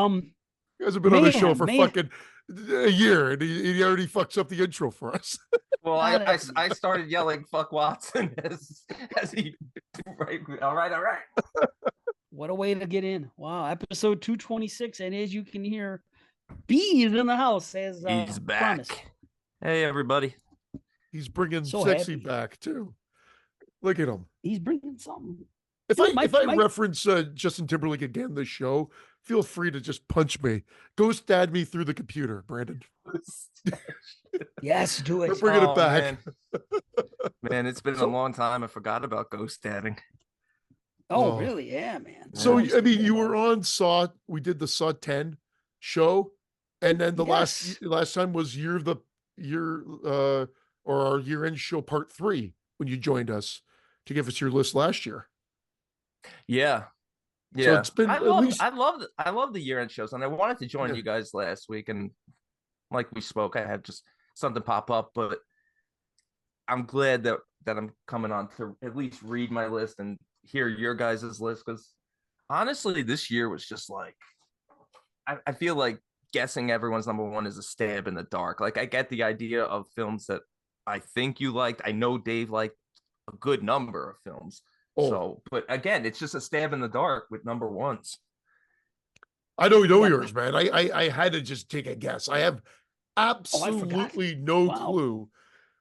You guys have been on the show for Man. fucking a year, and he already fucks up the intro for us. Well, Not I started yelling "fuck Watson" as he right. All right. What a way to get in. Wow. Episode 226. And as you can hear, B is in the house as He's back. promised. Hey, everybody. He's bringing So sexy happy. back too. Look at him. He's bringing something. If I reference Justin Timberlake again this show, feel free to just punch me. Ghost dad me through the computer, Brandon. Yes, do it. We're bringing it back. Man, it's been a long time. I forgot about ghost dadding. Oh, really? Yeah, man. So, I mean, you were on Saw. We did the Saw 10 show. And then the last time was our year-end show part 3 when you joined us to give us your list last year. Yeah. So it's been I love the year-end shows, and I wanted to join you guys last week, and like we spoke, I had just something pop up, but I'm glad that I'm coming on to at least read my list and hear your guys' list, because honestly, this year was just like, I feel like guessing everyone's number one is a stab in the dark. Like, I get the idea of films that I think you liked. I know Dave liked a good number of films. So, but again, it's just a stab in the dark with number ones. I don't know yours, man. I had to just take a guess. I have absolutely no clue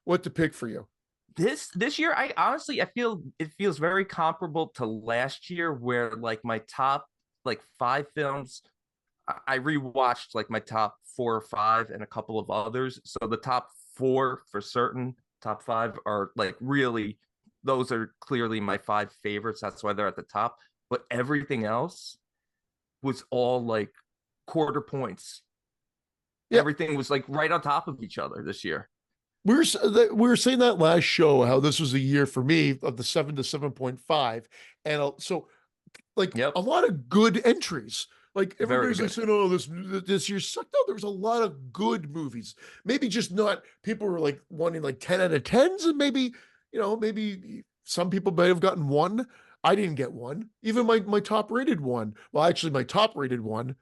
what to pick for you. This year, I feel it feels very comparable to last year, where like my top like 5 films, I rewatched like my top 4 or 5 and a couple of others. So the top 4 for certain, top 5 are like really. Those are clearly my 5 favorites. That's why they're at the top. But everything else was all like quarter points. Yeah. Everything was like right on top of each other this year. We were saying that last show, how this was a year for me of the 7 to 7.5. And so like a lot of good entries. Like everybody's like saying, oh, this year sucked. No, there was a lot of good movies. Maybe just not, people were like wanting like 10 out of 10s, and maybe some people may have gotten 1. I didn't get 1. Even my top rated one. Well, actually, my top rated one,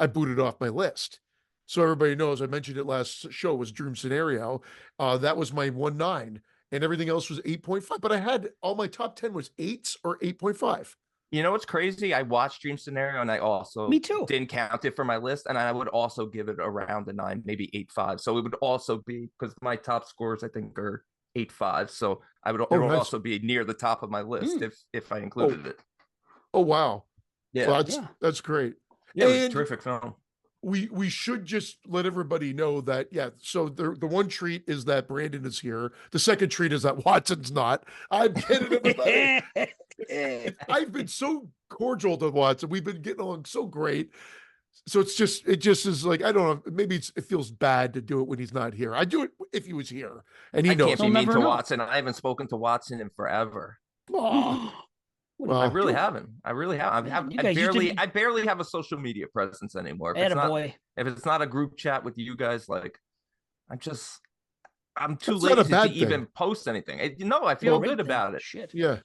I booted off my list. So everybody knows, I mentioned it last show, was Dream Scenario. That was my 1.9, and everything else was 8.5. But I had all my top 10 was 8s or 8.5. You know what's crazy? I watched Dream Scenario, and I also didn't count it for my list, and I would also give it around a 9, maybe 8.5. So it would also be, because my top scores I think are 8.5, so it would also be near the top of my list if I included it. Oh wow! Yeah, well, that's great. Yeah, it was a terrific film. We should just let everybody know that so the one treat is that Brandon is here. The second treat is that Watson's not. I'm kidding, everybody. I've been so cordial to Watson. We've been getting along so great. So it just is like, I don't know, maybe it feels bad to do it when he's not here. I do it if he was here, and he knows. I can't be mean to Watson. I haven't spoken to Watson in forever. Oh. Well, I really haven't. I barely have a social media presence anymore. If it's not a group chat with you guys, like I'm too lazy to even post anything. I feel good about it. Shit. Yeah.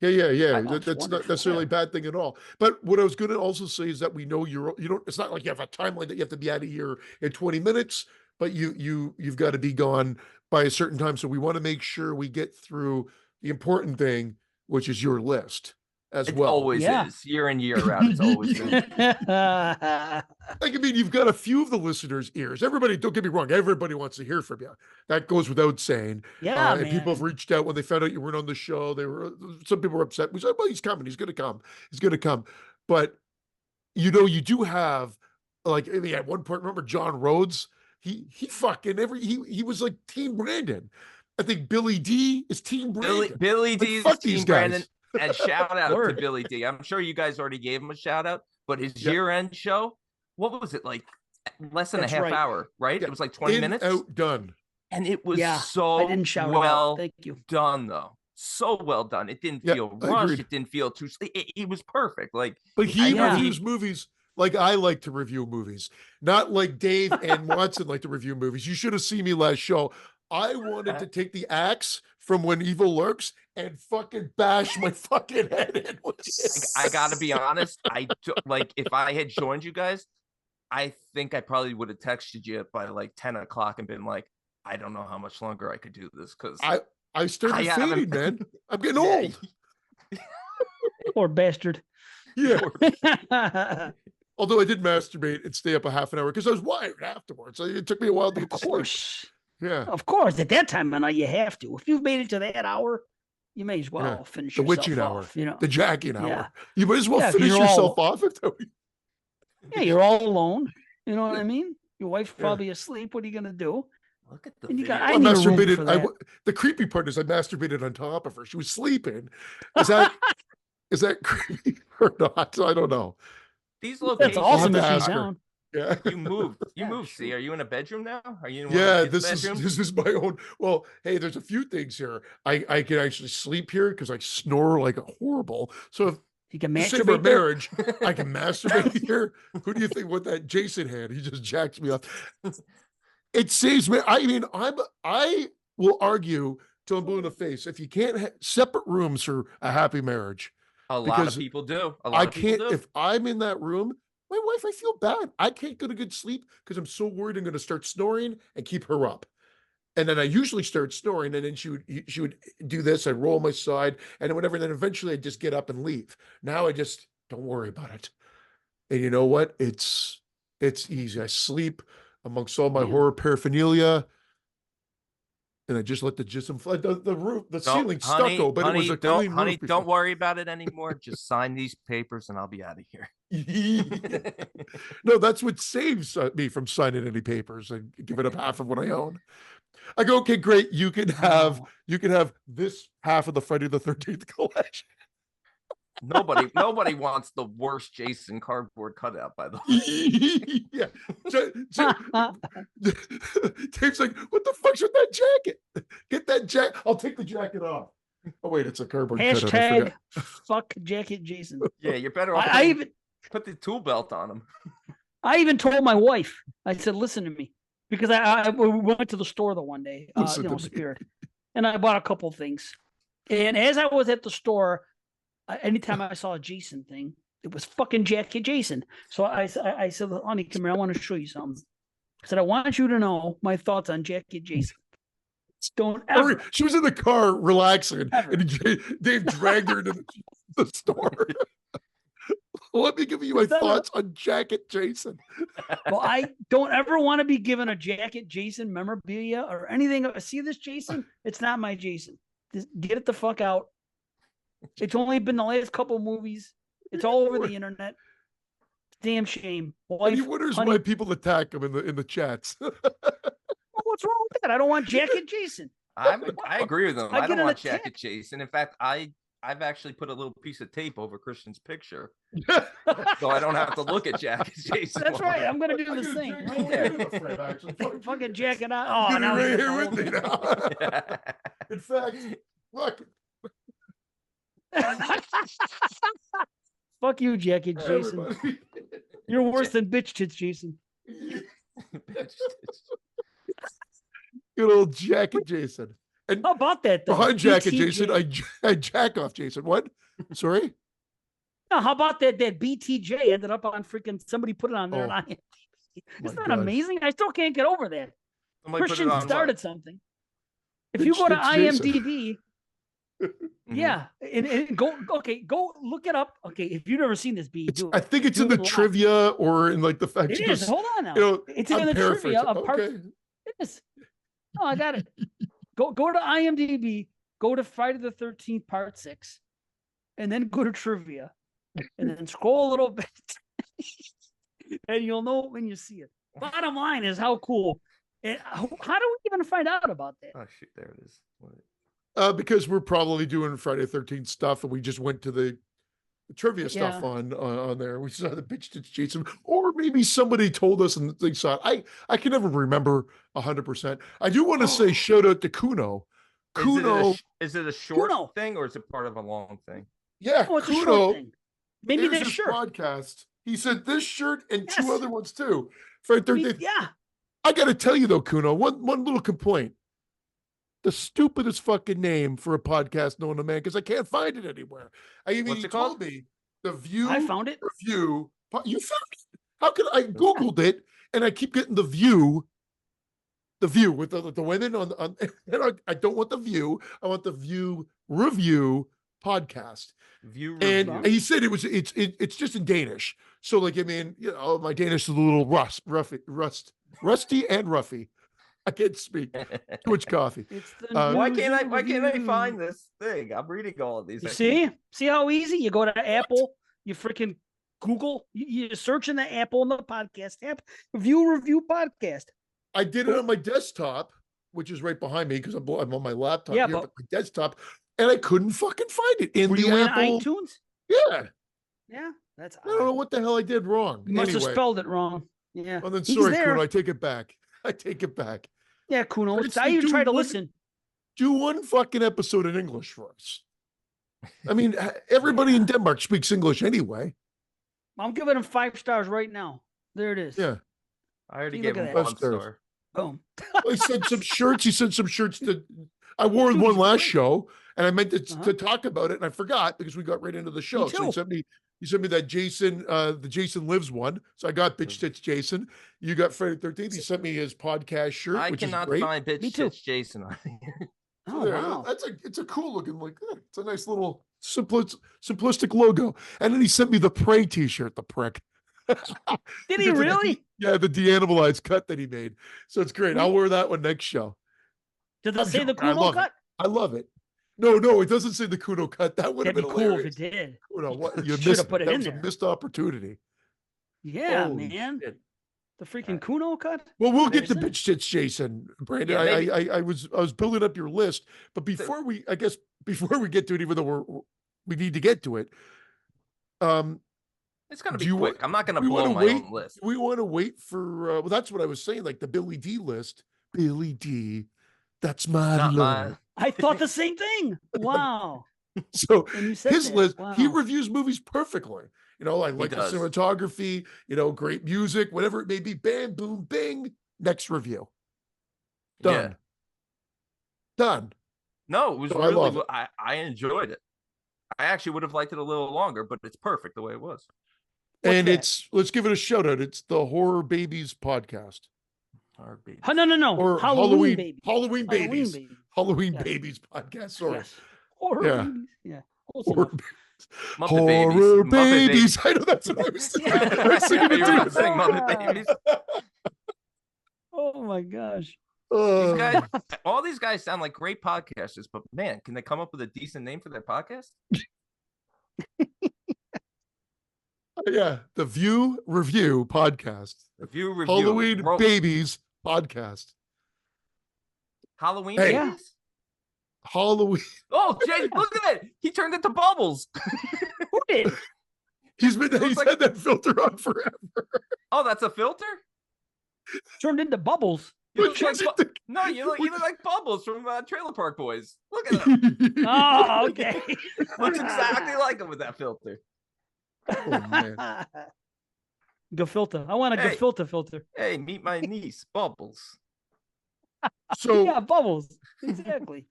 That's not necessarily a bad thing at all. But what I was going to also say is that we know you don't. It's not like you have a timeline that you have to be out of here in 20 minutes, but you've got to be gone by a certain time. So we want to make sure we get through the important thing, which is your list as well. Always is, year in, year out. It's always is. I mean, you've got a few of the listeners' ears. Everybody, don't get me wrong, everybody wants to hear from you. That goes without saying. Yeah, and people have reached out when they found out you weren't on the show. Some people were upset. We said, well, he's coming. He's going to come. He's going to come. But, you do have, like, at one point, remember John Rhodes? He was like Team Brandon. I think Billy D is Team Brandon. Billy D is Team Brandon. And shout out to Billy D. I'm sure you guys already gave him a shout out, but his year-end show, what was it, like less than a half hour, right? It was like 20 minutes. Out, done. And it was so well done, though. So well done. It didn't feel rushed. It didn't feel too. It was perfect. But he reviews movies like I like to review movies, not like Dave and Watson like to review movies. You should have seen me last show. I wanted to take the axe from When Evil Lurks and fucking bash my fucking head in with it. I gotta be honest. If I had joined you guys, I think I probably would have texted you by like 10 o'clock and been like, I don't know how much longer I could do this because I started fading, man. I'm getting old. Poor bastard. Yeah. Although I did masturbate and stay up a half an hour because I was wired afterwards. So it took me a while to get to sleep. Of course. Yeah. Of course. At that time, man, you have to. If you've made it to that hour, you may as well finish the yourself witching off, hour, the jacking hour. You might as well Yeah, finish yourself off. Yeah, you're all alone. You know what I mean? Your wife's probably asleep. What are you gonna do? Look at the video. I masturbated. The creepy part is I masturbated on top of her. She was sleeping. Is that creepy or not? I don't know. These locations. That's awesome if she's down. Yeah. You moved. See, are you in a bedroom now? Are you in this is my own. Well, hey, there's a few things here. I can actually sleep here because I snore like a horrible. So if you can masturbate for marriage, I can masturbate here. Who do you think what that Jason had? He just jacks me up. It saves me. I mean, I will argue till I'm blue in the face. If you can't have separate rooms for a happy marriage, a lot of people do. If I'm in that room, my wife, I feel bad. I can't go to good sleep because I'm so worried I'm going to start snoring and keep her up. And then I usually start snoring, and then she would do this. I'd roll my side, and whatever. And then eventually I'd just get up and leave. Now I just don't worry about it. And you know what? It's easy. I sleep amongst all my horror paraphernalia, and I just let the jism fly. The roof, the ceiling stucco, but it was a clean roof. Don't worry about it anymore. Just sign these papers, and I'll be out of here. No, that's what saves me from signing any papers and giving up half of what I own. I go, okay, great. You can have this half of the Friday the 13th collection. Nobody wants the worst Jason cardboard cutout, by the way. Yeah. Dave's like, what the fuck's with that jacket? Get that jacket. I'll take the jacket off. Oh, wait, it's a cardboard cutout. Hashtag fuck jacket Jason. Yeah, you're better off. I even put the tool belt on him. I even told my wife, I said, listen to me. Because we went to the store the one day, Spirit, and I bought a couple things. And as I was at the store, anytime I saw a Jason thing, it was fucking Jackie Jason. So I said, honey, come here, I want to show you something. I said, I want you to know my thoughts on Jackie Jason. Don't ever. She was in the car relaxing, and Dave dragged her into the store. Let me give you my thoughts on Jacket Jason. Well, I don't ever want to be given a Jacket Jason memorabilia or anything. See this Jason? It's not my Jason. Just get it the fuck out. It's only been the last couple movies. It's all over the internet. Damn shame. Wife, he wonders why people attack him in the chats. Well, what's wrong with that? I don't want Jacket Jason. I agree with him. I don't want Jacket Jason. In fact, I've actually put a little piece of tape over Christian's picture, so I don't have to look at Jacket Jason. That's right. I'm gonna do this thing right there. Fucking jacket out. Oh, now right here with me now. In fact, look. Fuck you, Jacket Jason. Everybody. You're worse than bitch tits, Jason. Good old Jacket Jason. And how about that, though? Behind Jacket Jason, I jack off Jason. What? Sorry? No, how about that BTJ ended up on freaking, somebody put it on there. Oh, isn't that amazing? I still can't get over that. Somebody Christian started something. If you go to IMDb, yeah, and go look it up. Okay, if you've never seen this, I think it's in the trivia or in like the fact. It is. Hold on now. It's in the trivia of part. It is. Oh, I got it. Go to IMDb. Go to Friday the 13th Part 6, and then go to trivia, and then scroll a little bit, and you'll know when you see it. Bottom line is how cool. And how do we even find out about that? Oh shoot, there it is. Because we're probably doing Friday the 13th stuff, and we just went to the trivia stuff on there. We saw the bitch tits Jason, or maybe somebody told us and they saw it. I can never remember 100%. I do want to say shout out to Kuno. Kuno, is it a short thing or is it part of a long thing? Yeah, it's a short thing. Maybe this shirt podcast. He said this shirt and two other ones too. Friday 13th. Yeah. I got to tell you though, Kuno, one little complaint. The stupidest fucking name for a podcast known to man, because I can't find it anywhere. I mean, you told me the View. I found it. Review. You found it? How could I Googled it and I keep getting the view with the women on and I don't want the view. I want the view review podcast. View and review. he said it's just in Danish. So like, I mean, you know, my Danish is a little rusty and roughy. I can't speak. Too much coffee. Why can't I find this thing? I'm reading all of these. See how easy? You go to Apple, you freaking Google, you search in the Apple and the podcast app, view review podcast. I did it on my desktop, which is right behind me because I'm on my laptop here, but my desktop, and I couldn't fucking find it in the Apple. iTunes? Yeah, that's. I don't know what the hell I did wrong. You must have spelled it wrong. Yeah. Well, then sorry, Kuno, I take it back. Yeah, Kuno. I even tried to listen. Do one fucking episode in English for us. I mean, everybody in Denmark speaks English anyway. I'm giving him 5 stars right now. There it is. Yeah. I already gave him 1 star. Boom. He sent some shirts. He sent some shirts that I wore one last show, and I meant to talk about it, and I forgot because we got right into the show. So he sent me that Jason, the Jason Lives one. So I got Bitch Tits Jason. You got Friday the 13th. He sent me his podcast shirt. I which cannot is great. find Bitch Tits Jason on here. Oh, wow. It's a cool looking, like, it's a nice little simplistic logo. And then he sent me the Prey t-shirt, the prick. Did he really? The de-animalized cut that he made. So it's great. I'll wear that one next show. Did they say the Kuno cut? I love it. No, it doesn't say the Kuno cut. That would have been cool if it did. Kuno, what you missed? Put it in there. A missed opportunity. Yeah, man. Shit. The freaking Kuno cut. Well, we'll get to Bitch Tits Jason, Brandon. Yeah, I was building up your list, but before we get to it, even though we need to get to it, it's gonna be quick. I'm not gonna blow my own list. We want to wait for. Well, that's what I was saying. Like the Billy D list. Billy D. That's my love. I thought the same thing. Wow. So his list, he reviews movies perfectly. You know, I like the cinematography, you know, great music, whatever it may be. Bam, boom, bing. Next review. Done. Yeah. Done. No, it was really, I enjoyed it. I actually would have liked it a little longer, but it's perfect the way it was. And let's give it a shout out. It's the Horror Babies podcast. Horror Babies. No. Or Halloween Babies. Halloween Babies. Babies podcast. Sorry. Yes. Horror Babies. Yeah. Horror Babies. I know that's what I was saying. Muppet Babies. Oh my gosh. All these guys sound like great podcasters, but man, can they come up with a decent name for their podcast? Yeah, the View Review podcast. The View Review. Halloween Babies podcast. Halloween Babies? Halloween. Oh, Jay, look at that. He turned into Bubbles. Who did? He's had that filter on forever. Oh, that's a filter? Turned into Bubbles. You look like Bubbles from Trailer Park Boys. Look at him. Oh, okay. Looks exactly like him with that filter. Oh, man. Gefilte. I want a gefilte filter. Hey, meet my niece, Bubbles. So yeah, Bubbles. Exactly.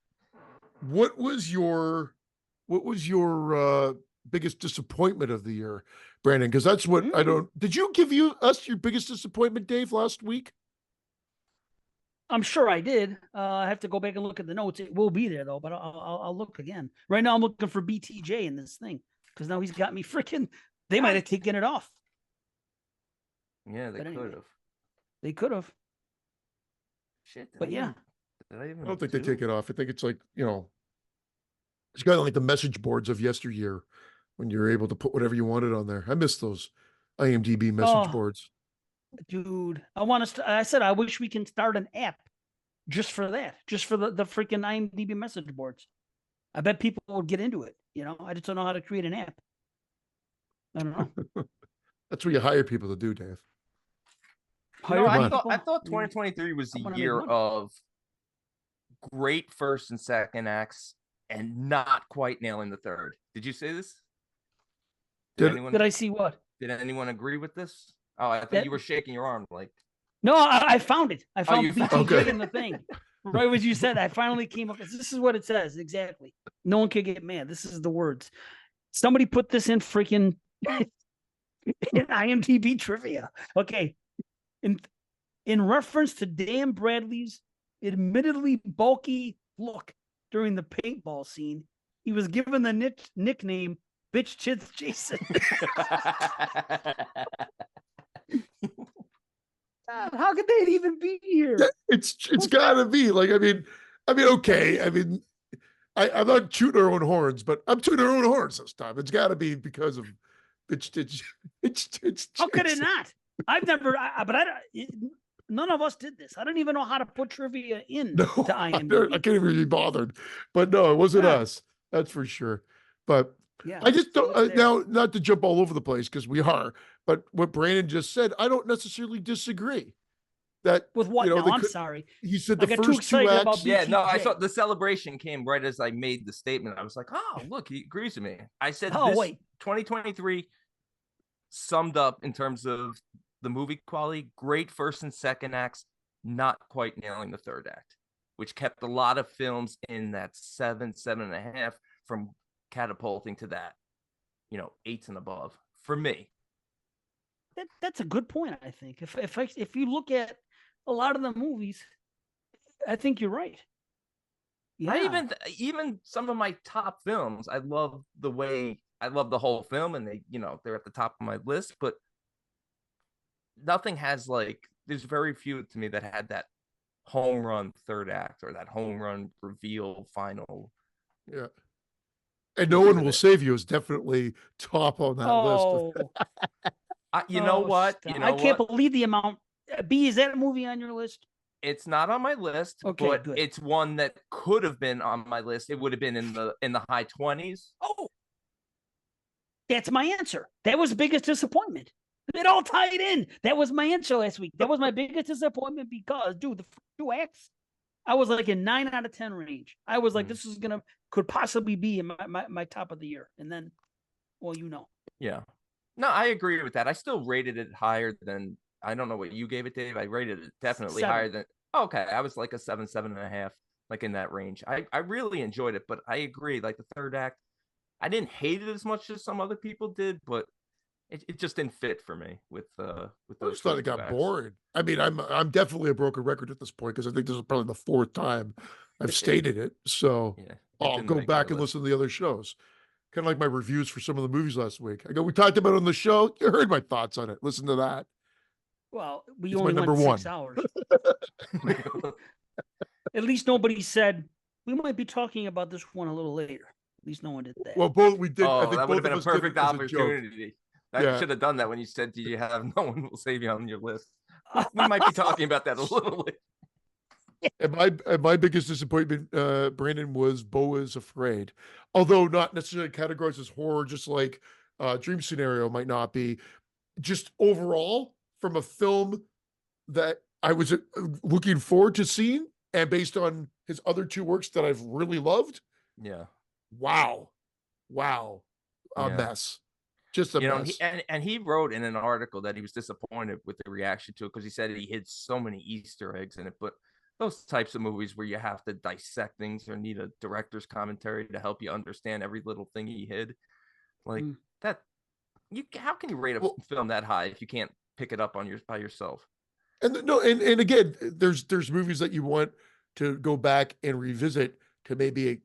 What was your biggest disappointment of the year, Brandon? Because that's what I don't. Did you give us your biggest disappointment, Dave, last week? I'm sure I did. I have to go back and look at the notes. It will be there though, but I'll look again. Right now, I'm looking for BTJ in this thing because now he's got me freaking. They might have taken it off. Yeah, they could have. They could have. Shit. But yeah. I don't think they take it off. I think it's like, you know, it's kind of like the message boards of yesteryear when you're able to put whatever you wanted on there. I miss those IMDb message boards. Dude, I said, I wish we can start an app just for that, just for the freaking IMDb message boards. I bet people would get into it. You know, I just don't know how to create an app. I don't know. That's what you hire people to do, Dave. I thought 2023 was the year of great first and second acts and not quite nailing the third. Did you say this? Did I see what? Did anyone agree with this? Oh, I think you were shaking your arm like. No, I found it. I found BTJ in the thing. Right as you said, I finally came up. This is what it says exactly. No one can get mad. This is the words. Somebody put this in freaking in IMDb trivia. Okay. In reference to Dan Bradley's admittedly bulky look during the paintball scene, he was given the nickname Bitch Tits Jason. God, how could that even be here? It's gotta be like, I mean, okay. I mean, I'm not tooting our own horns, but I'm tooting our own horns this time. It's gotta be because of it's how could it not? I've never, none of us did this. I don't even know how to put trivia in to IMDb. I can't even be bothered. But no, it wasn't us. That's for sure. But yeah, I just don't now, not to jump all over the place because we are, but what Brandon just said, I don't necessarily disagree. That with what? No, I'm sorry. He said the first two acts. Yeah, no, I thought the celebration came right as I made the statement. I was like, oh, look, he agrees with me. I said, this 2023 summed up in terms of the movie quality, great first and second acts, not quite nailing the third act, which kept a lot of films in that 7.5 from catapulting to that, 8s and above for me. That's a good point. I think if you look at a lot of the movies, I think you're right. Yeah. Even some of my top films, I love the whole film, and they're at the top of my list, but nothing has there's very few to me that had that home run third act or that home run reveal final. Yeah. And No One Will Save You is definitely top on that list. You know what? I can't believe the amount. B, is that a movie on your list? It's not on my list, but good. It's one that could have been on my list. It would have been in the high 20s. Oh, that's my answer. That was the biggest disappointment. It all tied in. That was my answer last week. That was my biggest disappointment because, dude, the two acts, I was like in 9 out of 10 range. I was like, this is could possibly be in my top of the year. And then, well, Yeah. No, I agree with that. I still rated it higher than, I don't know what you gave it, Dave. I rated it definitely 7. Higher than, okay, I was like a 7.5, like in that range. I really enjoyed it, but I agree. Like the third act, I didn't hate it as much as some other people did, but it just didn't fit for me with those. I just thought it got boring. I mean, I'm definitely a broken record at this point because I think this is probably the 4th time I've stated it. So I'll go back and listen to the other shows. Kind of like my reviews for some of the movies last week. We talked about it on the show. You heard my thoughts on it. Listen to that. Well, we only went 6 hours. At least nobody said, we might be talking about this one a little later. At least no one did that. Well, both we did. Oh, I think that would have been a perfect opportunity. I should have done that when you said, "Do you have No One Will Save You on your list?" We might be talking about that a little later. And my biggest disappointment, Brandon, was Beau is Afraid. Although not necessarily categorized as horror, just like Dream Scenario might not be. Just overall, from a film that I was looking forward to seeing, and based on his other 2 works that I've really loved. Yeah. Wow. A mess. Just a mess. And he wrote in an article that he was disappointed with the reaction to it because he said he hid so many Easter eggs in it. But those types of movies where you have to dissect things or need a director's commentary to help you understand every little thing he hid, that, how can you rate a film that high if you can't pick it up by yourself? And again, there's movies that you want to go back and revisit to maybe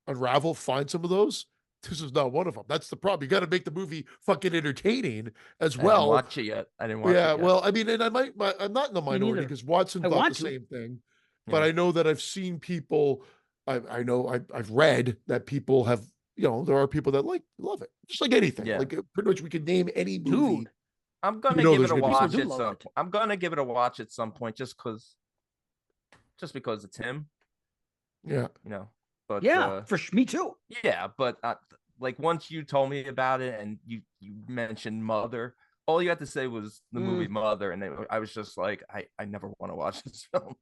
unravel, find some of those. This is not one of them. That's the problem. You got to make the movie fucking entertaining as well. I didn't watch it yet. Yeah, well, I mean, and I'm not in the minority because Watson thought the same thing, but I know that I've seen people. I know I've read that people have. There are people that love it, just like anything. Yeah. Like pretty much, we could name any movie. Dude, I'm gonna give it a watch at some. I'm gonna give it a watch at some point, just because it's him. Yeah. But for me too. Yeah, but once you told me about it and you mentioned Mother, all you had to say was the movie Mother, and I was just like, I never want to watch this film.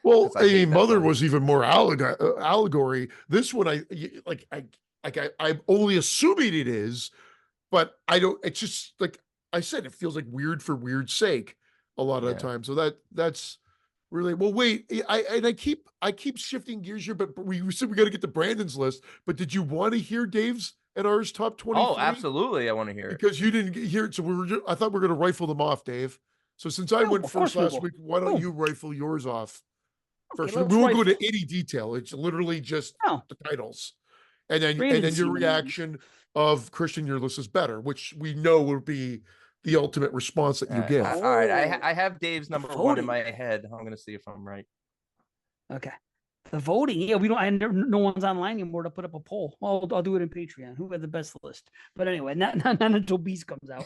Well, I mean, Mother was even more allegory. This one, I'm only assuming it is, but I don't. It's just like I said, it feels like weird for weird's sake a lot of the time. So that's. Really? Well, wait. I keep shifting gears here, but we said we got to get to Brandon's list. But did you want to hear Dave's at ours top 23? Oh, absolutely. I want to hear it. Because you didn't hear it. So I thought we were going to rifle them off, Dave. So since I went first last week, why don't you rifle yours off first? We won't go into any detail. It's literally just the titles. And then your reaction of Christian, your list is better, which we know will be the ultimate response that you give. All right. I have Dave's number one in my head. I'm going to see if I'm right. Okay. The voting, yeah, we don't. No one's online anymore to put up a poll. Well, I'll do it in Patreon. Who had the best list? But anyway, not until Beast comes out.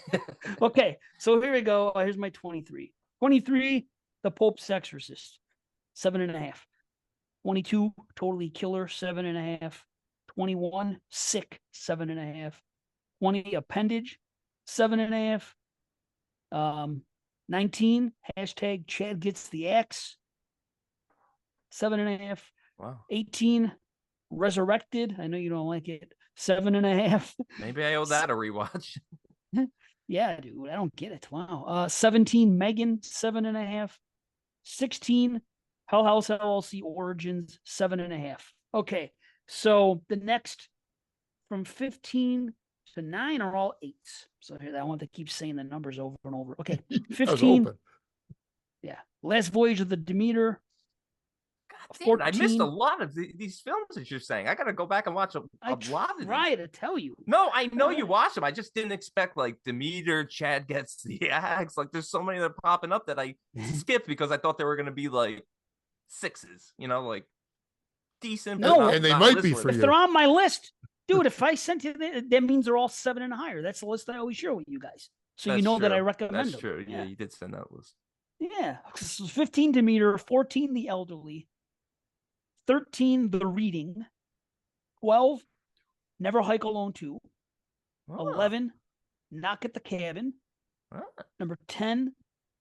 Okay, so here we go. Here's my 23. 23, The Pope's Exorcist, 7.5. 22, Totally Killer, 7.5. 21, Sick, 7.5. 20, Appendage, 7.5. 19, hashtag Chad Gets the Axe, 7.5. Wow. 18, Resurrected. I know you don't like it. 7.5. Maybe I owe that a rewatch. Yeah, dude, I don't get it. Wow. 17, Megan, 7.5. 16, Hell House LLC Origins, 7.5. Okay, so the next from 15 to 9 are all 8s. So here, I want to keep saying the numbers over and over. Okay, 15. Yeah, Last Voyage of the Demeter. God, I missed a lot of these films that you're saying. I got to go back and watch a lot of them. Try to tell you. No, I know you watch them. I just didn't expect like Demeter, Chad Gets the Axe. Like there's so many that are popping up that I skipped because I thought they were going to be like 6s, like decent. No, and they might be for you. If they're on my list, dude, if I sent you, that means they're all 7 and higher. That's the list I always share with you guys. So you know that I recommend them. That's true. Yeah, you did send that list. Yeah. 15, Demeter. 14, The Elderly. 13, The Reading. 12, Never Hike Alone 2. 11, Knock at the Cabin. Number 10,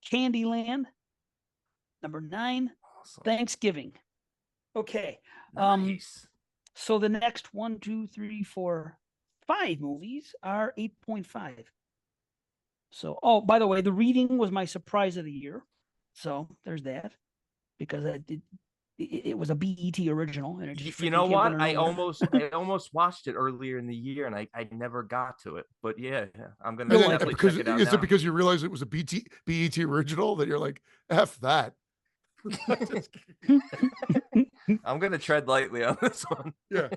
Candyland. Number 9, Thanksgiving. Okay. Nice. So the next 1, 2, 3, 4, 5 movies are 8.5. So, by the way, The Reading was my surprise of the year. So there's that, because it was a BET original, and it just you know what? I almost watched it earlier in the year, and I never got to it. But yeah, I'm gonna definitely check it out. Is it because you realized it was a BET original that you're like, F that? I'm gonna tread lightly on this one. Yeah,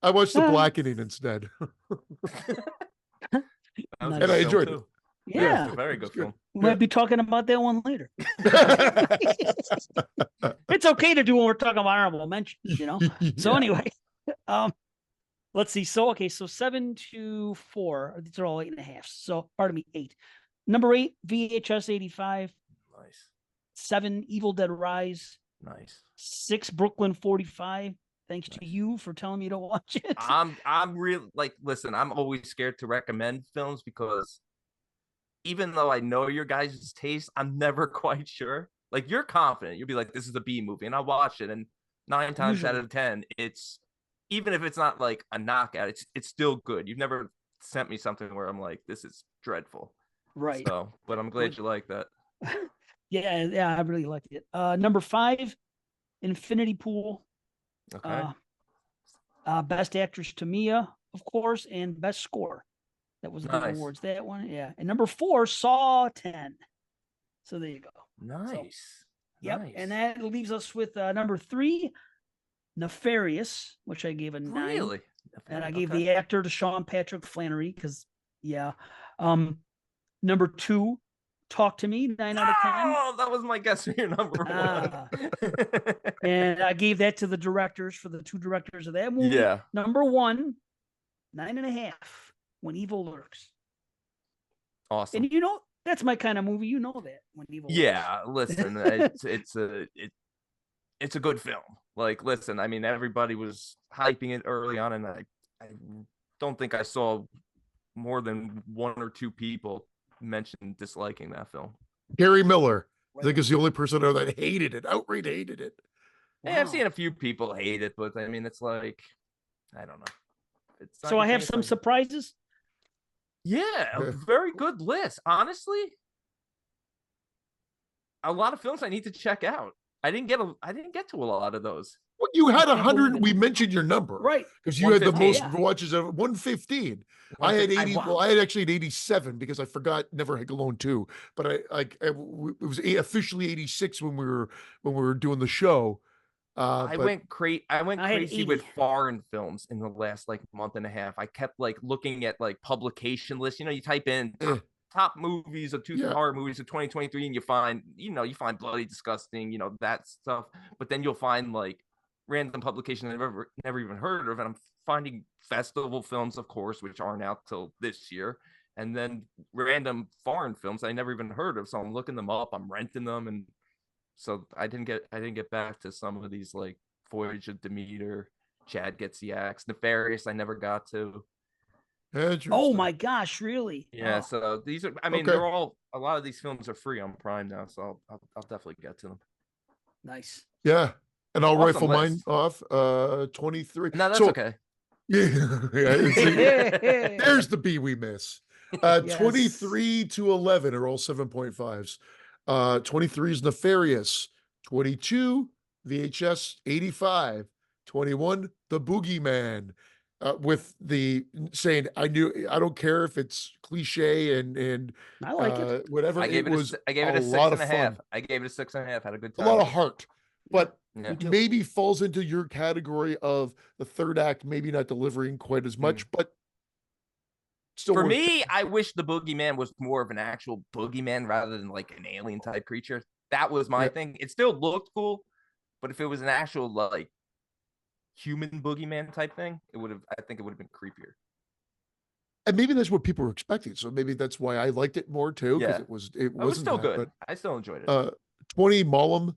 I watched The Blackening instead, and I enjoyed it. Yeah, it's a very good film. We might be talking about that one later. It's okay to do when we're talking about honorable mentions, So anyway, let's see. So 7 to 4. These are all 8.5. So pardon me, 8. Number 8, VHS 85. Nice. 7, Evil Dead Rise. Nice. 6, Brooklyn 45. Thanks to you for telling me to watch it. I'm really listen, I'm always scared to recommend films because even though I know your guys' taste, I'm never quite sure. Like, you're confident. You'll be like, this is a B movie, and I'll watch it. And 9 times out of 10, it's, even if it's not like a knockout, it's still good. You've never sent me something where I'm like, this is dreadful. Right. So, but I'm glad you like that. Yeah, I really liked it. Number 5, Infinity Pool. Okay. Best Actress Tamia, of course, and Best Score. That was the big awards. That one, yeah. And number 4, Saw 10. So there you go. Nice. Yep. Nice. And that leaves us with number 3, Nefarious, which I gave a 9. Really? And I gave the actor to Sean Patrick Flannery because, yeah. Number 2, Talk to Me, 9 out of 10. Oh, that was my guess for your number 1. And I gave that to the directors, for the 2 directors of that movie. Yeah. Number 1, 9.5. When Evil Lurks. Awesome. And that's my kind of movie. You know that. When Evil Lurks. Listen, it's a good film. Like, listen, I mean, everybody was hyping it early on, and I don't think I saw more than 1 or 2 people mention disliking that film. Gary Miller, I think, is the only person I know that hated it, outright hated it. Wow. Yeah, I've seen a few people hate it, but I mean, it's like, I don't know. So I have some surprises. Yeah, a very good list. Honestly, a lot of films I need to check out. I didn't get to a lot of those. Well, you had I can't believe 100. it. We mentioned your number, Right. because you had the most 115. Yeah. watches of 115. I had 80. wow. Well, I had actually an 87 because I forgot Never Hike Alone 2. But it was officially 86 when we were doing the show. I went I had crazy with 80. foreign films in the last like month and a half. I kept like looking at like publication lists. You know, you type in top movies of horror movies of 2023, and you find Bloody Disgusting, that stuff. But then you'll find like random publications I've never even heard of, and I'm finding festival films, of course, which aren't out till this year, and then random foreign films I never even heard of. So I'm looking them up, I'm renting them, and so I didn't get back to some of these like Voyage of Demeter, Chad Gets the Axe, Nefarious. I never got to. Oh my gosh, really? Yeah. Oh. So these are. I mean, they're all. A lot of these films are free on Prime now, so I'll definitely get to them. Nice. Yeah, and I'll rifle mine list. off. 23. No, that's okay. Yeah, there's the B we miss. 23 to 11 are all 7.5s. 23 is Nefarious. 22 VHS 85. 21 The Boogeyman. With the saying, I don't care if it's cliche and I like it. whatever. I gave it a 6.5. I gave it a 6.5. Had a good time. A lot of heart, but yeah. maybe falls into your category of the third act, maybe not delivering quite as much, but still. For me, I wish the Boogeyman was more of an actual boogeyman rather than like an alien type creature. That was my thing. It still looked cool, but if it was an actual like human boogeyman type thing, I think it would have been creepier. And maybe that's what people were expecting. So maybe that's why I liked it more too, because it was still good. But I still enjoyed it. 20 Mollum.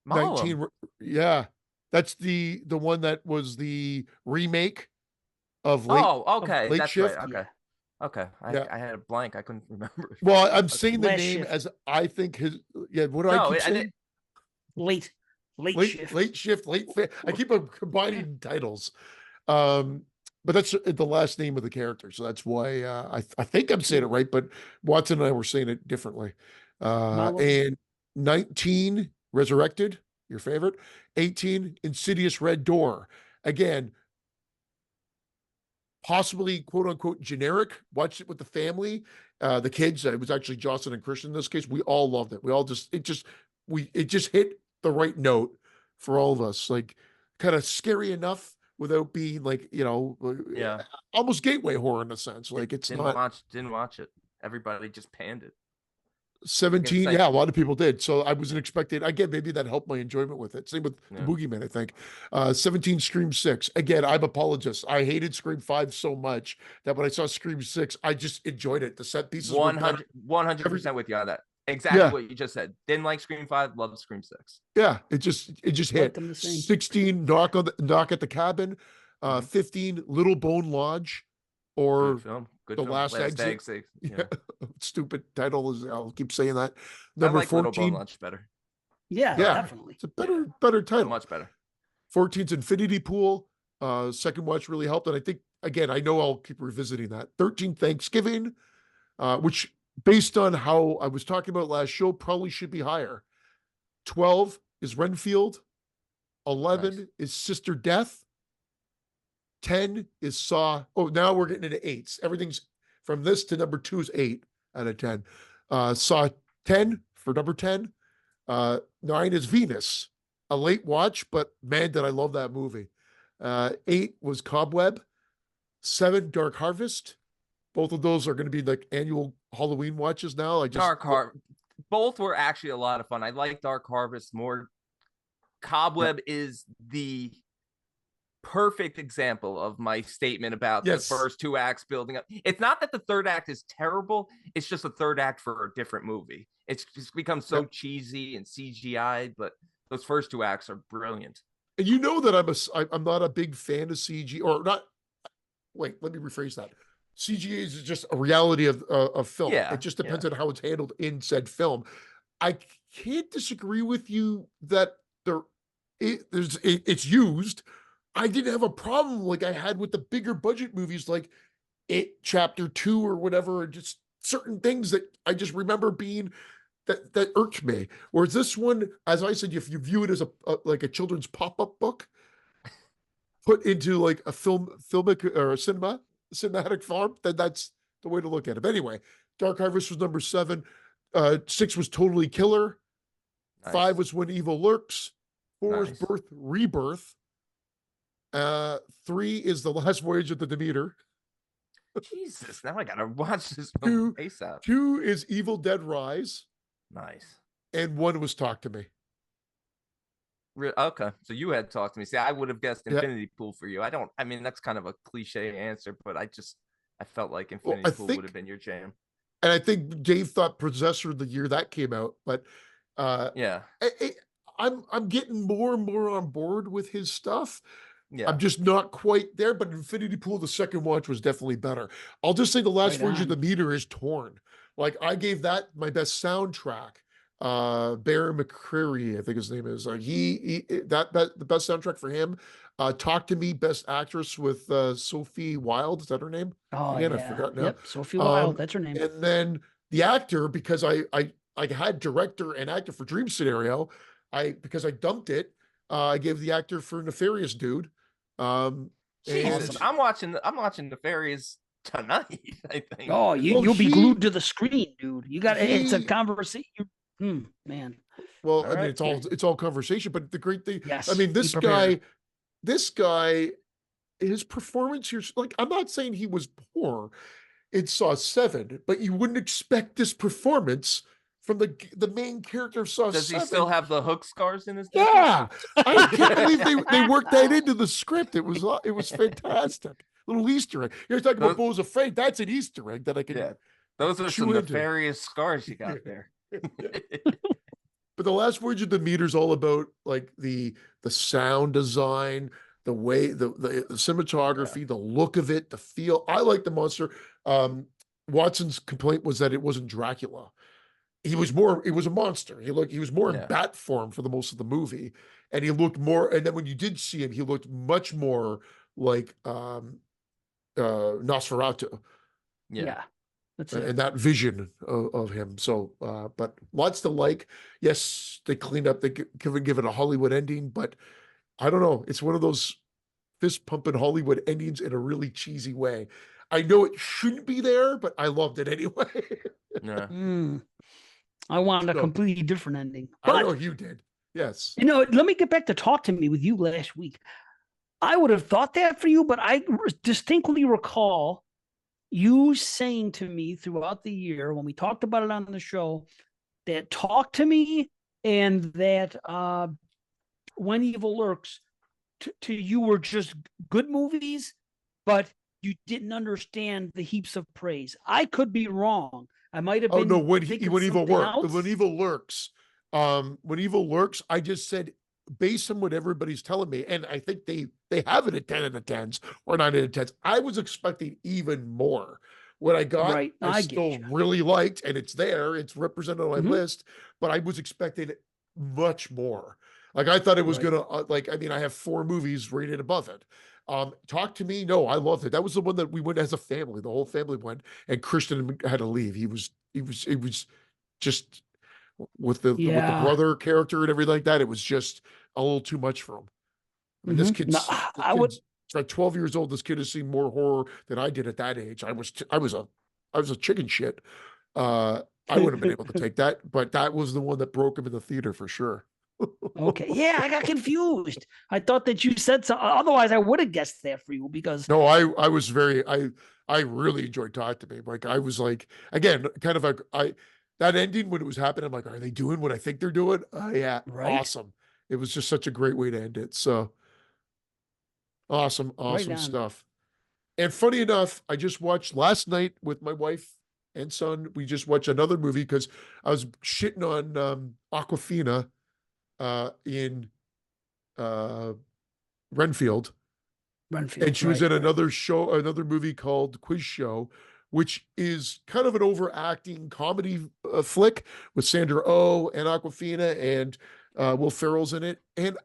19. Yeah. That's the one that was the remake of Late. Oh, okay. Late That's Shift. Right. Okay. Okay. I had a blank. I couldn't remember. Well, I'm saying the Last name Shift. as I think his. Yeah. What do I keep saying? Late Shift. I keep combining titles. But that's the last name of the character, so that's why I think I'm saying it right. But Watson and I were saying it differently. And 19 Resurrected, your favorite. 18 Insidious Red Door. Again, possibly quote unquote generic. Watched it with the family, the kids. It was actually Jocelyn and Christian in this case. We all loved it. We all it just hit the right note for all of us. Like kind of scary enough without being like, almost gateway horror in a sense. Like didn't watch it. Everybody just panned it. 17, a lot of people did. So I wasn't expecting. Again, maybe that helped my enjoyment with it. Same with the Boogeyman, I think. 17, Scream 6. Again, I'm apologist. I hated Scream 5 so much that when I saw Scream 6, I just enjoyed it. The set pieces 100% with you on that. Exactly what you just said. Didn't like Scream 5, loved Scream 6. Yeah, it just hit. 16, Knock at the Cabin. 15, Little Bone Lodge, or Good Last Exit. Yeah. Stupid title is. I'll keep saying that. Number I like 14. Little Bone Lodge better. Yeah, definitely. It's a better title. Much better. 14's Infinity Pool. Second watch really helped, and I think again, I know I'll keep revisiting that. 13, Thanksgiving, which based on how I was talking about last show, probably should be higher. 12 is Renfield. 11 is Sister Death. 10 is Saw. Oh, now we're getting into eights. Everything's from this to number 2 is 8 out of 10. Saw 10 for number 10. 9 is Venus. A late watch, but man, did I love that movie. 8 was Cobweb. 7, Dark Harvest. Both of those are going to be like annual Halloween watches now. Both were actually a lot of fun. I like Dark Harvest more. Cobweb is the perfect example of my statement about the first 2 acts building up. It's not that the third act is terrible. It's just a third act for a different movie. It's just become so cheesy and CGI, but those first 2 acts are brilliant. And you know that I'm not a big fan of CG, or not. Wait, let me rephrase that. CGI is just a reality of film. Yeah, it just depends on how it's handled in said film. I can't disagree with you that it's used. I didn't have a problem like I had with the bigger budget movies like It Chapter 2 or whatever, just certain things that I just remember being that irked me. Whereas this one, as I said, if you view it as like a children's pop-up book put into like a filmic or a cinematic form, then that's the way to look at it. But anyway, Dark Harvest was number 7. 6 was Totally Killer. Nice. 5 was When Evil Lurks. 4 is Nice. Birth Rebirth. 3 is The Last Voyage of the Demeter. Jesus, now I gotta watch this 2, ASAP. 2 is Evil Dead Rise. Nice. And 1 was Talk to Me. Okay, so you had Talk to Me. See, I would have guessed Infinity Pool for you. I mean, that's kind of a cliche answer, but I felt like Infinity Pool would have been your jam. And I think Dave thought Possessor the year that came out, but yeah, I'm getting more and more on board with his stuff. Yeah, I'm just not quite there, but Infinity Pool, the second watch, was definitely better. I'll just say The Last Voyage of the Meter is torn. Like, I gave that my best soundtrack. Barry McCreary, I think his name is. The best soundtrack for him. Talk to Me, best actress with Sophie Wilde. Is that her name? Oh, Again, yeah. I forgot now. Yep, Sophie Wilde, that's her name. And then the actor, because I had director and actor for Dream Scenario, because I dumped it, I gave the actor for Nefarious Dude. Jesus, I'm watching Nefarious tonight, I think. Oh, you'll be glued to the screen, dude. You got it's a conversation. Man. Well, I mean, it's all conversation, but the great thing, yes, I mean, this guy, his performance here, like, I'm not saying he was poor in Saw 7, but you wouldn't expect this performance from the main character of Saw 7. Does he still have the hook scars in his neck? Yeah, I can't believe they worked that into the script. It was fantastic. Little Easter egg. You're talking about Beau's Afraid. That's an Easter egg that I can. Yeah, those are some nefarious scars you got there. But The Last Voyage of the Meter is all about like the sound design, the way the cinematography, the look of it, the feel. I like the monster. Watson's complaint was that it wasn't Dracula. It was a monster. He was more in bat form for the most of the movie. And he looked more, and then when you did see him, he looked much more like Nosferatu. Yeah. That's and that vision of him. So, but lots to like. Yes, they cleaned up, they give it a Hollywood ending, but I don't know. It's one of those fist pumping Hollywood endings in a really cheesy way. I know it shouldn't be there, but I loved it anyway. Yeah. I wanted a completely different ending. But, I know you did. Yes. Let me get back to Talk to Me with you last week. I would have thought that for you, but I distinctly recall you saying to me throughout the year when we talked about it on the show that Talk to Me and that When Evil Lurks to you were just good movies, but you didn't understand the heaps of praise. I could be wrong. I might have been. Oh no, when Evil Lurks, When Evil Lurks, I just said based on what everybody's telling me, and I think they have it at 10 out of 10s or 9 out of 10s. I was expecting even more. What I got, I still really liked, and it's there. It's represented on my list, but I was expecting much more. Like, I thought it was gonna I have 4 movies rated above it. Talk to Me, no, I loved it. That was the one that we went as a family. The whole family went, and Christian had to leave. He was just with the brother character and everything like that. It was just a little too much for him. I mean, this kid's like 12 years old. This kid has seen more horror than I did at that age. I was a chicken shit. I wouldn't have been able to take that, but that was the one that broke him in the theater for sure. Okay. Yeah, I got confused. I thought that you said so. Otherwise, I would have guessed that for you because. No, I was I really enjoyed Talk to Me. Like, I was like, again, kind of that ending when it was happening, I'm like, are they doing what I think they're doing? Yeah, awesome. It was just such a great way to end it. So awesome stuff. And funny enough, I just watched last night with my wife and son. We just watched another movie because I was shitting on Aquafina in Renfield. And she was in another movie called Quiz Show, which is kind of an overacting comedy flick with Sandra Oh and Aquafina, and Will Ferrell's in it. And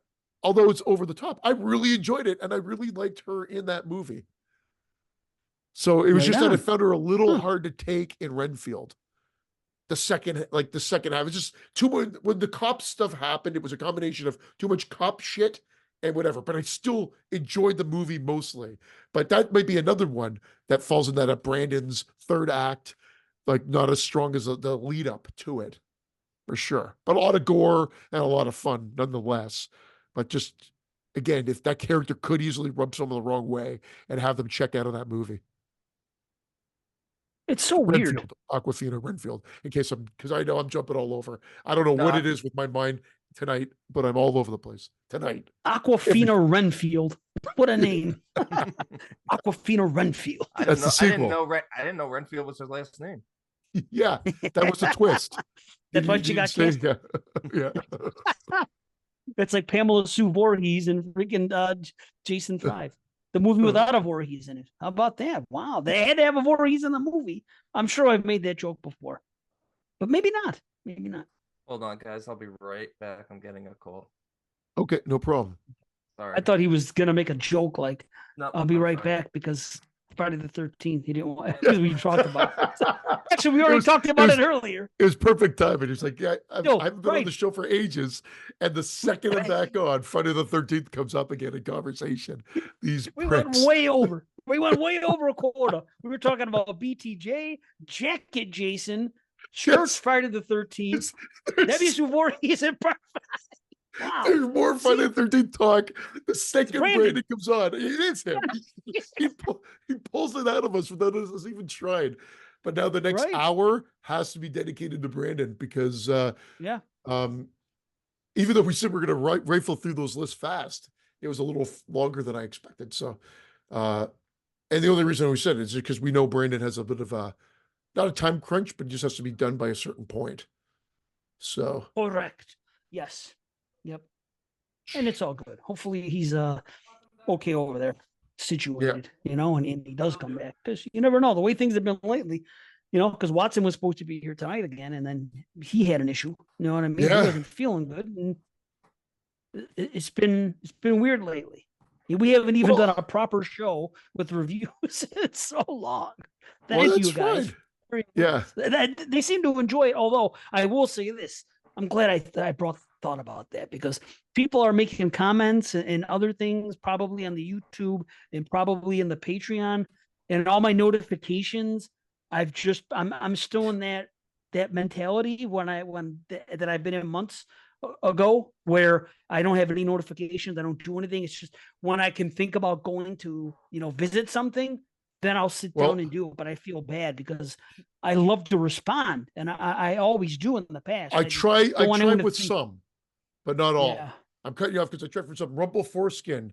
although it's over the top, I really enjoyed it, and I really liked her in that movie. So it was just that I found her a little hard to take in Renfield. the second half. It's just too much. When the cop stuff happened, it was a combination of too much cop shit and whatever. But I still enjoyed the movie mostly. But that might be another one that falls in that Brandon's third act, like not as strong as the lead up to it, for sure. But a lot of gore and a lot of fun nonetheless. But just again, if that character could easily rub someone the wrong way and have them check out of that movie. It's so weird. Aquafina Renfield, because I know I'm jumping all over. I don't know what it is with my mind tonight, but I'm all over the place tonight. Aquafina Renfield. What a name. Aquafina Renfield. That's the sequel. I didn't know Renfield was her last name. Yeah, that was a twist. That's why she got cast. Yeah. It's like Pamela Sue Voorhees and freaking Jason 5. The movie without a Voorhees in it. How about that? Wow. They had to have a Voorhees in the movie. I'm sure I've made that joke before. But maybe not. Maybe not. Hold on, guys. I'll be right back. I'm getting a call. Okay, no problem. Sorry. I thought he was going to make a joke like, no, I'll be right back because Friday the 13th, he didn't want because we talked about it. Actually, we already talked about it earlier. It was perfect timing. It's like, yeah, I haven't been on the show for ages. And the second I'm back on, Friday the 13th comes up again in conversation. These we pricks. went way over. We went way over a quarter. We were talking about BTJ, Jacket Jason, Church Friday the 13th, Debbie Sue Voorhees, and wow. There's more Friday the 13th talk. The second Brandon comes on, it is him. He pulls it out of us without us even trying. But now the next hour has to be dedicated to Brandon because, even though we said we're going to rifle through those lists fast, it was a little longer than I expected. So, and the only reason we said it is because we know Brandon has a bit of not a time crunch, but it just has to be done by a certain point. So correct. Yes. Yep. And it's all good. Hopefully he's okay over there, situated, and he does come back. Because you never know the way things have been lately, because Watson was supposed to be here tonight again, and then he had an issue. You know what I mean? Yeah. He wasn't feeling good. And it's been weird lately. We haven't even done a proper show with reviews. It's so long. Thank you guys. Yeah. They seem to enjoy it. Although I will say this, I'm glad I thought about that because people are making comments and other things probably on the YouTube and probably in the Patreon and all my notifications. I'm still in that mentality that I've been in months ago where I don't have any notifications. I don't do anything. It's just when I can think about going to, visit something, then I'll sit down and do it. But I feel bad because I love to respond, and I always do in the past. I try with some, but not all. Yeah. I'm cutting you off because I tried for some. Rumple Foreskin.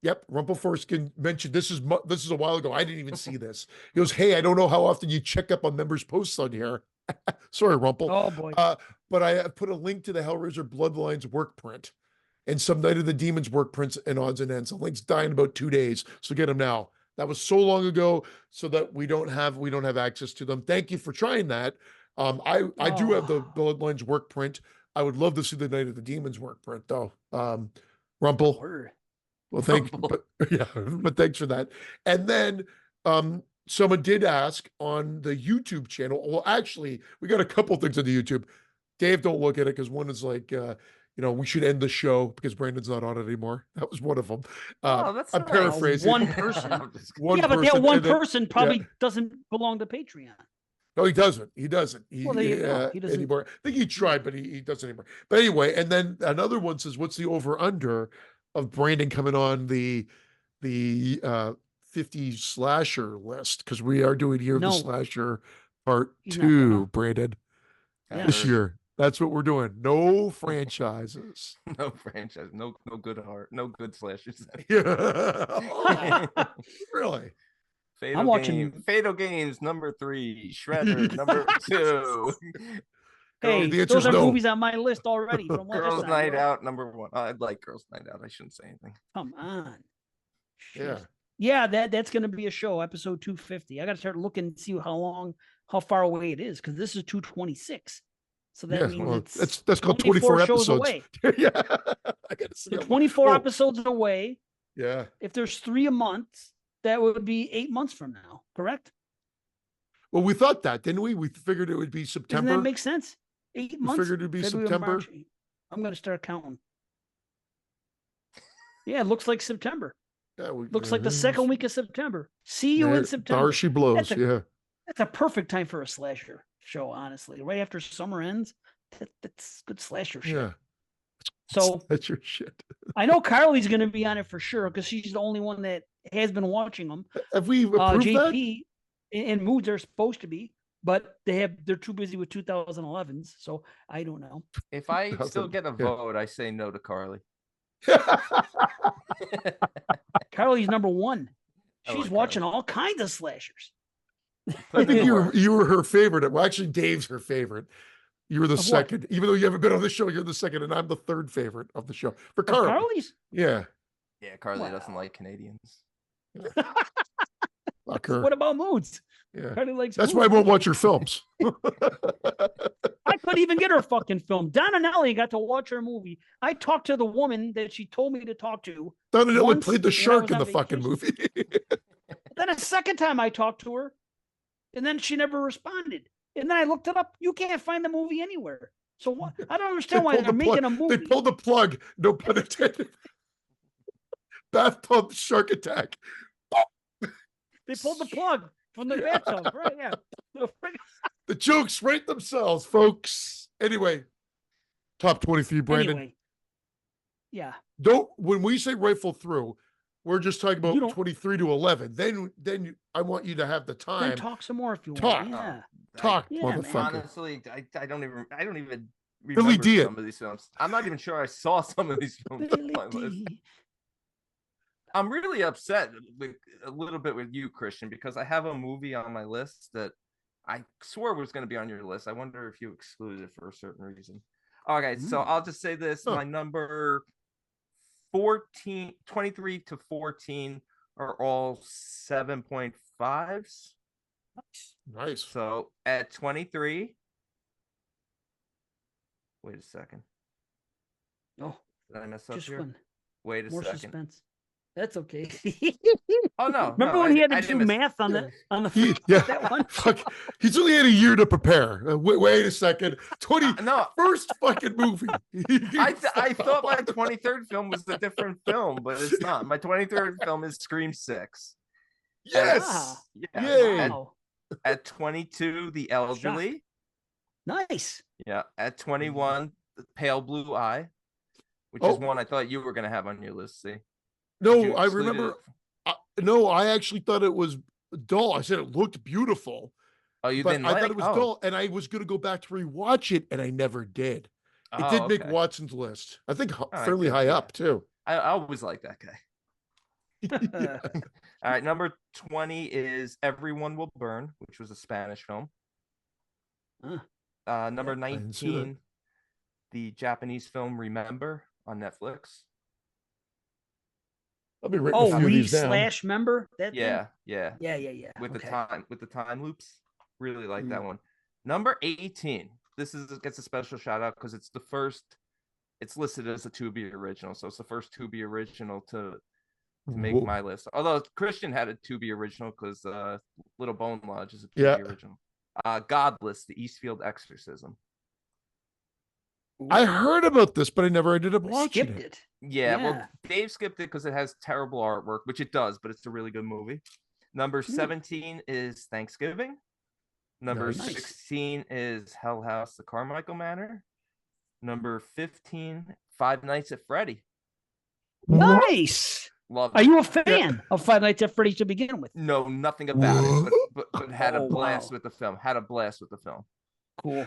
Yep, Rumple Foreskin mentioned this is a while ago. I didn't even see this. He goes, "Hey, I don't know how often you check up on members' posts on here." Sorry, Rumple. Oh boy. But I have put a link to the Hellraiser Bloodlines work print and some Night of the Demons work prints and odds and ends. The link's dying in about 2 days, so get them now. That was so long ago, so that we don't have access to them. Thank you for trying that. I do have the Bloodlines work print. I would love to see the Night of the Demons work print though. Rumple. Well, but thanks for that. And then someone did ask on the YouTube channel. Well, actually, we got a couple things on the YouTube. Dave, don't look at it because one is like, we should end the show because Brandon's not on it anymore. That was one of them. That's I'm paraphrasing. One person. But that one person probably doesn't belong to Patreon. No, he doesn't. He doesn't. He doesn't anymore. I think he tried, but he doesn't anymore. But anyway, and then another one says, "What's the over under of Brandon coming on the 50 slasher list?" Because we are doing Year of the Slasher Part 2, Brandon, this year. That's what we're doing. No franchises. No franchise. No good heart. No good slashers. Really? Fatal Games number 3. Shredder number 2. Hey, those are movies on my list already. From Girls Night Out number 1. I'd like Girls Night Out. I shouldn't say anything. Come on. Yeah. Yeah, that's going to be a show, episode 250. I got to start looking and see how far away it is because this is 226. So that means that's called 24 episodes away. Yeah, I got to see. 24 episodes away. Yeah. If there's 3 a month, that would be 8 months from now. Correct? Well, we thought that, didn't we? We figured it would be September. Doesn't that make sense? 8 we months. figured it'd be February, September. March. I'm going to start counting. Yeah, it looks like September. Yeah, looks like the second week of September. See you in September. There she blows. That's a perfect time for a slasher show, honestly. Right after summer ends, that's good slasher shit. Yeah. So that's your shit. I know Carly's going to be on it for sure because she's the only one that has been watching them. Have we approved JP and Moods are supposed to be, but they're too busy with 2011s. So I don't know. If I still get a vote, I say no to Carly. Carly's number one. She's watching all kinds of slashers. I think you were her favorite. Well, actually, Dave's her favorite. You were the second, even though you haven't been on the show. You're the second, and I'm the third favorite of the show for Carly. Carly's? Yeah. Yeah, Carly doesn't like Canadians. What about Moods? Yeah, Carly likes. That's why I won't watch your films. I couldn't even get her fucking film. Donna Nelly got to watch her movie. I talked to the woman that she told me to talk to. Donna Nelly played the shark in the fucking movie. Then a second time I talked to her, and then she never responded. And then I looked it up. You can't find the movie anywhere. So what? I don't understand why they're making a movie. They pulled the plug. No pun intended. Bathtub shark attack. They pulled the plug from the bathtub, right? Yeah. The jokes rate themselves, folks. Anyway, top 23, Brandon. Anyway, yeah. When we say rifle through, we're just talking about 23 to 11. Then I want you to have the time. Then talk some more if you want. Yeah. Talk, motherfucker. Honestly, I don't even remember some of these films. I'm not even sure I saw some of these films on my list. I'm really upset a little bit with you, Christian, because I have a movie on my list that I swore was going to be on your list. I wonder if you excluded it for a certain reason. Okay, so I'll just say this. My number 23 to 14 are all 7.5s. Nice. So at 23, wait a second. Oh, did I mess up just here? One. Wait a More second. Suspense. That's okay. Oh no! Remember when he had to do math on the that one? Fuck, he's only had a year to prepare. Wait a second. First fucking movie. I thought my 23rd film was a different film, but it's not. My 23rd film is Scream 6. Yes. Wow. At 22, The Elderly. Nice. Yeah. At 21, Pale Blue Eye, which is one I thought you were going to have on your list. See. No, I remember. No, I actually thought it was dull. I said it looked beautiful. Oh, you didn't? I thought it was dull, and I was going to go back to rewatch it, and I never did. It did make Watson's list. I think fairly high up too. I always like that guy. All right, number 20 is Everyone Will Burn, which was a Spanish film. Number 19, the Japanese film Remember on Netflix. I'll be writing a few of these down. Member. Yeah. With the time loops, really like that one. Number 18. This gets a special shout out because it's the first. It's listed as a Tubi original, so it's the first Tubi original to make my list. Although Christian had a Tubi original because Little Bone Lodge is a Tubi original. Godless, the Eastfield Exorcism. I heard about this, but I never ended up watching it. Yeah, well, Dave skipped it because it has terrible artwork, which it does, but it's a really good movie. Number 17 is Thanksgiving. Number 16 is Hell House, the Carmichael Manor. Number 15, Five Nights at Freddy. Nice. Love Are you a fan of Five Nights at Freddy's to begin with? No, nothing about it, but had a blast with the film. Cool.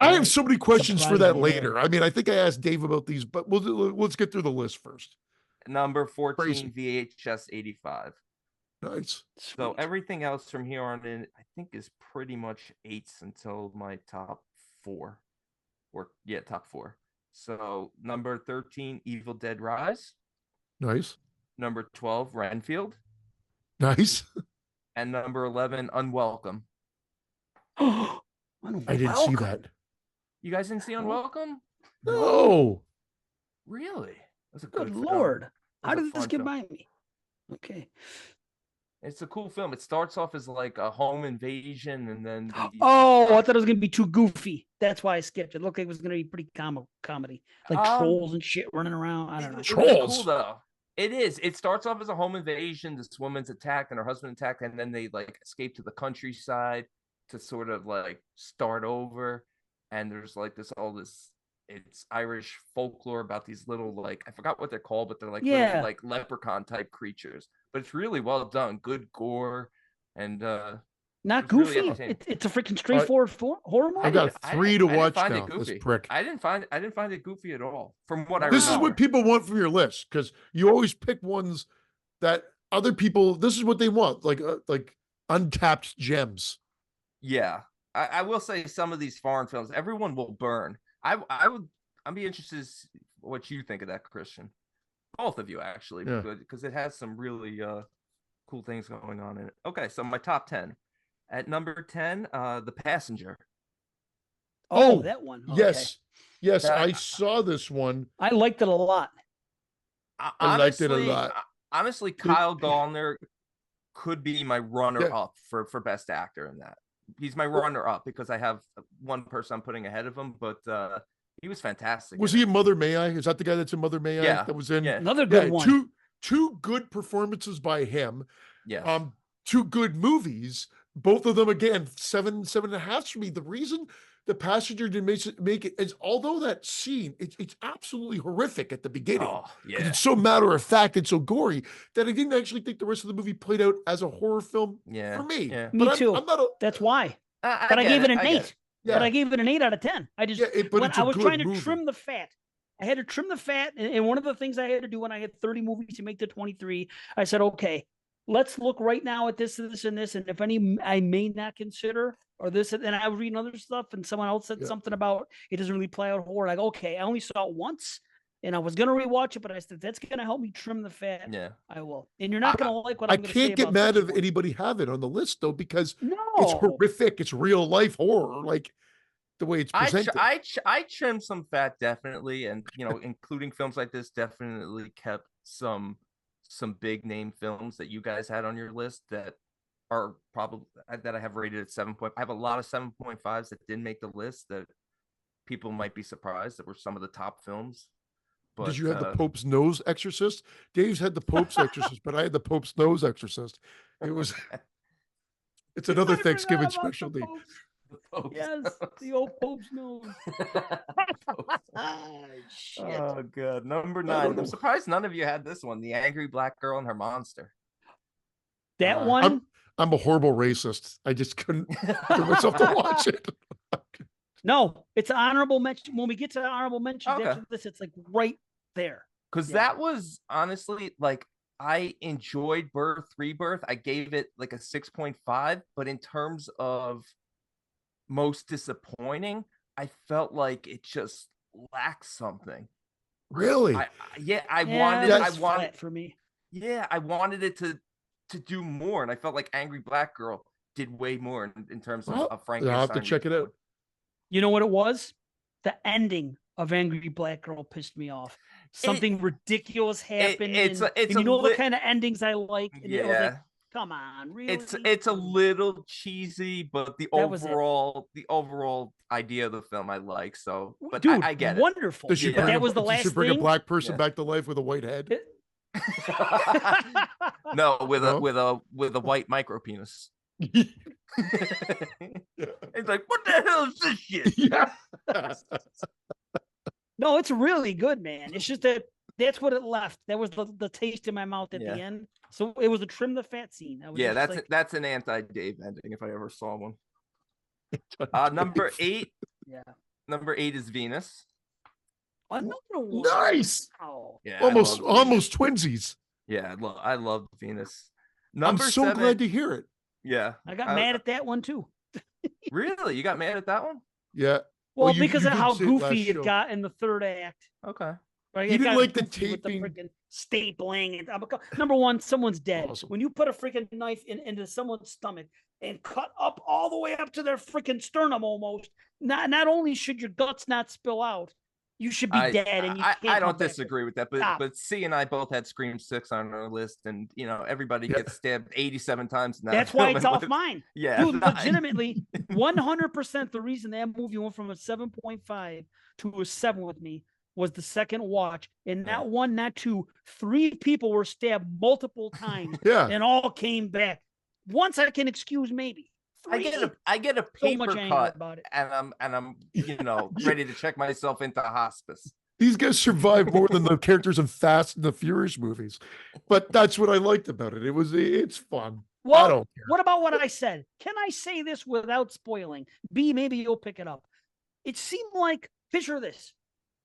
I have so many questions for that later. I mean, I think I asked Dave about these, but let's get through the list first. Number 14, VHS 85. Nice. So everything else from here on in, I think, is pretty much 8s until my top 4. Top 4. So number 13, Evil Dead Rise. Nice. Number 12, Renfield. Nice. And number 11, Unwelcome. I didn't see that. You guys didn't see Unwelcome? No. Really? That's a good Lord. How did this get by me? Okay. It's a cool film. It starts off as like a home invasion, and then I thought it was gonna be too goofy. That's why I skipped it. It looked like it was gonna be pretty comedy, like trolls and shit running around. I don't know. Trolls, it was cool though. It is. It starts off as a home invasion. This woman's attacked and her husband attacked, and then they like escape to the countryside to sort of like start over. And there's like this it's Irish folklore about these little like I forgot what they're called, but they're like little like leprechaun type creatures. But it's really well done, good gore, and not goofy. Really it's a freaking straightforward horror movie. I got 3 to watch now. This prick. I didn't find it goofy at all. From what I This is what people want from your list, because you always pick ones that other people. This is what they want, like untapped gems. Yeah, I will say some of these foreign films, everyone will burn. I'd be interested in what you think of that, Christian. Both of you actually, because it has some really cool things going on in it. Okay, so my top 10. At number 10, The Passenger. Oh, that one. Yes. Yes, I saw this one. I liked it a lot. I liked it a lot. Honestly, Kyle Gallner could be my runner-up for best actor in that. He's my runner-up because I have one person I'm putting ahead of him, but he was fantastic. Was he in Mother May I? Is that the guy that's in Mother May I? Yeah. That was in another good one. Two good performances by him. Yeah. 2 good movies. Both of them, again, 7.5 for me. The reason The Passenger didn't make it is, although that scene, it's absolutely horrific at the beginning. Oh, yeah. It's so matter of fact and so gory that I didn't actually think the rest of the movie played out as a horror film for me. Yeah. Me too. That's why. But I gave it an 8. But I gave it an 8 out of 10. I just I was trying to trim the fat. I had to trim the fat, and one of the things I had to do when I had 30 movies to make to 23, I said, okay, let's look right now at this, and this, and if any I may not consider, or this, and I was reading other stuff, and someone else said something about it doesn't really play out horror. Like, okay, I only saw it once, and I was gonna rewatch it, but I said that's gonna help me trim the fat. Yeah, I will. And you're not gonna like what I'm gonna say. I can't get mad if anybody have it on the list though, because it's horrific. It's real life horror, like the way it's presented. I trimmed some fat definitely, and including films like this, definitely kept some big name films that you guys had on your list that are probably that I have rated at 7. I have a lot of 7.5s that didn't make the list that people might be surprised that were some of the top films. But, did you have the Pope's Nose Exorcist? Dave's had the Pope's Exorcist, but I had the Pope's Nose Exorcist. It's another Thanksgiving specialty. Yes, the old Pope's Nose. Shit. Oh, God. Number 9. I'm surprised none of you had this one. The Angry Black Girl and Her Monster. That one? I'm a horrible racist. I just couldn't bring myself to watch it. No, it's an honorable mention. When we get to the honorable mentions after this, it's like right there. Because that was honestly like, I enjoyed Birth, Rebirth. I gave it like a 6.5, but in terms of most disappointing, I felt like it just lacks something. Really? I wanted for me. Yeah, I wanted it to do more, and I felt like Angry Black Girl did way more in terms of Frankenstein. I'll have to check it out. You know what it was? The ending of Angry Black Girl pissed me off. Something ridiculous happened. The kind of endings I like. And it was like, come on, really? It's a little cheesy, but the overall idea of the film I like. So, but dude, I get wonderful. it. But that was the last thing. Bring a black person back to life with a white head. No, with a white micro penis. It's like, what the hell is this shit? Yeah. No, it's really good, man. It's just that's what it left. That was the taste in my mouth at the end. So it was a trim the fat scene. That's an anti-Dave ending if I ever saw one. Number 8. Yeah. Number 8 is Venus. Another one. Nice. Oh. Yeah, almost twinsies. Yeah, I love Venus. I'm so 7, glad to hear it. Yeah. I got mad at that one too. Really? You got mad at that one? Yeah. Well, because of how goofy it got in the third act. Okay. Right? You didn't like the taping. With the freaking stapling. Number one, someone's dead. Awesome. When you put a freaking knife into someone's stomach and cut up all the way up to their freaking sternum almost, not only should your guts not spill out, You should be dead, and you can't. I don't come back. disagree with that, Stop. but C and I both had Scream 6 on our list, and everybody gets stabbed 87 times in that That's film, why it's off mine. Yeah, dude, legitimately, 100% the reason that movie went from a 7.5 to a 7 with me was the second watch, and not one, not two, 3 people were stabbed multiple times, and all came back. Once I can excuse, maybe. 3. I get a paper so cut, about it. and I'm ready to check myself into hospice. These guys survive more than the characters in Fast and the Furious movies, but that's what I liked about it. It's fun. Well, I don't care. What about what I said? Can I say this without spoiling? B, maybe you'll pick it up. It seemed like, picture this.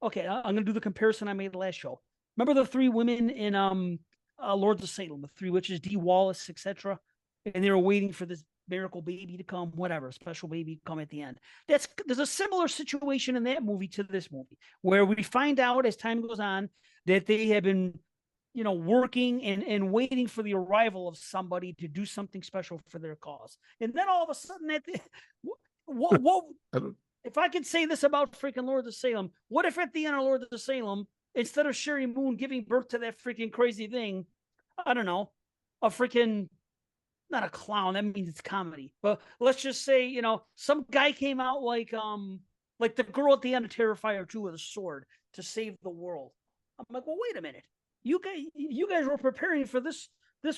Okay, I'm going to do the comparison I made the last show. Remember the 3 women in Lords of Salem, the 3 witches, Dee Wallace, etc., and they were waiting for this miracle baby to come, whatever, special baby to come at the end. There's a similar situation in that movie to this movie, where we find out as time goes on that they have been, working and waiting for the arrival of somebody to do something special for their cause. And then all of a sudden, what if I could say this about freaking Lords of Salem, what if at the end of Lords of Salem, instead of Sherry Moon giving birth to that freaking crazy thing, I don't know, a freaking, not a clown, that means it's comedy, but let's just say, some guy came out like the girl at the end of Terrifier 2 with a sword to save the world. I'm like, well, wait a minute. You guys were preparing for this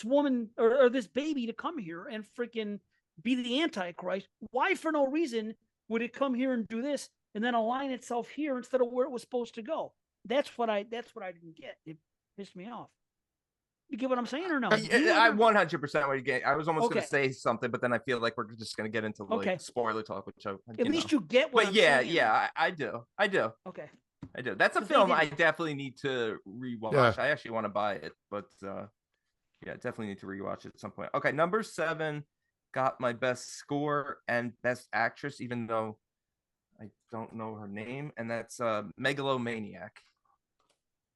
woman or this baby to come here and freaking be the Antichrist. Why, for no reason, would it come here and do this and then align itself here instead of where it was supposed to go? That's what I didn't get. It pissed me off. You get what I'm saying or no? I 100% what you get. I was almost going to say something, but then I feel like we're just going to get into spoiler talk, which at least you get what I'm saying. Yeah, I do. Okay. I do. That's a film I definitely need to rewatch. Yeah. I actually want to buy it, but definitely need to rewatch it at some point. Okay, number 7 got my best score and best actress, even though I don't know her name, and that's Megalomaniac.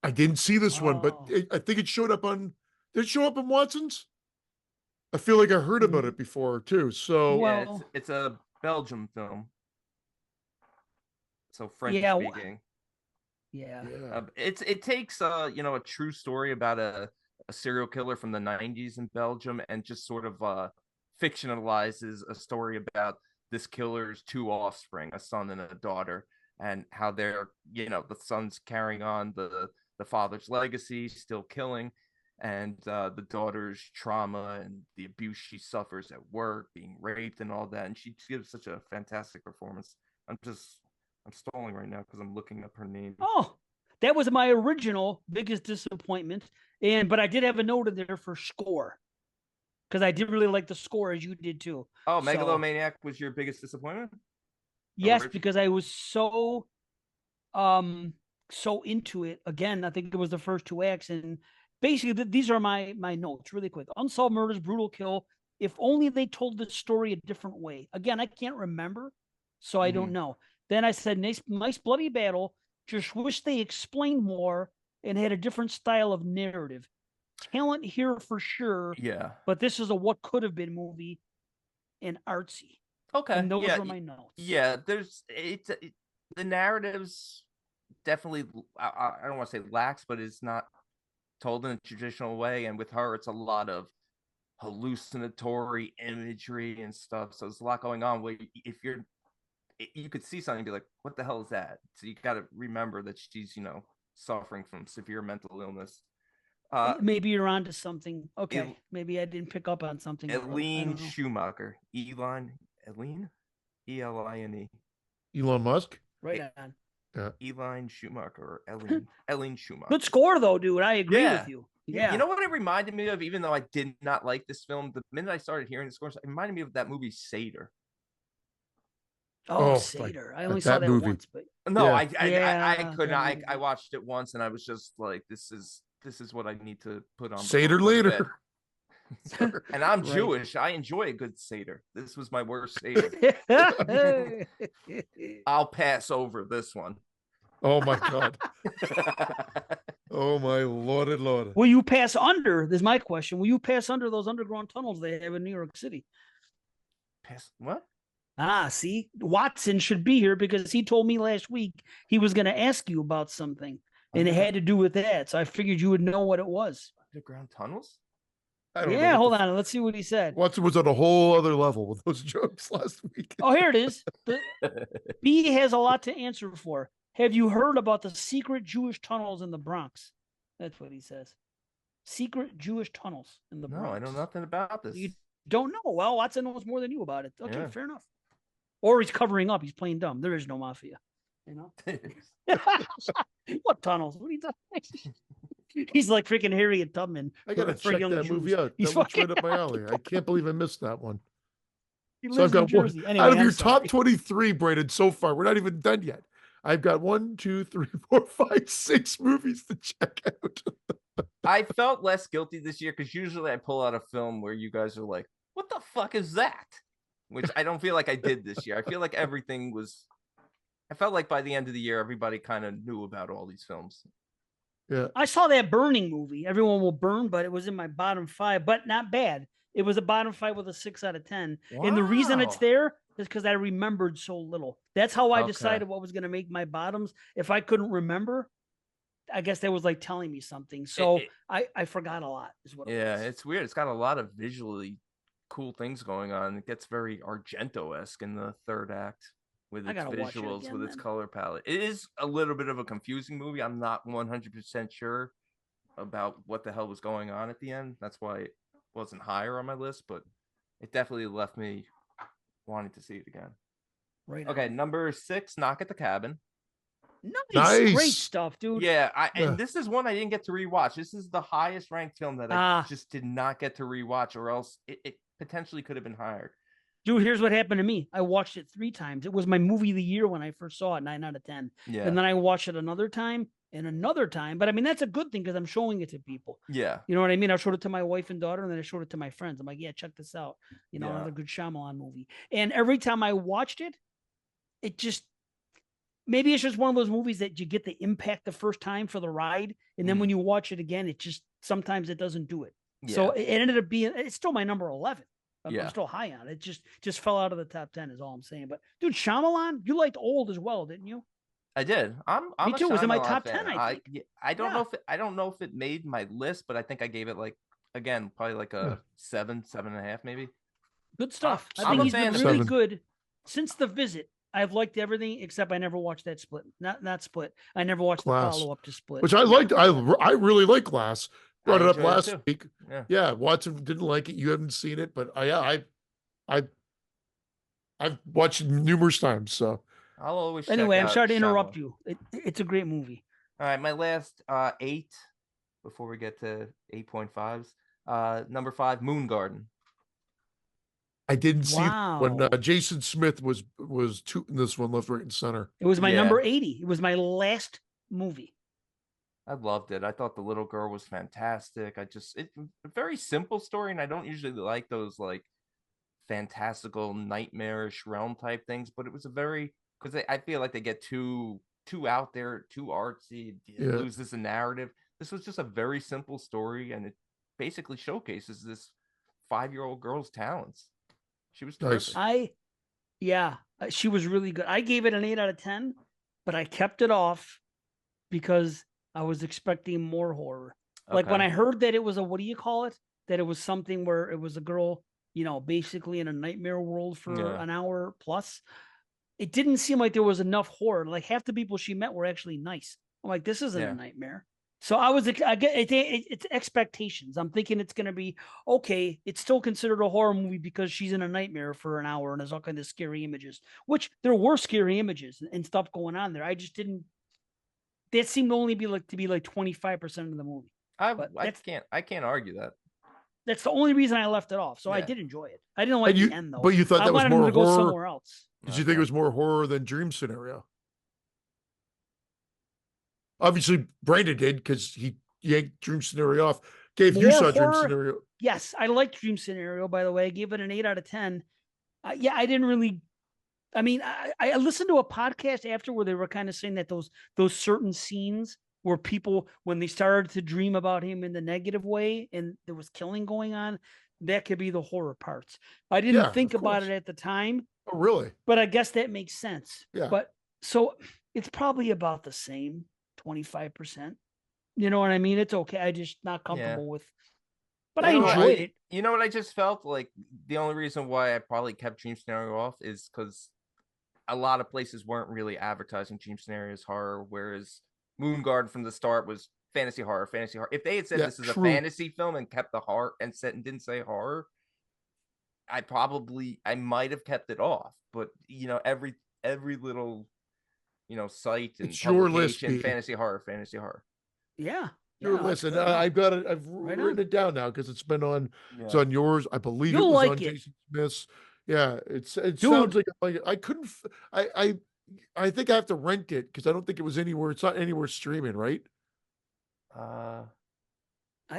I didn't see this one, but I think it showed up on. Did it show up in Watson's? I feel like I heard about it before too. So it's a Belgium film, so French speaking. It takes a true story about a serial killer from the 90s in Belgium and just sort of fictionalizes a story about this killer's 2 offspring, a son and a daughter, and how they're the son's carrying on the father's legacy, still killing, and the daughter's trauma and the abuse she suffers at work, being raped and all that. And she gives such a fantastic performance. I'm stalling right now because I'm looking up her name. Oh, that was my original biggest disappointment. But I did have a note in there for score, because I did really like the score, as you did too. Oh, Megalomaniac was your biggest disappointment? Yes, because I was so into it. Again, I think it was the first 2 acts, and basically these are my notes really quick. Unsolved murders, brutal kill. If only they told the story a different way. Again, I can't remember, so I don't know. Then I said nice bloody battle. Just wish they explained more and had a different style of narrative. Talent here for sure. Yeah. But this is a what could have been movie and artsy. Okay. And those are my notes. Yeah, the narratives definitely, I don't want to say lax, but it's not told in a traditional way. And with her, it's a lot of hallucinatory imagery and stuff. So there's a lot going on where if you could see something and be like, what the hell is that? So you got to remember that she's, suffering from severe mental illness. Maybe you're onto something. Okay. Maybe I didn't pick up on something. Eileen Schumacher. Eileen? E-L-I-N-E. Elon Musk? Right on. Yeah. Eileen Schumacher or Eileen Schumacher. Good score though, dude. I agree with you. Yeah. You know what it reminded me of, even though I did not like this film, the minute I started hearing the scores, it reminded me of that movie Seder. Oh, Seder. I only saw that movie. Once, but no, I could not. I watched it once and I was just like, this is what I need to put on Seder later. And I'm Jewish. I enjoy a good Seder. This was my worst Seder. I'll pass over this one. Oh my God. Oh my Lord. Will you pass under? This is my question. Will you pass under those underground tunnels they have in New York City? Pass what? See, Watson should be here because he told me last week he was going to ask you about something, and it had to do with that. So I figured you would know what it was. Underground tunnels? I don't know. Hold on. Let's see what he said. Watson was on a whole other level with those jokes last week. Oh, here it is. B has a lot to answer for. Have you heard about the secret Jewish tunnels in the Bronx? That's what he says. Secret Jewish tunnels in the Bronx. No, I know nothing about this. You don't know? Well, Watson knows more than you about it. Okay, fair enough. Or he's covering up. He's playing dumb. There is no mafia. You know? What tunnels? What are you talking? He's like freaking Harriet Tubman. I gotta check that Jews. Movie out. That looks right up my alley. I can't believe I missed that one. So I've got one out of your top 23, Brandon. So far, we're not even done yet. I've got 1, 2, 3, 4, 5, 6 movies to check out. I felt less guilty this year because usually I pull out a film where you guys are like, "What the fuck is that?" Which I don't feel like I did this year. I feel like everything was. I felt like by the end of the year, everybody kind of knew about all these films. Yeah, I saw that Burning movie. Everyone Will Burn, but it was in my bottom 5, but not bad. It was a bottom 5 with a 6 out of 10. Wow. And the reason it's there is because I remembered so little. That's how I decided what was going to make my bottoms. If I couldn't remember, I guess that was like telling me something. So I forgot a lot is what it was. Yeah, it's weird. It's got a lot of visually cool things going on. It gets very Argento-esque in the third act with its visuals, again, with its color palette. It is a little bit of a confusing movie. I'm not 100% sure about what the hell was going on at the end. That's why it wasn't higher on my list, but it definitely left me wanting to see it again. Right. Okay, number 6, Knock at the Cabin. Nice. Great stuff, dude. Yeah, and this is one I didn't get to rewatch. This is the highest ranked film that I just did not get to rewatch, or else it potentially could have been higher. Dude, here's what happened to me. I watched it 3 times. It was my movie of the year when I first saw it, 9 out of 10. Yeah. And then I watched it another time and another time. But I mean, that's a good thing because I'm showing it to people. Yeah. You know what I mean? I showed it to my wife and daughter, and then I showed it to my friends. I'm like, yeah, check this out. You know, another good Shyamalan movie. And every time I watched it, it just, maybe it's just one of those movies that you get the impact the first time for the ride. And then when you watch it again, it just, sometimes it doesn't do it. Yeah. So it ended up being, it's still my number 11. I'm still high on it. It just fell out of the top 10 is all I'm saying. But dude, Shyamalan, you liked Old as well, didn't you? I did. I'm Me too. It was in my top fan. 10. I think. I don't know if it made my list, but I think I gave it probably like a 7.5 maybe. Good stuff. I think he's been really good since The Visit. I've liked everything except I never watched that Split. Not Split. I never watched Glass. The follow up to Split, which I liked. I really like Glass. Brought it up last week. Yeah, Watson didn't like it. You haven't seen it, but I've watched it numerous times. So I'll always. Anyway, I'm sorry to interrupt you. It's a great movie. All right, my last 8 before we get to 8.5s. Number 5, Moon Garden. I didn't see when Jason Smith was tooting this one left, right, and center. It was my number 80. It was my last movie. I loved it. I thought the little girl was fantastic. It's a very simple story, and I don't usually like those like fantastical, nightmarish realm type things, but it was because I feel like they get too out there, too artsy, loses the narrative. This was just a very simple story, and it basically showcases this 5-year-old girl's talents. She was terrific. She was really good. I gave it an 8 out of 10, but I kept it off because I was expecting more horror. Okay. Like when I heard that it was that it was something where it was a girl, basically in a nightmare world for an hour plus. It didn't seem like there was enough horror. Like half the people she met were actually nice. I'm like, this isn't a nightmare. So it's expectations. I'm thinking it's going to be, okay, it's still considered a horror movie because she's in a nightmare for an hour and there's all kinds of scary images, which there were scary images and stuff going on there. I just didn't, that seemed to only be like 25% of the movie. I can't argue that. That's the only reason I left it off. So I did enjoy it. I didn't like the end though. But you thought that was more horror. Go somewhere else. Did you think it was more horror than Dream Scenario? Obviously, Brandon did because he yanked Dream Scenario off. Dave, you saw Dream Scenario. Yes, I liked Dream Scenario, by the way. I gave it an 8 out of 10. I didn't really. I mean, I listened to a podcast after where they were kind of saying that those certain scenes where people, when they started to dream about him in the negative way and there was killing going on, that could be the horror parts. I didn't think about it at the time, Oh, really? But I guess that makes sense. Yeah. But so it's probably about the same, 25%. You know what I mean? It's okay. I just not comfortable with, but I enjoyed it. You know what I just felt like the only reason why I probably kept Dream Scenario off is because a lot of places weren't really advertising Dream Scenario as horror, whereas Moon Garden from the start was fantasy horror, fantasy horror. If they had said this is a fantasy film and kept the horror and didn't say horror, I might have kept it off. But you know, every little site and it's your list, fantasy horror. Yeah. Sure, listen, I've got it. I've written it down now because it's been on. It's on yours. I believe it was on Jason Smith's. Yeah, it sounds like I couldn't. I think I have to rent it because I don't think it was anywhere. It's not anywhere streaming, right? I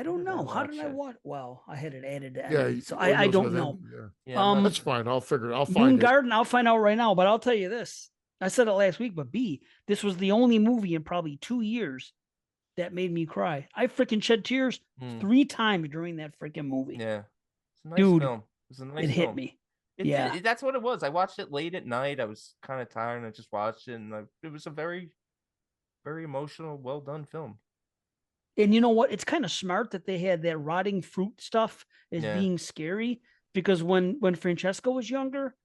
don't know. How did I watch? Well, I had it added to yeah, so I don't know. Yeah, that's fine. I'll figure it. I'll find Moon Garden. I'll find out right now. But I'll tell you this. I said it last week, but this was the only movie in probably 2 years that made me cry. I freaking shed tears 3 times during that freaking movie. Yeah, it's a nice film. It's a nice film. Hit me. That's what it was. I watched it late at night. I was kind of tired, and I just watched it, and it was a very, very emotional, well done film. And you know what? It's kind of smart that they had that rotting fruit stuff as being scary, because when Francesca was younger,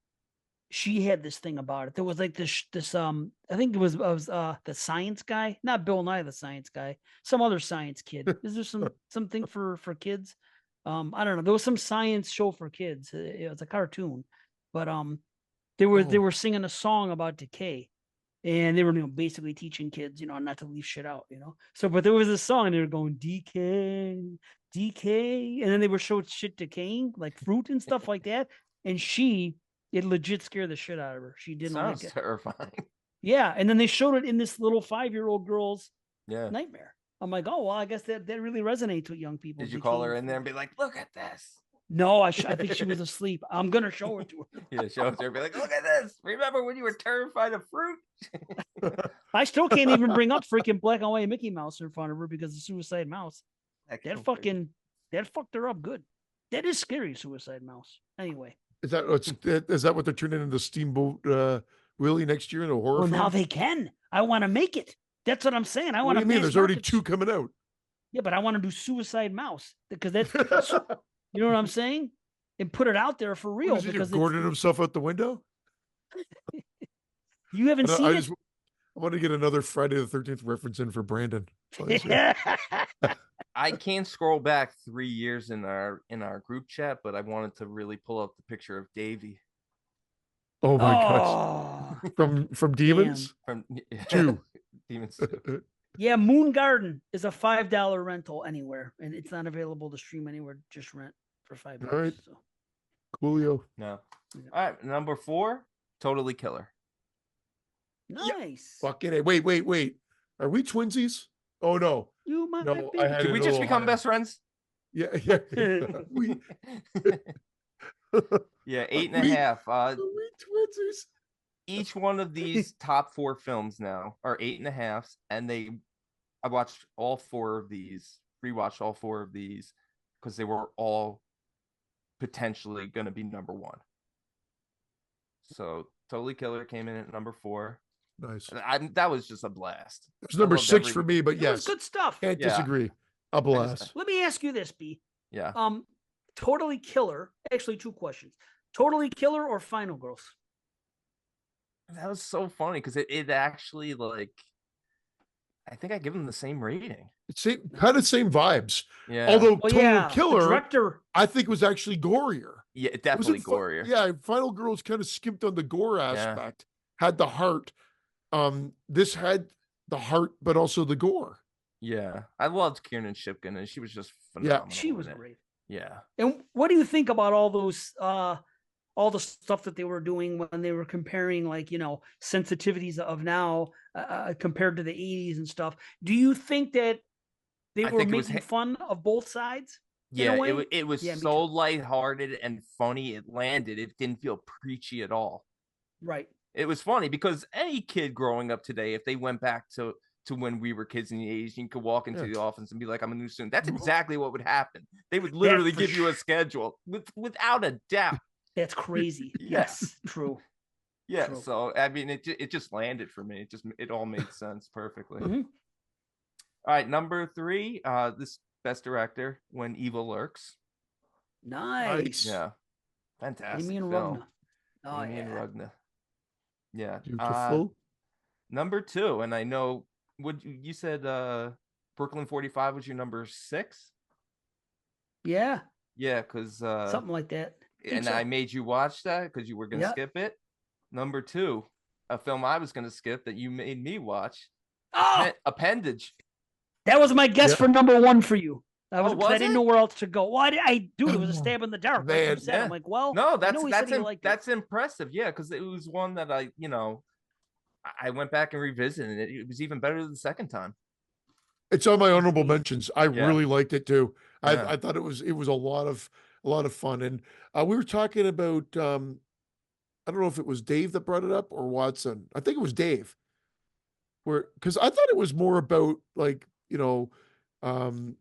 she had this thing about it. There was like this I think it was the science guy, not Bill Nye the Science Guy, some other science kid. Is there something for kids? I don't know. There was some science show for kids. It was a cartoon, but they were singing a song about decay, and they were basically teaching kids not to leave shit out. So but there was a song and they were going decay, and then they were showing shit decaying like fruit and stuff like that, and it legit scared the shit out of her. She didn't like it. Sounds terrifying. Yeah, and then they showed it in this little 5-year-old girl's nightmare. I'm like, oh well, I guess that really resonates with young people. Did you call her in there and be like, "Look at this"? No, I think she was asleep. I'm gonna show it to her. Yeah, show it to her. Be like, "Look at this. Remember when you were terrified of fruit?" I still can't even bring up freaking black and white Mickey Mouse in front of her because of Suicide Mouse. That fucked her up good. That is scary, Suicide Mouse. Anyway. Is that what they're turning into Steamboat Willie next year in a horror film? Now they can. I want to make it. That's what I'm saying. I want to. What do you mean? There's already 2 coming out. Yeah, but I want to do Suicide Mouse because that's you know what I'm saying, and put it out there for real. Because Gordon himself out the window. You haven't seen it. I want to get another Friday the 13th reference in for Brandon. I can't scroll back 3 years in our group chat, but I wanted to really pull up the picture of Davey. Oh my gosh! From Demons. From 2. Demons. Yeah, Moon Garden is a $5 rental anywhere, and it's not available to stream anywhere. Just rent for $5. All right. So. Coolio. No. All right, number 4, Totally Killer. Nice. Fucking A. Wait. Are we twinsies? Oh no. You might no, be. Did we just become best friends? Yeah. We. Yeah, 8.5. We twinsies. Each one of these top 4 films now are 8.5, and I watched all 4 of these, rewatched all 4 of these because they were all potentially going to be number 1. So Totally Killer came in at number 4. Nice. That was just a blast. It was number 6 for me, but yes, good stuff. Can't disagree. A blast. Let me ask you this, B. Yeah. Totally Killer. Actually, 2 questions. Totally Killer or Final Girls? That was so funny because it actually I think I give them the same rating. It's kind of same vibes. Yeah. Although Total Killer, the director, I think was actually gorier. Yeah, definitely gorier. Yeah, Final Girls kind of skimped on the gore aspect. Had the heart. This had the heart, but also the gore. Yeah, I loved Kiernan Shipkin, and she was just phenomenal. Yeah, she was great. Yeah. And what do you think about all those? All the stuff that they were doing when they were comparing, sensitivities of now compared to the 80s and stuff. Do you think that they were making fun of both sides? Yeah, it was so lighthearted and funny. It landed. It didn't feel preachy at all. Right. It was funny because any kid growing up today, if they went back to when we were kids in the 80s, you could walk into the office and be like, I'm a new student. That's exactly what would happen. They would literally give you a schedule without a doubt. That's crazy. Yes, true. Yeah, True. so I mean, it just landed for me. It all made sense perfectly. Mhm. All right, number 3, this best director, When Evil Lurks. Nice. Yeah, fantastic Amy and film. Rugna. Oh Amy and yeah. Rugna. Yeah. Beautiful. Number 2, and I know what you said. Brooklyn 45 was your number 6. Yeah. Yeah, because Something like that. and I made you watch that because you were gonna Yeah. skip it. Number 2, a film I was gonna skip that you made me watch. Oh, Appendage. that was my guess for number 1 for you. Was I didn't it? know where else to go. Well, dude, it was a Oh, stab in the dark. Like man. you said, I'm like, well, no, I know he said he liked it. that's impressive. Yeah, because it was one that I went back and revisited it. It was even better the second time. It's on my honorable mentions. I Yeah. really liked it too. Yeah. I thought it was a lot of fun. And we were talking about I don't know if it was Dave that brought it up or Watson. I think it was Dave. Because I thought it was more about like, um,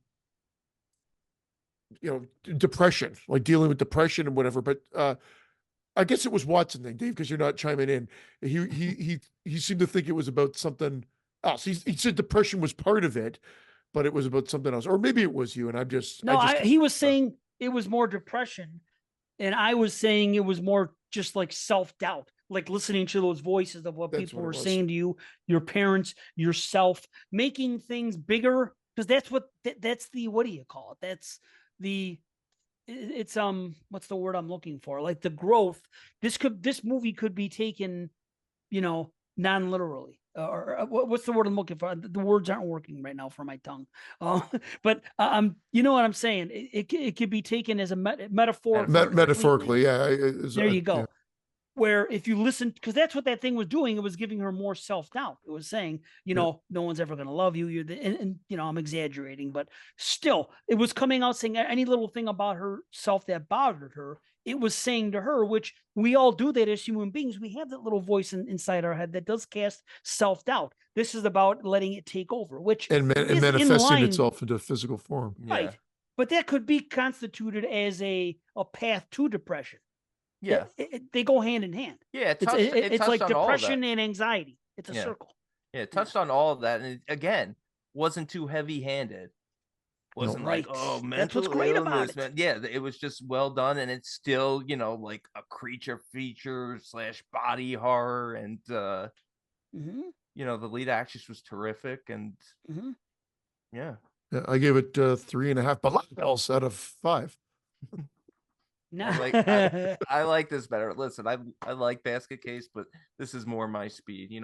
depression, like dealing with depression and whatever. But I guess it was Watson then, Dave, because you're not chiming in. He seemed to think it was about something else. He said depression was part of it, but it was about something else. Or maybe it was you, and he was saying it was more depression, and I was saying it was more just like self-doubt, like listening to those voices of what people were saying to you, your parents, yourself, making things bigger, because that's the, what do you call it? That's the, it's what's the word I'm looking for? Like the growth. This movie could be taken, non-literally. Or what's the word I'm looking for? The words aren't working right now for my tongue. But you know what I'm saying? It could be taken as a metaphor. Metaphorically, yeah. There you go. Yeah. Where if you listen, because that's what that thing was doing, it was giving her more self-doubt. It was saying, no one's ever going to love you. And I'm exaggerating, but still, it was coming out saying any little thing about herself that bothered her. It was saying to her, which we all do that as human beings. We have that little voice inside our head that does cast self-doubt. This is about letting it take over, which and manifesting itself into physical form. Right. Yeah. But that could be constituted as a path to depression. Yeah, they go hand in hand. Yeah, it's like depression and anxiety. It's a circle. Yeah, it touched on all of that, and again, wasn't too heavy-handed. Wasn't like, oh, that's what's great about it. Man. Yeah, it was just well done, and it's still, like a creature feature / body horror, and the lead actress was terrific, and yeah, I gave it 3.5 black bells out of 5. No. I like this better. Listen, I like Basket Case, but this is more my speed.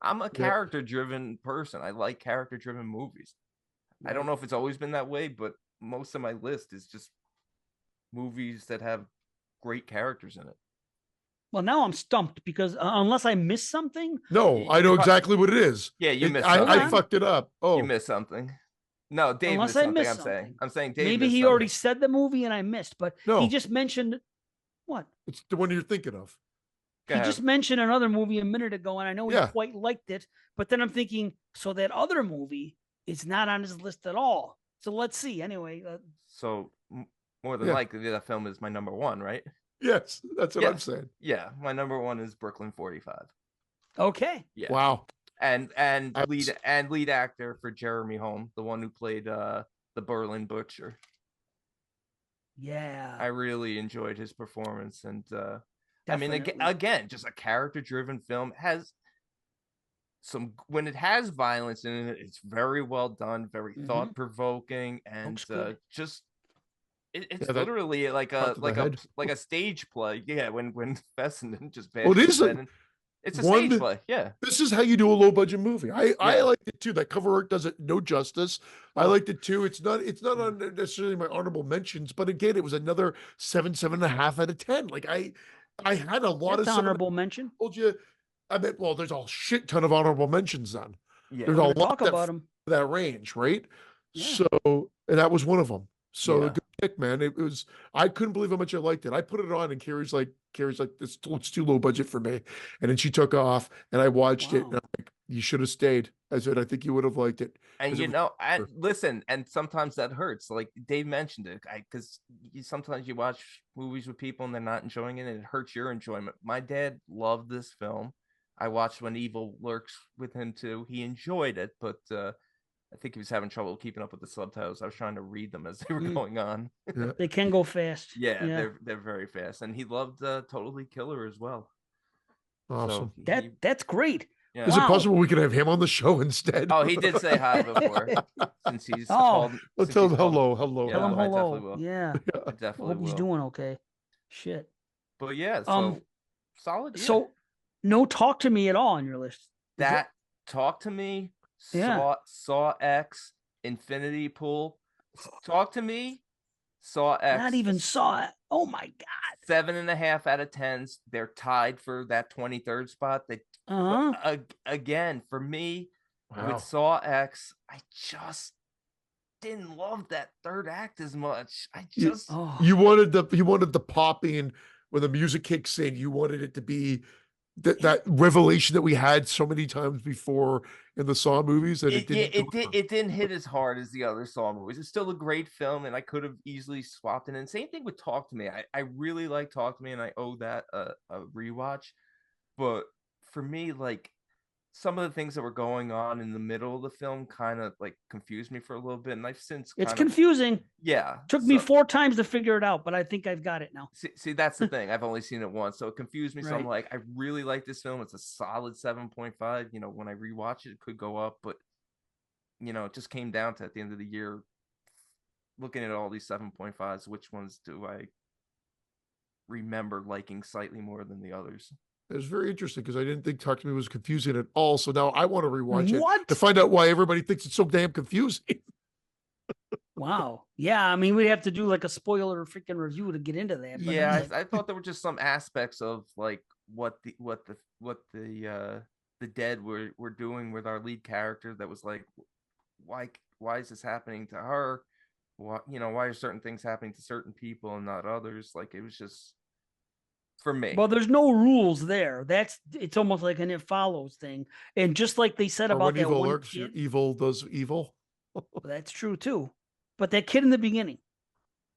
I'm a character-driven person. I like character-driven movies. I don't know if it's always been that way, but most of my list is just movies that have great characters in it. Well, now I'm stumped because unless I missed something. No, I know exactly what it is. Yeah, you missed something. I fucked it up. Oh, you missed something. No, Dave unless missed something. I'm saying Dave maybe he already said the movie and I missed, but he just mentioned what? It's the one you're thinking of. He just mentioned another movie a minute ago, and I know he quite liked it. But then I'm thinking, so that other movie is not on his list at all. So let's see. Anyway, so more than likely, that film is my number 1, right? Yes, that's what I'm saying. Yeah, my number 1 is Brooklyn 45. Okay. Yeah. Wow. And lead actor for Jeremy Holm, the one who played the Berlin Butcher. Yeah. I really enjoyed his performance, and I mean, again, just a character-driven film. Has when it has violence in it, it's very well done, very thought-provoking, and just it's literally like a stage play. Yeah, when Fessenden just bashes it's a stage play. Yeah. This is how you do a low budget movie. I liked it too. That cover art does it no justice. I liked it too. It's not on necessarily my honorable mentions, but again, it was another 7.5 out of 10. Like I had a lot of honorable mention. Told you, well, there's a shit ton of honorable mentions then. Yeah. There's a lot about them that range, right? Yeah. So and that was one of them. So a good pick, man. It was, I couldn't believe how much I liked it. I put it on and Carrie's like, it's too low budget for me. And then she took off and I watched it. And I'm like, you should have stayed. I said, I think you would have liked it. And you know, and listen, and sometimes that hurts. Like Dave mentioned it, because sometimes you watch movies with people and they're not enjoying it, and it hurts your enjoyment. My dad loved this film. I watched When Evil Lurks with him too. He enjoyed it, but I think he was having trouble keeping up with the subtitles. I was trying to read them as they were going on. They can go fast. Yeah, they're very fast, and he loved Totally Killer as well. Awesome. So that's great. Yeah. Is it possible we could have him on the show instead? Oh, he did say hi before. Since he's called, I'll tell him hello. Yeah, tell him hello. I definitely will. Yeah. I definitely hope he's doing okay. Shit. But yeah, so solid. Yeah. So no Talk to Me at all on your list. That Talk to Me, Saw X, Infinity Pool. Talk to Me, Saw X. Not even Saw it. Oh my God. 7.5 out of 10s. They're tied for that 23rd spot. They again, for me, with Saw X, I just didn't love that third act as much. I just you wanted the popping when the music kicks in. You wanted it to be that revelation that we had so many times before in the Saw movies, and it didn't hit as hard as the other Saw movies. It's still a great film, and I could have easily swapped it. And same thing with Talk to Me. I really like Talk to Me, and I owe that a rewatch. But for me, like, some of the things that were going on in the middle of the film kind of like confused me for a little bit, and I've since it's confusing. Yeah, took me 4 times to figure it out, but I think I've got it now. See, that's the thing. I've only seen it once, so it confused me. So I'm like, I really like this film. It's a solid 7.5. You know, when I rewatch it, it could go up, but you know, it just came down to at the end of the year, looking at all these 7.5s, which ones do I remember liking slightly more than the others? It was very interesting because I didn't think Talk to Me was confusing at all. So now I want to rewatch it to find out why everybody thinks it's so damn confusing. Wow. Yeah. I mean, we have to do like a spoiler freaking review to get into that. But yeah, I thought there were just some aspects of like what the dead were doing with our lead character that was like, why is this happening to her? Why are certain things happening to certain people and not others? Like, it was just, for me. Well, there's no rules there. It's almost like an It Follows thing. And just like they said about that evil one lurks, kid, evil does evil. That's true too. But that kid in the beginning,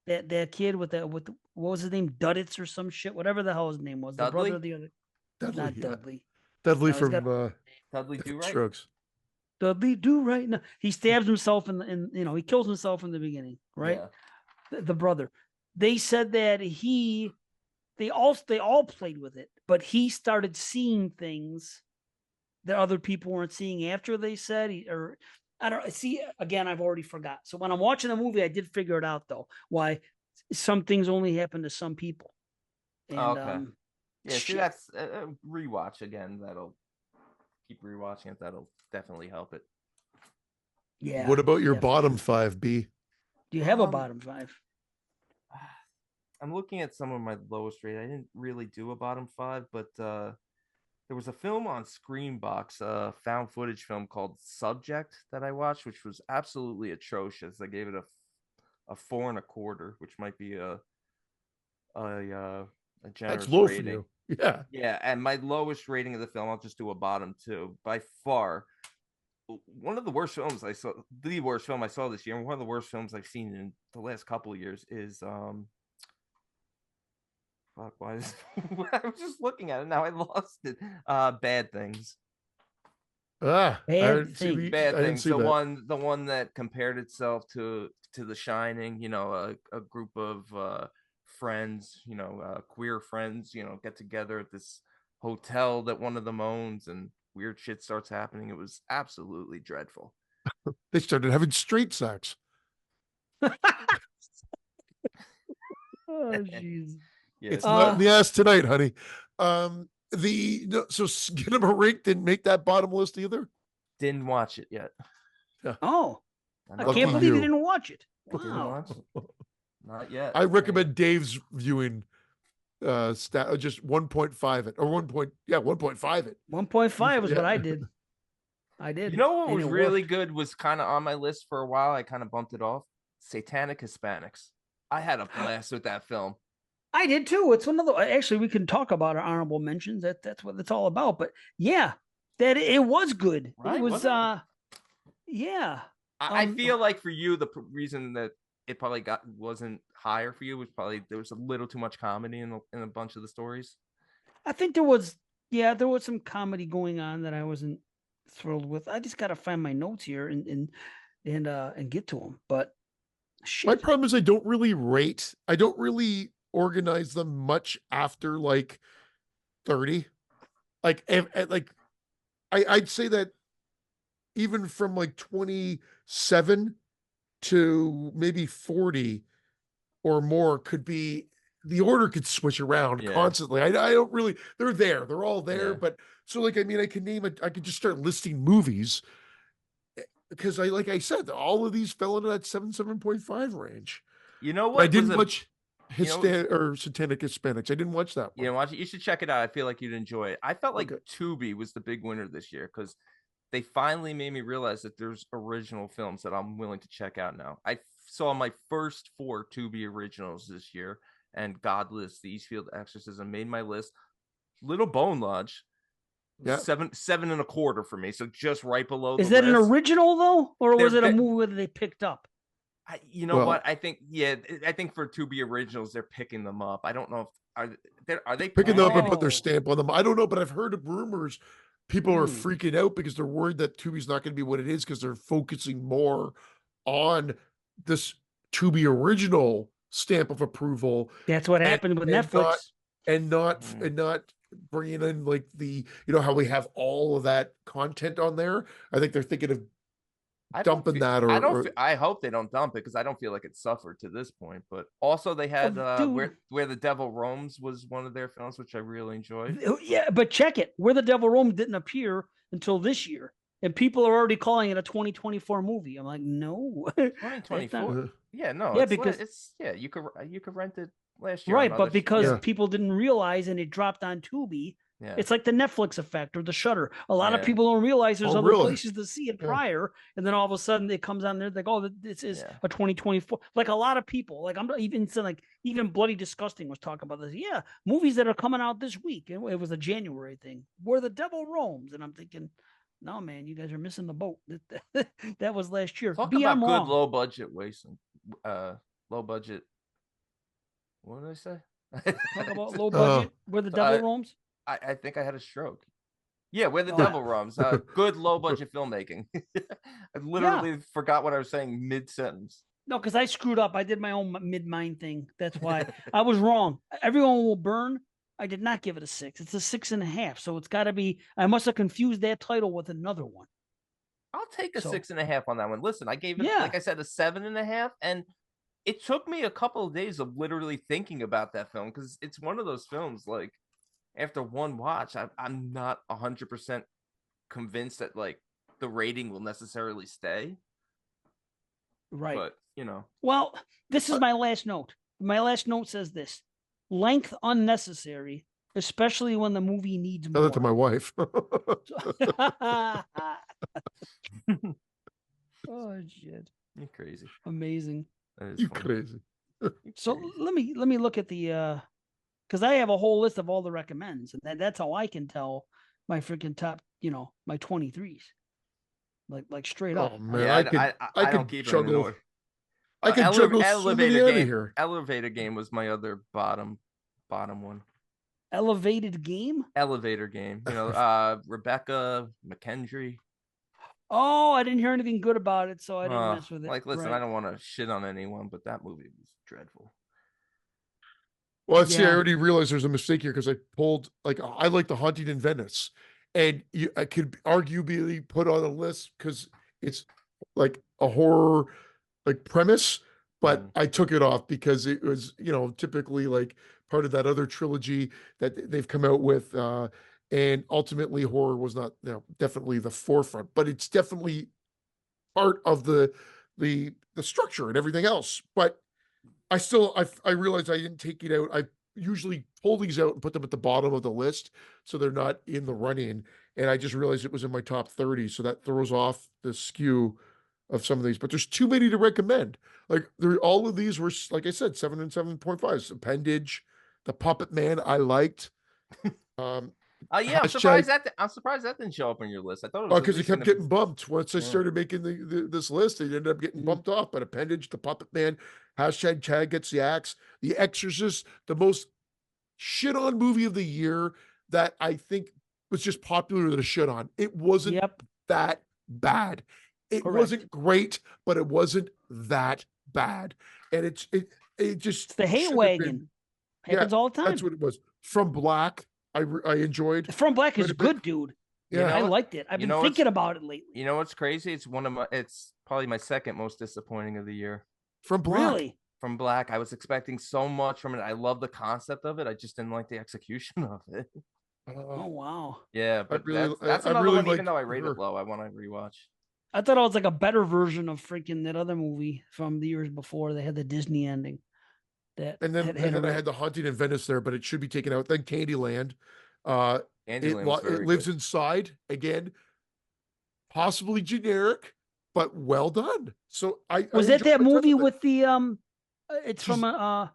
that kid with what was his name, Duddits or some shit, whatever the hell his name was, Dudley? the brother of the other, Dudley, not Dudley. Dudley from Dudley Do Right. Strokes. Dudley Do Right. No, he stabs himself in he kills himself in the beginning, right? Yeah. The brother. They said that they all played with it, but he started seeing things that other people weren't seeing after they said I don't see. Again, I've already forgot. So when I'm watching the movie, I did figure it out though, why some things only happen to some people. And, okay. Yeah, see, that's a rewatch again. That'll keep rewatching it. That'll definitely help it. Yeah. What about your bottom 5, B? Do you have a bottom 5? I'm looking at some of my lowest rate. I didn't really do a bottom 5, but there was a film on Screenbox, a found footage film called Subject that I watched, which was absolutely atrocious. I gave it a 4 1/4, which might be a generous That's low rating. for you. Yeah. Yeah, and my lowest rating of the film, I'll just do a bottom 2. By far, one of the worst films I saw, the worst film I saw this year, and one of the worst films I've seen in the last couple of years is fuck, why is I was just looking at it now, I lost it. Bad Things. Bad Things. Bad Things. The one that compared itself to The Shining, you know, a group of friends, you know, queer friends, you know, get together at this hotel that one of them owns, and weird shit starts happening. It was absolutely dreadful. They started having straight sex. Oh, jeez. Yeah, it's not in the ass tonight, honey. So Skin of a Rink didn't make that bottom list either. Didn't watch it yet. Yeah. Oh, I can't believe you didn't watch it. Wow. Not yet. I recommend Dave's viewing just 1.5 it or 1.5 it. 1.5 is what I did. I did. You know what was really good, was kind of on my list for a while. I kind of bumped it off. Satanic Hispanics. I had a blast with that film. I did too. It's one of the, actually, we can talk about our honorable mentions. That's what it's all about. But yeah, that it was good. Right? It was, Wasn't it? yeah. I feel like for you, the reason that it probably wasn't higher for you was probably there was a little too much comedy in a bunch of the stories. I think there was some comedy going on that I wasn't thrilled with. I just got to find my notes here and get to them. But shit. My problem is I don't really organize them much after like 30. Like, I'd say that even from like 27 to maybe 40 or more could be, the order could switch around constantly. I don't really, they're all there. But so like, I mean, I could just start listing movies because like I said, all of these fell into that 7.5 range. You know what? I didn't watch Satanic Hispanics. I didn't watch that one. You know, watch it. You should check it out. I feel like you'd enjoy it. I felt like Tubi was the big winner this year because they finally made me realize that there's original films that I'm willing to check out now. I saw my first 4 Tubi originals this year, and Godless, The Eastfield Exorcism made my list. Little Bone Lodge, 7.25 for me, so just right below. Is that an original though, or was it a movie that they picked up? You know what? I think for Tubi originals, they're picking them up. I don't know if are they picking them up and put their stamp on them. I don't know, but I've heard of rumors. People are freaking out because they're worried that Tubi's not going to be what it is because they're focusing more on this Tubi original stamp of approval. That's what happened with Netflix. Not bringing in like how we have all of that content on there. I think they're thinking of dumping that. I hope they don't dump it because I don't feel like it suffered to this point. But also they had Where the Devil Roams was one of their films, which I really enjoyed. Yeah, but check it. Where the Devil Roams didn't appear until this year, and people are already calling it a 2024 movie. I'm like, no, 2024. Yeah, no, you could rent it last year, right? But because people didn't realize and it dropped on Tubi. Yeah. It's like the Netflix effect or the Shutter. A lot of people don't realize there's other places to see it prior, and then all of a sudden it comes on there like, oh, this is a 2024. Like a lot of people, like I'm even saying, like even Bloody Disgusting was talking about this. Yeah, movies that are coming out this week. It was a January thing. Where the Devil Roams, and I'm thinking, no, man, you guys are missing the boat. That was last year. Talk about good low budget wasting. Low budget. What did I say? Talk about low budget. Where the Devil Roams. I think I had a stroke. Yeah, Where the Devil Roams. Good low budget filmmaking. I literally forgot what I was saying mid sentence. No, because I screwed up. I did my own mid-mind thing. That's why I was wrong. Everyone Will Burn. I did not give it a 6. It's a 6.5. So it's got to be. I must have confused that title with another one. I'll take a 6.5 on that one. Listen, I gave it, like I said, a 7.5, and it took me a couple of days of literally thinking about that film because it's one of those films like. After one watch, I'm not 100% convinced that like the rating will necessarily stay. Right. But, Well, this is my last note. My last note says this. Length unnecessary, especially when the movie needs more. Tell that to my wife. Oh, shit. You're crazy. Amazing. You're crazy. So let me look at the... Because I have a whole list of all the recommends, and that's how I can tell my freaking top, my 23s, like straight up. Oh man, I don't keep juggle. I can juggle Elevator Game. Here. Elevator Game was my other bottom one. Elevated Game. Elevator Game. Rebecca McKendry. Oh, I didn't hear anything good about it, so I didn't mess with it. Like, listen, I don't want to shit on anyone, but that movie was dreadful. Well, see, I already realized there's a mistake here because I pulled I like The Haunting in Venice, and I could arguably put on a list because it's like a horror premise, but I took it off because it was typically like part of that other trilogy that they've come out with, and ultimately horror was not definitely the forefront, but it's definitely part of the structure and everything else, but. I realized I didn't take it out. I usually pull these out and put them at the bottom of the list so they're not in the running. And I just realized it was in my top 30. So that throws off the skew of some of these, but there's too many to recommend. Like all of these were, like I said, 7 and 7.5. Appendage, The Puppet Man, I liked. Yeah, I'm surprised that didn't show up on your list. I thought it was because it kept getting bumped. Once I started making this list, it ended up getting bumped off. But Appendage, The Puppet Man, hashtag Chad Gets the Axe, The Exorcist, the most shit on movie of the year that I think was just popular that a shit on. It wasn't that bad. It wasn't great, but it wasn't that bad. And it just it's the hate wagon. Happens all the time. That's what it was. From Black, I enjoyed. From Black is good, dude. Yeah, I liked it. I've been thinking about it lately. You know what's crazy? It's probably my second most disappointing of the year. From Black. Really? From Black, I was expecting so much from it. I love the concept of it. I just didn't like the execution of it. Oh wow. Yeah, but that's another one. Even though I rate it low, I want to rewatch. I thought it was like a better version of freaking that other movie from the years before. They had the Disney ending. And then I had The Haunting in Venice there, but it should be taken out. Then Candyland. It lives inside again, possibly generic, but well done. So I that movie with the it's from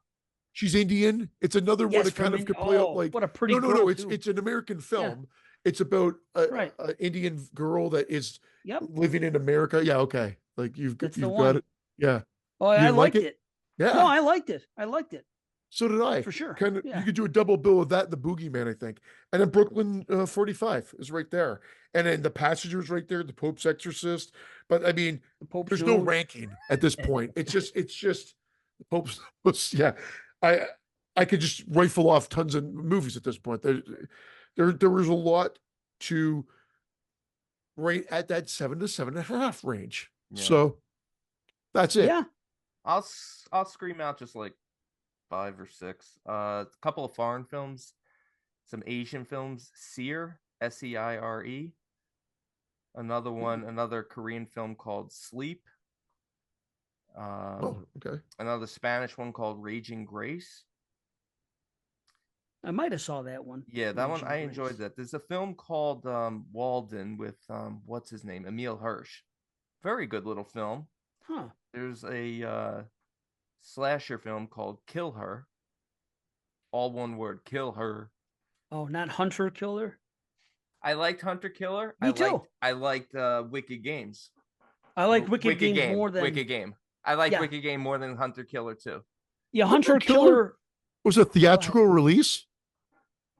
she's Indian. It's another one that kind of could play out like what a pretty no. It's an American film. Yeah. It's about an Indian girl that is living in America. Yeah, okay. Like you've got it. Yeah. Oh, I liked it. Yeah. No, I liked it. So did I. For sure. You could do a double bill of that and The Boogeyman, I think. And then Brooklyn 45 is right there. And then The Passenger's right there, The Pope's Exorcist. But I mean, there's no ranking at this point. It's just The Pope's. Yeah. I could just rifle off tons of movies at this point. There was a lot to rate at that 7 to 7.5 range. Yeah. So that's it. Yeah. I'll scream out just like 5 or 6. A couple of foreign films, some Asian films. Seir, Seire. Another Korean film called Sleep. Okay. Another Spanish one called Raging Grace. I might have saw that one. Yeah, that one I enjoyed that. There's a film called Walden with what's his name? Emil Hirsch. Very good little film. Huh. There's a slasher film called Kill Her. All one word, Kill Her. Oh, not Hunter Killer? I liked Hunter Killer. Me too. I liked Wicked Games. I like Wicked Games more than Wicked Game. I like Wicked Game more than Hunter Killer too. Yeah, Hunter Killer was a theatrical release.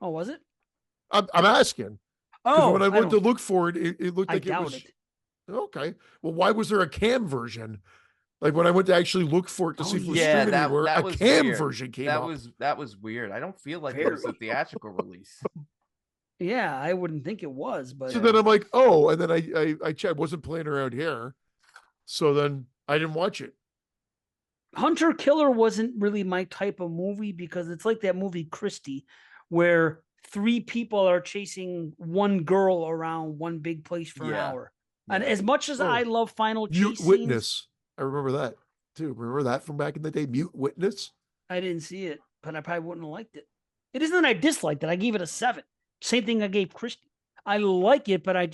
Oh, was it? I'm asking. Oh, when I went to look for it, it looked like it was. Okay. Well, why was there a cam version? Like when I went to actually look for it to see if it was streaming anywhere, a cam version came up. That was weird. I don't feel like it was a theatrical release. Yeah, I wouldn't think it was, but so then I'm like, oh, and then I checked, wasn't playing around here, so then I didn't watch it. Hunter Killer wasn't really my type of movie because it's like that movie Christie, where 3 people are chasing one girl around one big place for an hour. Yeah. And as much as I love final chase scenes, Witness, I remember that too. Remember that from back in the day, Mute Witness. I didn't see it, but I probably wouldn't have liked it. It isn't that I disliked it. I gave it a 7. Same thing I gave Christie. I like it, but I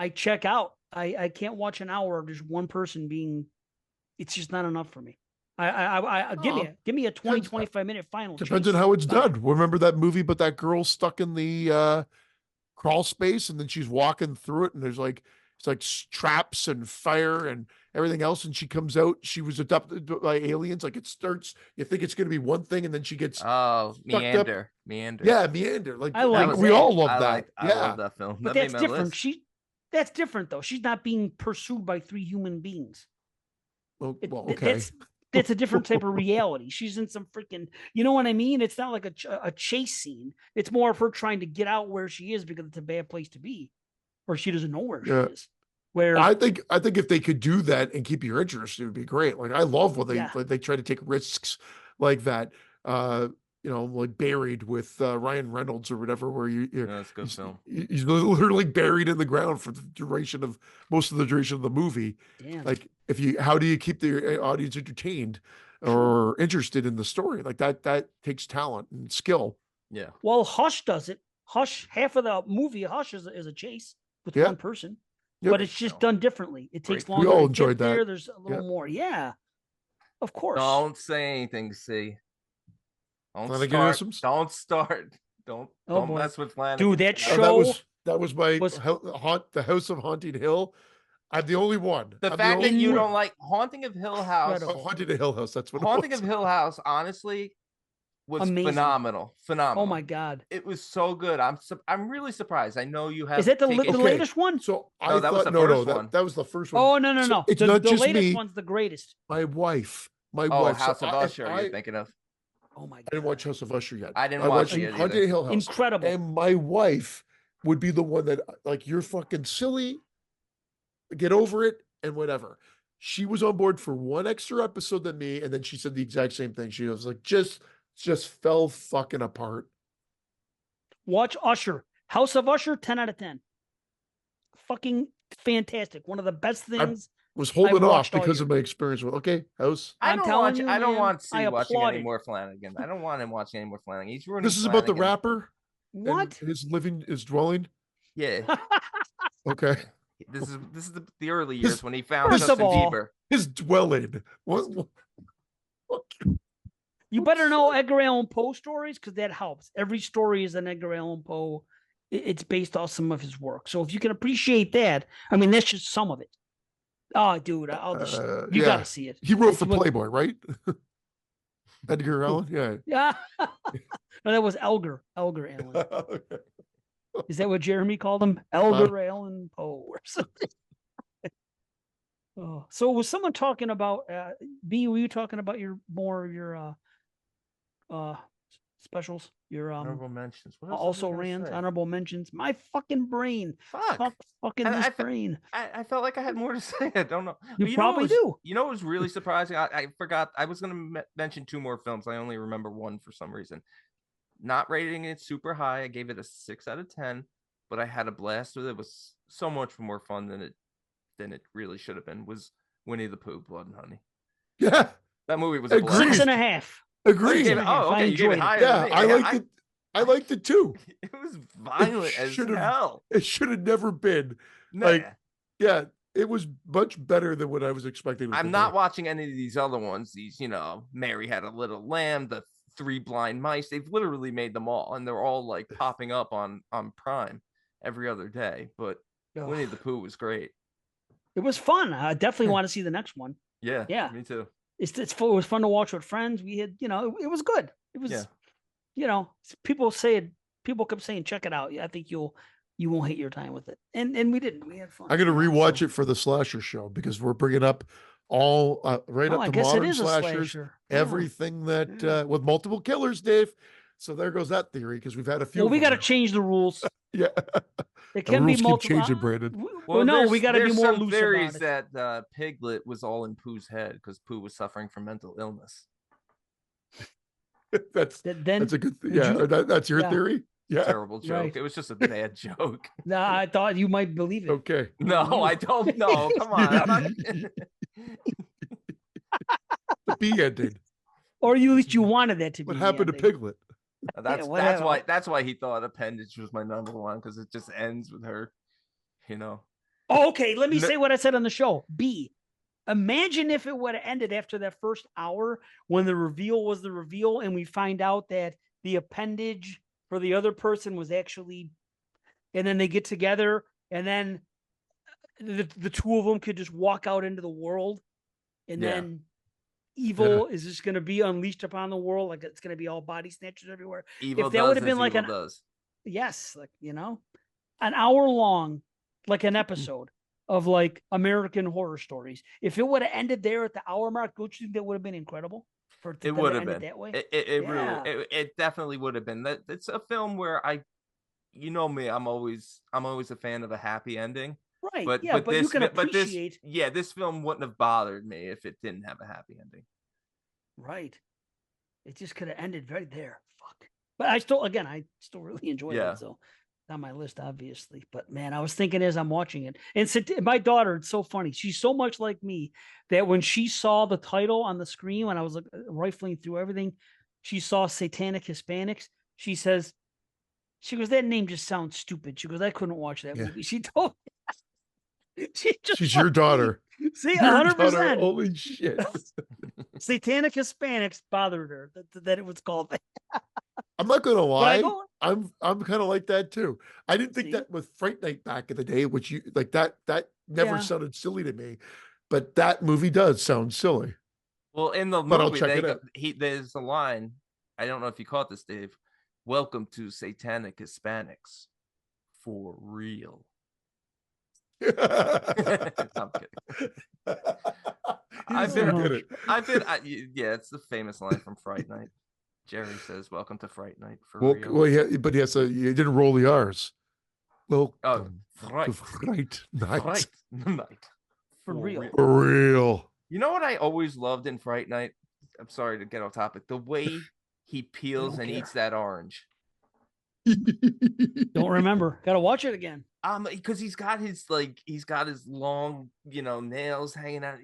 check out. I can't watch an hour of just one person being. It's just not enough for me. Give me a 20, 25 minute final. Depends on how it's done. Remember that movie, but that girl stuck in the crawl space, and then she's walking through it, and there's like it's like traps and fire and everything else, and she comes out. She was adopted by aliens. Like it starts, you think it's going to be one thing, and then she gets Meander. Yeah, Meander. Like we all love that. I love that film. But that's different. That's different though. She's not being pursued by 3 human beings. Well, okay. That's a different type of reality. She's in some freaking, you know what I mean? It's not like a chase scene. It's more of her trying to get out where she is because it's a bad place to be, or she doesn't know where she is. Where I think if they could do that and keep your interest, it would be great. Like I love when they try to take risks like that. Like Buried with Ryan Reynolds or whatever, where that's a good film. He's literally buried in the ground for most of the duration of the movie. Damn. Like how do you keep the audience entertained or interested in the story? Like that takes talent and skill. Yeah. Well, Hush does it. Hush, half of the movie Hush is a chase with one person. but it's just done differently. It takes longer. We all to enjoyed get there. that. There's a little more. Yeah, of course. Don't say anything, see. Don't start. Don't mess with Flanagan. Dude, that show. That was my the House of Haunted Hill. I'm the only one. The fact that you don't like Haunting of Hill House. Haunting of Hill House. That's what Haunting of Hill House, honestly, was amazing. Phenomenal. Oh my God. It was so good. I'm really surprised. I know you have. Is that the latest one? So that was the first one. That was the first one. Oh, no. So it's not the just latest me. one's the greatest. My wife. House of Usher, you're thinking of. Oh my God. I didn't watch House of Usher yet. I didn't watch it. Haunted Hill House. Incredible. And my wife would be the one that, like, you're fucking silly. Get over it and whatever. She was on board for one extra episode than me, and then she said the exact same thing. She was like, just fell fucking apart. Watch Usher. House of Usher, 10 out of 10. Fucking fantastic. One of the best things. Was holding off because of my experience with House. I don't want to watching any more Flanagan. I don't want him watching any more Flanagan. He's ruining. This is about the rapper. What? His dwelling. Yeah. Okay. This is the early years when he found Justin Bieber. His dwelling. What? You better know Edgar Allan Poe stories because that helps. Every story is an Edgar Allan Poe. It's based off some of his work. So if you can appreciate that, I mean, that's just some of it. Oh, dude, you got to see it. He wrote for Playboy, right? Edgar Allan, yeah. Yeah. No, that was Elgar Allan. Okay. Is that what Jeremy called him? Edgar Allan Poe or something? Oh, so was someone talking about B? Were you talking about your specials? Your honorable mentions. Also rans, honorable mentions. My fucking brain. Fucking brain. I felt like I had more to say. I don't know. You probably do. You know what was really surprising? I forgot. I was going to mention two more films. I only remember one for some reason. Not rating it super high. I gave it a 6 out of 10, but I had a blast with it. It was so much more fun than it really should have been. Was Winnie the Pooh, Blood and Honey. Yeah. That movie was a blast. 6.5. Agreed. You gave it higher than me. I liked it too. It was violent as hell. It should have never been. It was much better than what I was expecting. I'm not watching any of these other ones. These, Mary Had a Little Lamb, the Three Blind Mice. They've literally made them all, and they're all like popping up on Prime every other day. But Winnie the Pooh was great. It was fun. I definitely want to see the next one. Yeah, me too. It was fun to watch with friends. We had, it was good. It was, people kept saying, check it out. I think you won't hate your time with it. And we didn't. We had fun. I'm going to rewatch it for the slasher show because we're bringing up all up to modern slashers, everything that with multiple killers, Dave. So there goes that theory because we've had a few. Well, we got to change the rules. Yeah. It can be multiple. Keep changing, Brandon. Well, no, we got to be more loose theories about it. That Piglet was all in Pooh's head because Pooh was suffering from mental illness. That's a good that's your theory. Yeah. Terrible joke. Right. It was just a bad joke. No, I thought you might believe it. Okay. No, I don't know. Come on. The B ended. Or at least you wanted that to be. What happened to Piglet? That's why he thought Appendage was my number one because it just ends with her, Oh, okay, let me say what I said on the show. B. Imagine if it would have ended after that first hour when the reveal was the reveal and we find out that the appendage for the other person was actually, and then they get together and then the two of them could just walk out into the world and then evil is just going to be unleashed upon the world. Like it's going to be all body snatchers everywhere. Evil if that would have been like yes, like, an hour long, like an episode of like American Horror Stories. If it would have ended there at the hour mark, don't you think that would have been incredible? It would have been that way. It definitely would have been. That it's a film where me, I'm always a fan of a happy ending. Right. But you can appreciate. This film wouldn't have bothered me if it didn't have a happy ending. Right. It just could have ended right there. Fuck. But I still really enjoyed it. So it's on my list, obviously. But man, I was thinking as I'm watching it, and my daughter, it's so funny. She's so much like me that when she saw the title on the screen, when I was rifling through everything, she saw Satanic Hispanics. She goes, that name just sounds stupid. She goes, I couldn't watch that movie. She told me. She's your daughter. See, Your 100%. daughter, holy shit. Satanic Hispanics bothered her that it was called that. I'm not gonna lie. go- I'm kind of like that too. I didn't think See? that with Fright Night back in the day, which you like that never Yeah. sounded silly to me, but that movie does sound silly. Well, in the But I'll movie, check it out. there's a line. I don't know if you caught this, Dave. Welcome to Satanic Hispanics, for real. I'm kidding. Yeah, it's the famous line from Fright Night. Jerry says, "Welcome to Fright Night for real." Well, yeah, but he didn't roll the R's. Well, Fright Night. Fright Night For real. For real. You know what I always loved in Fright Night? I'm sorry to get off topic. The way he peels and eats that orange. Don't remember. Got to watch it again. Because he's got his long, nails hanging out.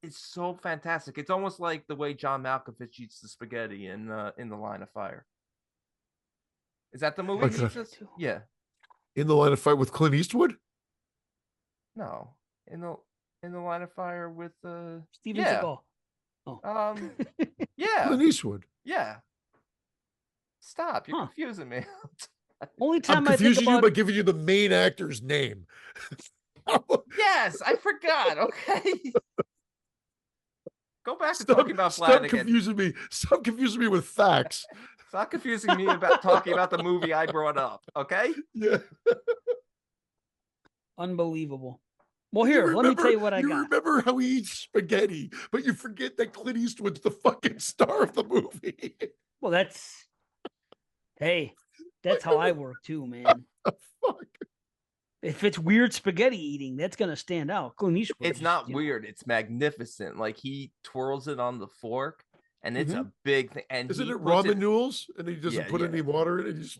It's so fantastic. It's almost like the way John Malkovich eats the spaghetti in the Line of Fire. Is that the movie? Yeah. In the Line of Fire with Clint Eastwood? No, in the Line of Fire with Steven Seagal. Oh. Yeah. Clint Eastwood. Yeah. Stop! You're confusing me. Only time I'm confusing you about... by giving you the main actor's name. Yes, I forgot. Okay. Go back to talking about Flanagan. Stop confusing me with facts. Stop confusing me about talking about the movie I brought up. Okay. Yeah. Unbelievable. Well, here, let me tell you what I got. You remember how he eats spaghetti, but you forget that Clint Eastwood's the fucking star of the movie. Well, that's how I work too, man. Fuck. If it's weird spaghetti eating, that's gonna stand out. Clint Eastwood. It's not weird. It's magnificent. Like he twirls it on the fork, and it's a big thing. And isn't it ramen noodles? And he doesn't put any water in it.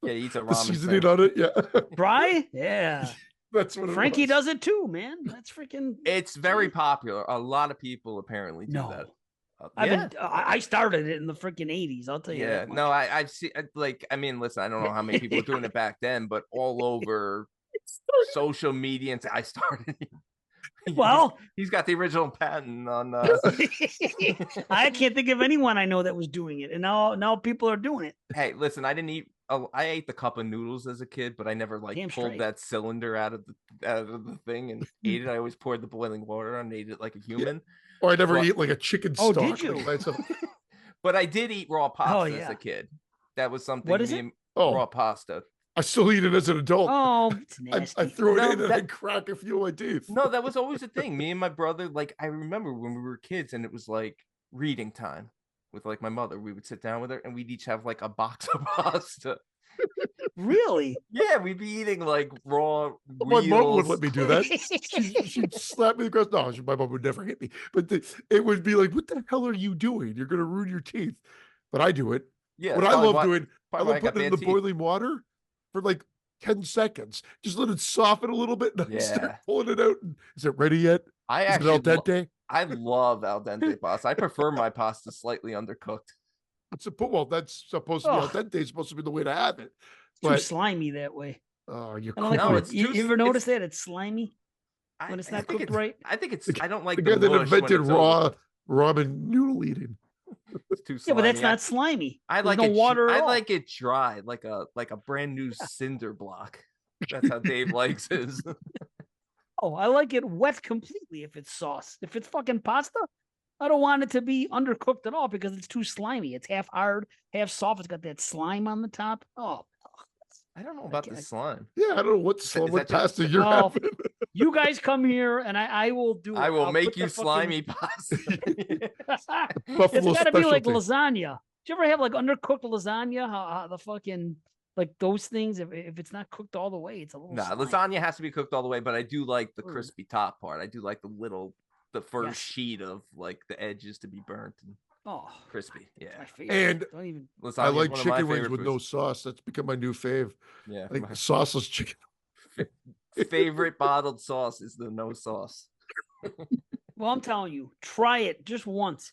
He eats a ramen. The seasoning on it. Yeah. Dry? Yeah. That's what Frankie does it too, man. That's freaking. It's very popular. A lot of people apparently do that. I started it in the freaking 80s. I'll tell you. Yeah, no, I've seen listen, I don't know how many people were doing it back then, but all over social media, and I started. Well, he's got the original patent on. I can't think of anyone I know that was doing it, and now people are doing it. Hey, listen, I ate the cup of noodles as a kid, but I never pulled that cylinder out of the thing and ate it. I always poured the boiling water and ate it like a human. Yeah. Or I never eat like a chicken stock. Did you? But I did eat raw pasta as a kid. That was something. What is it? Raw pasta. I still eat it as an adult. Oh, it's nasty. I throw it in and I crack a few of my teeth. No, that was always a thing. Me and my brother, I remember when we were kids and it was like reading time with my mother. We would sit down with her and we'd each have a box of pasta. Really? Yeah, we'd be eating raw. My mom would let me do that. She'd slap me across. No, my mom would never hit me. But it would be like, "What the hell are you doing? You're gonna ruin your teeth." But I do it. Yeah. What I love doing, I love putting it in the boiling water for 10 seconds. Just let it soften a little bit. And start pulling it out. Is it ready yet? Is it al dente? I love al dente pasta. I prefer my pasta slightly undercooked. That's supposed to be al dente. It's supposed to be the way to have it. Too slimy that way. Oh, you're you ever notice that it's slimy when it's not cooked right? I think it's. I don't like the guy that invented raw ramen noodle eating. It's too slimy. Yeah, but that's not slimy. I like it. I like it dry, like a brand new cinder block. That's how Dave likes his. Oh, I like it wet completely. If it's sauce, if it's fucking pasta, I don't want it to be undercooked at all because it's too slimy. It's half hard, half soft. It's got that slime on the top. Oh. I don't know about the slime. Yeah, I don't know what pasta you're having. You guys come here and I will do it. I will make you slimy pasta. It's got to be like lasagna. Do you ever have undercooked lasagna? How the fucking those things, if it's not cooked all the way, it's a little lasagna has to be cooked all the way, but I do like the crispy top part. I do like the first sheet of the edges to be burnt and crispy. Yeah. And I like chicken wings with no sauce. That's become my new fave. Yeah. Sauceless chicken. Favorite bottled sauce is the no sauce. Well, I'm telling you, try it just once.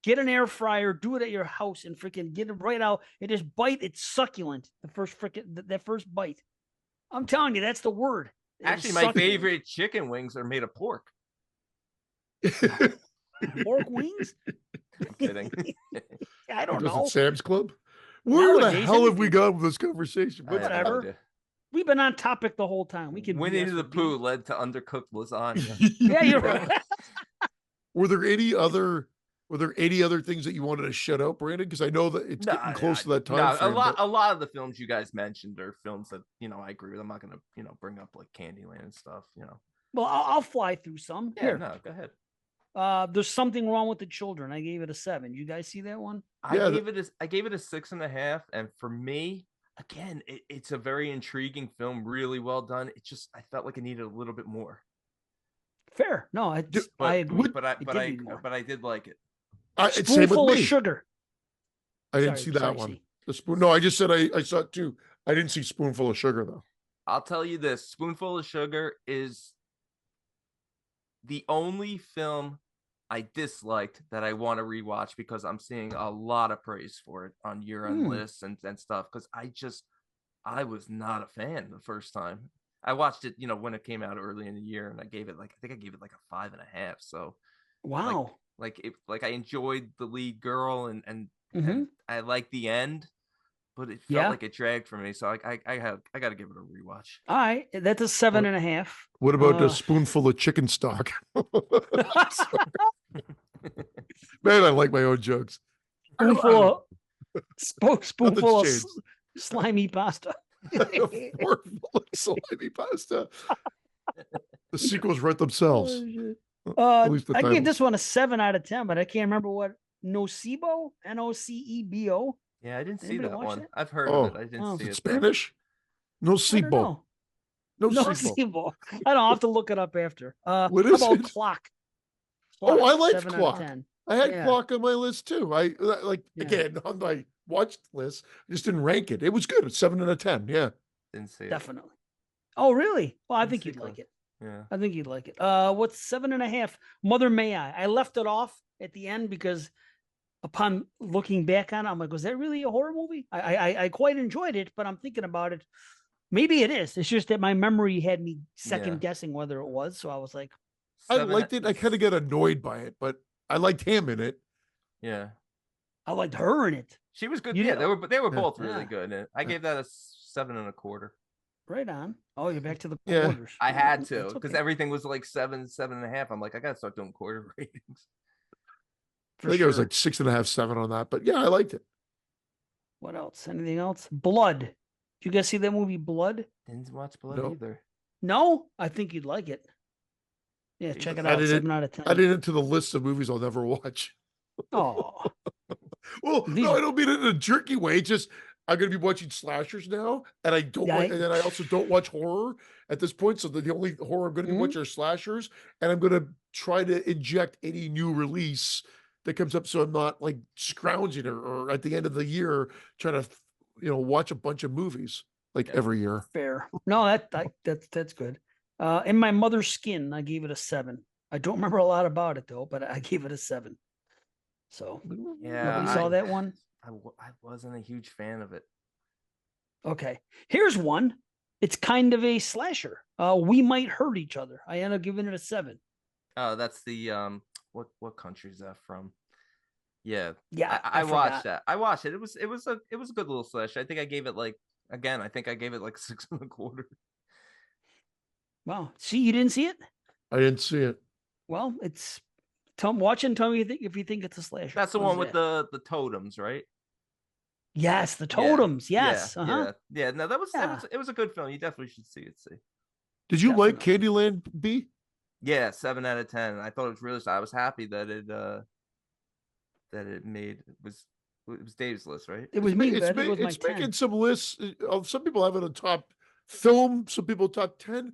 Get an air fryer, do it at your house, and freaking get it right out and just bite. It's succulent. That first bite. I'm telling you, that's the word. Actually, my favorite chicken wings are made of pork. Pork wings? I'm kidding. I don't know. Sam's Club? Where the hell have we gone with this conversation? Whatever. We've been on topic the whole time. We could. Winnie the Pooh led to undercooked lasagna. Yeah, you're right. Were there any other things that you wanted to shut out, Brandon? Because I know that it's getting close to that time frame. A lot of the films you guys mentioned are films that I agree with. I'm not gonna bring up like Candyland and stuff. Well, I'll fly through some. Yeah, Here. No, go ahead. There's Something Wrong with the Children. I gave it a 7. You guys see that one? I gave it a 6.5, and for me, again, it's a very intriguing film, really well done. I felt like it needed a little bit more. Fair. No, I agree. But I did like it. Spoonful of Sugar. I didn't see that one. No, I just said I saw it too. I didn't see Spoonful of Sugar though. I'll tell you this: Spoonful of Sugar is the only film I disliked that I want to rewatch because I'm seeing a lot of praise for it on year-end lists and stuff. Because I was not a fan the first time. I watched it, when it came out early in the year, and I think I gave it like a 5.5. So, wow, like I enjoyed the lead girl, and I liked the end, but it felt like it dragged for me. So I got to give it a rewatch. All right, that's a 7.5. What about a spoonful of chicken stock? Man, I like my own jokes. Spoonful of slimy pasta. Slimy pasta. The sequels write themselves. I gave this one a 7 out of 10, but I can't remember what Nocebo, Nocebo. Yeah, I didn't see that one. I've heard of it. I didn't see it. Spanish? Nocebo. Nocebo. I don't know. I'll have to look it up after. What is it? Clock? I liked Clock. I had Clock on my list too. Again on my watched list. I just didn't rank it. It was good. It's 7 out of 10. Yeah. Didn't see it. Definitely. Oh, really? Well, I think you'd like it. Yeah. I think you'd like it. What's 7.5? Mother May I left it off at the end because upon looking back on it, I'm like, was that really a horror movie? I quite enjoyed it, but I'm thinking about it. Maybe it is. It's just that my memory had me second guessing whether it was. So I was like, I liked it. I kind of got annoyed by it, but I liked him in it. Yeah. I liked her in it. She was good. They were both really good in it. I gave that a 7.25. Right on. Oh, you're back to the quarters. I had to because everything was like 7.5. I'm like, I gotta start doing quarter ratings. I think it was like 6.5, 7 on that, but yeah, I liked it. What else? Anything else? Blood. Did you guys see that movie Blood? Didn't watch Blood either. No, I think you'd like it. Yeah, check it out. 7 out of 10. Added it to the list of movies I'll never watch. Oh. Well, no, I don't mean it in a jerky way. Just I'm going to be watching slashers now, and I don't. And then I also don't watch horror at this point. So the only horror I'm going to be watching are slashers, and I'm going to try to inject any new release that comes up, so I'm not like scrounging or at the end of the year trying to watch a bunch of movies like every year. Fair. No, that's good. In My Mother's Skin, I gave it a 7. I don't remember a lot about it though, but I gave it a 7. So yeah, you saw that one. I wasn't a huge fan of it. Okay, here's one. It's kind of a slasher. We Might Hurt Each Other. I end up giving it a 7. Oh, that's the what country is that from? Yeah, I watched that. I watched it. It was a good little slasher. I think I gave it like 6.25. Wow. See, you didn't see it? I didn't see it. Well, it's watch and tell me if you think it's a slasher. That's the one with the totems, right? Yes, the totems. Yeah. Yes. Yeah. No, it was a good film. You definitely should see it. Did you like Candyland B? Yeah, 7 out of 10. I thought it was really. I was happy that it was Dave's list, right? It was me. It's making some lists. Some people have it on top film. Some people top 10.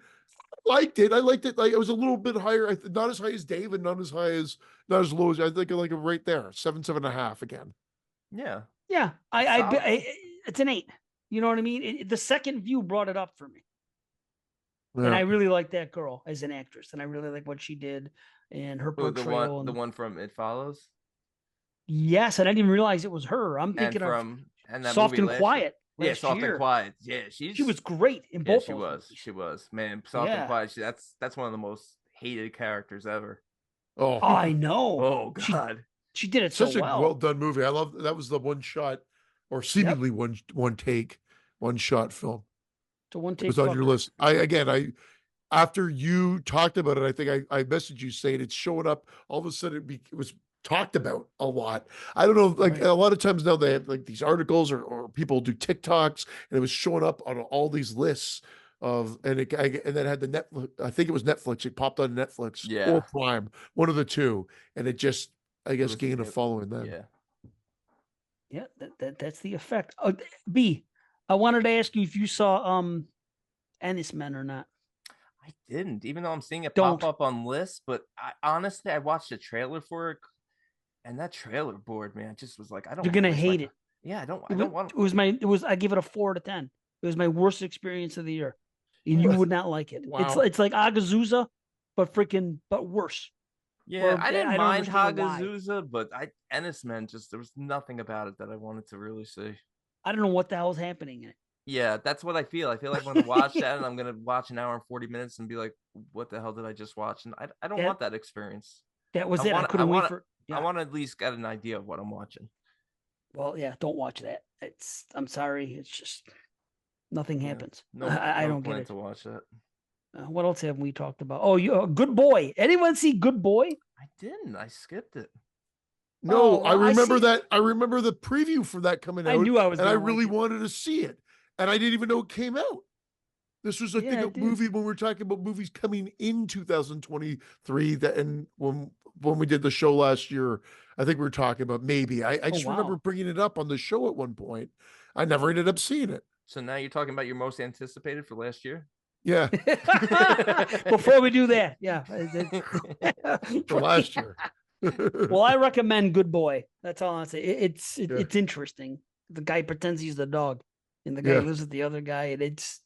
I liked it. Like it was a little bit higher. Not as high as Dave, and not as low as I think. I like it right there. 7.5 again. Yeah. Yeah. It's an 8. You know what I mean? The second view brought it up for me. Yeah. And I really like that girl as an actress, and I really like what she did and her portrayal. The one from It Follows. Yes, and I didn't even realize it was her. I'm thinking of Soft and Quiet. last Soft year. and Quiet. Yeah, she was great in both. She was. Movies. She was. Man, Soft and Quiet. That's one of the most hated characters ever. Oh, I know. Oh God, she did it such so a well done movie. I love that. Was the one shot, or seemingly one take, one shot film. To one take. It was on your list. I after you talked about it, I think I messaged you saying it's showing up. All of a sudden, it was talked about a lot. I don't know, like a lot of times now they have like these articles or people do TikToks, and it was showing up on all these lists of, and then had the Netflix. I think it was Netflix. It popped on Netflix or Prime, one of the two, and it just, I guess, gained a following then. Yeah, that's the effect. B, I wanted to ask you if you saw Ennis Men or not. I didn't, even though I'm seeing it pop up on lists. But honestly, I watched a trailer for it, and that trailer bored me. I just was like, I don't. You're gonna hate it. Yeah, I don't want. It was. I give it a 4 out of 10. It was my worst experience of the year, and you would not like it. Wow. It's like Agazusa, but worse. Yeah, I didn't mind Hagazusa, but Ennis Men, there was nothing about it that I wanted to really see. I don't know what the hell is happening in it. Yeah, that's what I feel. I feel like I'm going to watch that, and I'm going to watch an hour and 40 minutes and be like, what the hell did I just watch? And I don't want that experience. That was it. I couldn't wait for it. I want to at least get an idea of what I'm watching. Well, yeah, don't watch that. I'm sorry. It's just nothing happens. No, I don't get it. to watch that. What else have we talked about? Oh, Good Boy. Anyone see Good Boy? I didn't. I skipped it. No, I remember that. I remember the preview for that coming out. I knew I was, and I really wanted to see it, and I didn't even know it came out. This was, I think, a movie when we were talking about movies coming in 2023. That, and when we did the show last year, I think we were talking about maybe. I just remember bringing it up on the show at one point. I never ended up seeing it. So now you're talking about your most anticipated for last year? Yeah. Before we do that, for last year. Well, I recommend Good Boy. That's all I'll say. It's interesting. The guy pretends he's the dog, and the guy lives with the other guy, and it's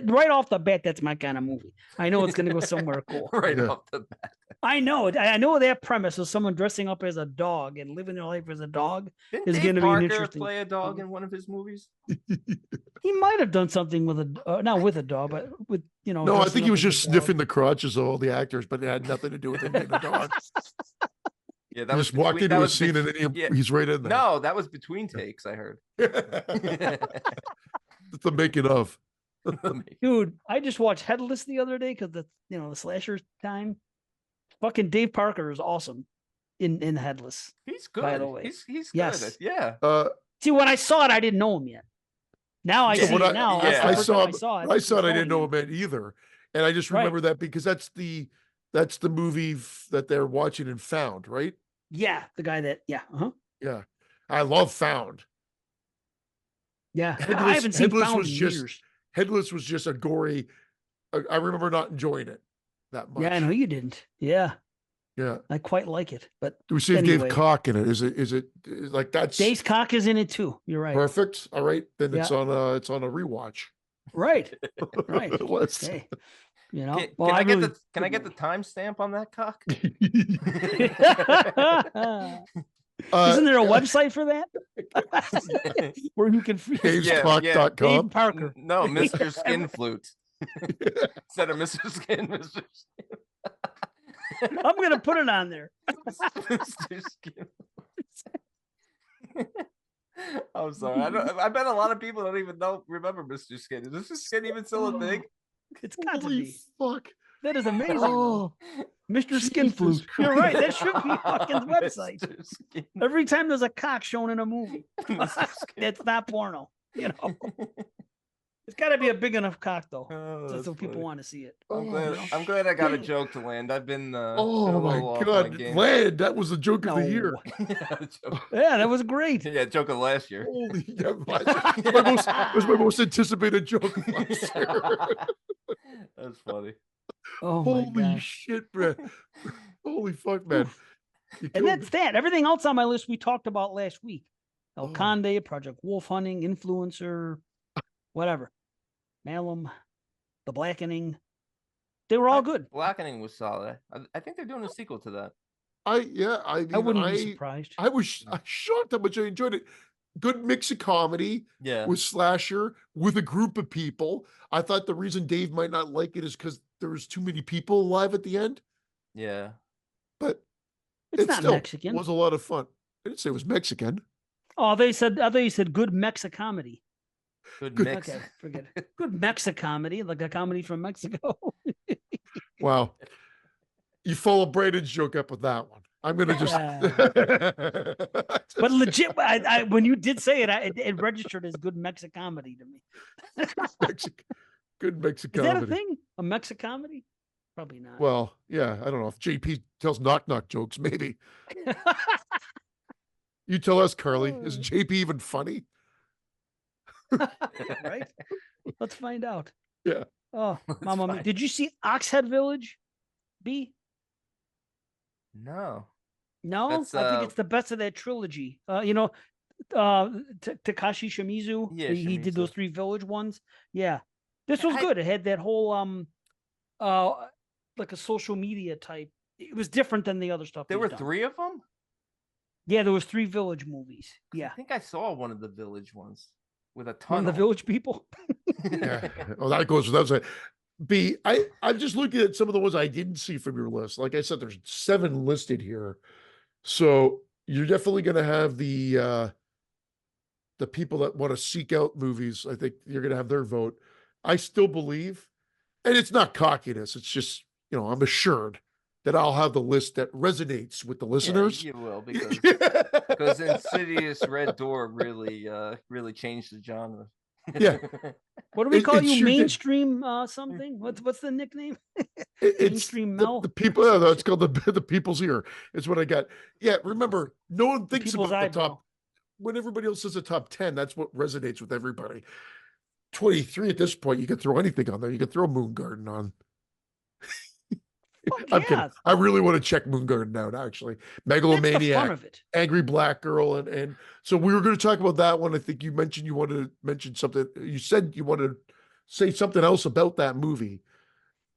right off the bat. That's my kind of movie. I know it's going to go somewhere cool. Off the bat. I know it. I know that premise of someone dressing up as a dog and living their life as a dog is going to be an interesting. Play a dog in one of his movies. He might have done something with not with a dog, but with No, I think he was just sniffing the crotches of all the actors, but it had nothing to do with him being a dog. Yeah, that was just walked into a scene and then he's right in there. No, that was between takes. I heard. It's the making of. Dude, I just watched Headless the other day because the slasher time. Fucking Dave Parker is awesome in Headless. He's good. By the way, he's good. Yeah. See, when I saw it, I didn't know him yet. Now I see it now. I saw it. I didn't know him either, and I just remember that because that's the movie that they're watching in Found, right? Yeah, the guy that. Yeah. Yeah, I love Found. Yeah, I haven't seen Found in years. Headless was just a gory. I remember not enjoying it that much. Yeah, I know you didn't. Yeah. Yeah. I quite like it, but do we see Dave Cock in it? Is it like that's Dave Cock is in it too? You're right. Perfect. All right, then it's on a rewatch. Right. Right. Hey, can I get the timestamp on that cock? Isn't there a website for that? Where you can Dave'sClock.com. Dave Parker. No, Mr. Skin Flute. Instead of Mr. Skin, Mr. Skin. I'm gonna put it on there. Mr. Skin. I'm sorry. I bet a lot of people don't even remember Mr. Skin. Is Mr. Skin even still a thing? It's got to be. Fuck. That is amazing. Mr. Skin Flute. You're right. That should be fucking website. Every time there's a cock shown in a movie, that's not porno. It's got to be a big enough cock, though, so people want to see it. I'm glad I got a joke to land. I've been. Oh my God, land! That was the joke of the year. Yeah, that was great. Yeah, joke of last year. Holy, that was my most anticipated joke of last year. That's funny. Oh, holy shit, bro! Holy fuck, man! And that's that. Everything else on my list we talked about last week: El Conde, Project Wolf Hunting, Influencer. Whatever. Malum, The Blackening. They were all good. Blackening was solid. I think they're doing a sequel to that. I wouldn't be surprised. I was shocked how much I enjoyed it. good mix of comedy with slasher with a group of people. I thought the reason Dave might not like it is because there was too many people alive at the end. Yeah. But it's not still Mexican. Was a lot of fun. I didn't say it was Mexican. Oh, I thought you said good Mexicomedy. Good mix. Okay, forget it. Good Mexicomedy, like a comedy from Mexico. Wow. You follow Braden's joke up with that one. I'm gonna just. But legit, when you did say it, it registered as good Mexicomedy to me. Good Mexicomedy. Is that a thing? A Mexicomedy? Probably not. Well, yeah, I don't know if JP tells knock jokes. Maybe. You tell us, Carly. Is JP even funny? Right? Let's find out. Yeah. Oh, Mama, did you see Oxhead Village? B? No. I think it's the best of that trilogy. Takashi Shimizu. Yeah, he did those 3 village ones. Yeah, this was good. It had that whole like a social media type. It was different than the other stuff. There were 3 of them. Yeah, there was 3 village movies. Yeah, I think I saw one of the village ones with a ton of the village people. Yeah. Well, that goes without saying. B, I'm just looking at some of the ones I didn't see from your list. Like I said, there's 7 listed here. So you're definitely going to have the people that want to seek out movies. I think you're going to have their vote. I still believe, and it's not cockiness. It's just, I'm assured that I'll have the list that resonates with the listeners. Yeah, you will, because Insidious Red Door really changed the genre. Yeah. What do we call you? Mainstream something? What's the nickname? Mainstream Mel. The people. Yeah, it's called the people's ear. It's what I got. Yeah. Remember, no one thinks about the top. When everybody else says the top 10, that's what resonates with everybody. 23 at this point, you can throw anything on there. You can throw Moon Garden on. I'm kidding. I really want to check Moon Garden out, actually. Megalomaniac, Angry Black Girl, and so we were going to talk about that one. I think you mentioned you wanted to mention something. You said you wanted to say something else about that movie.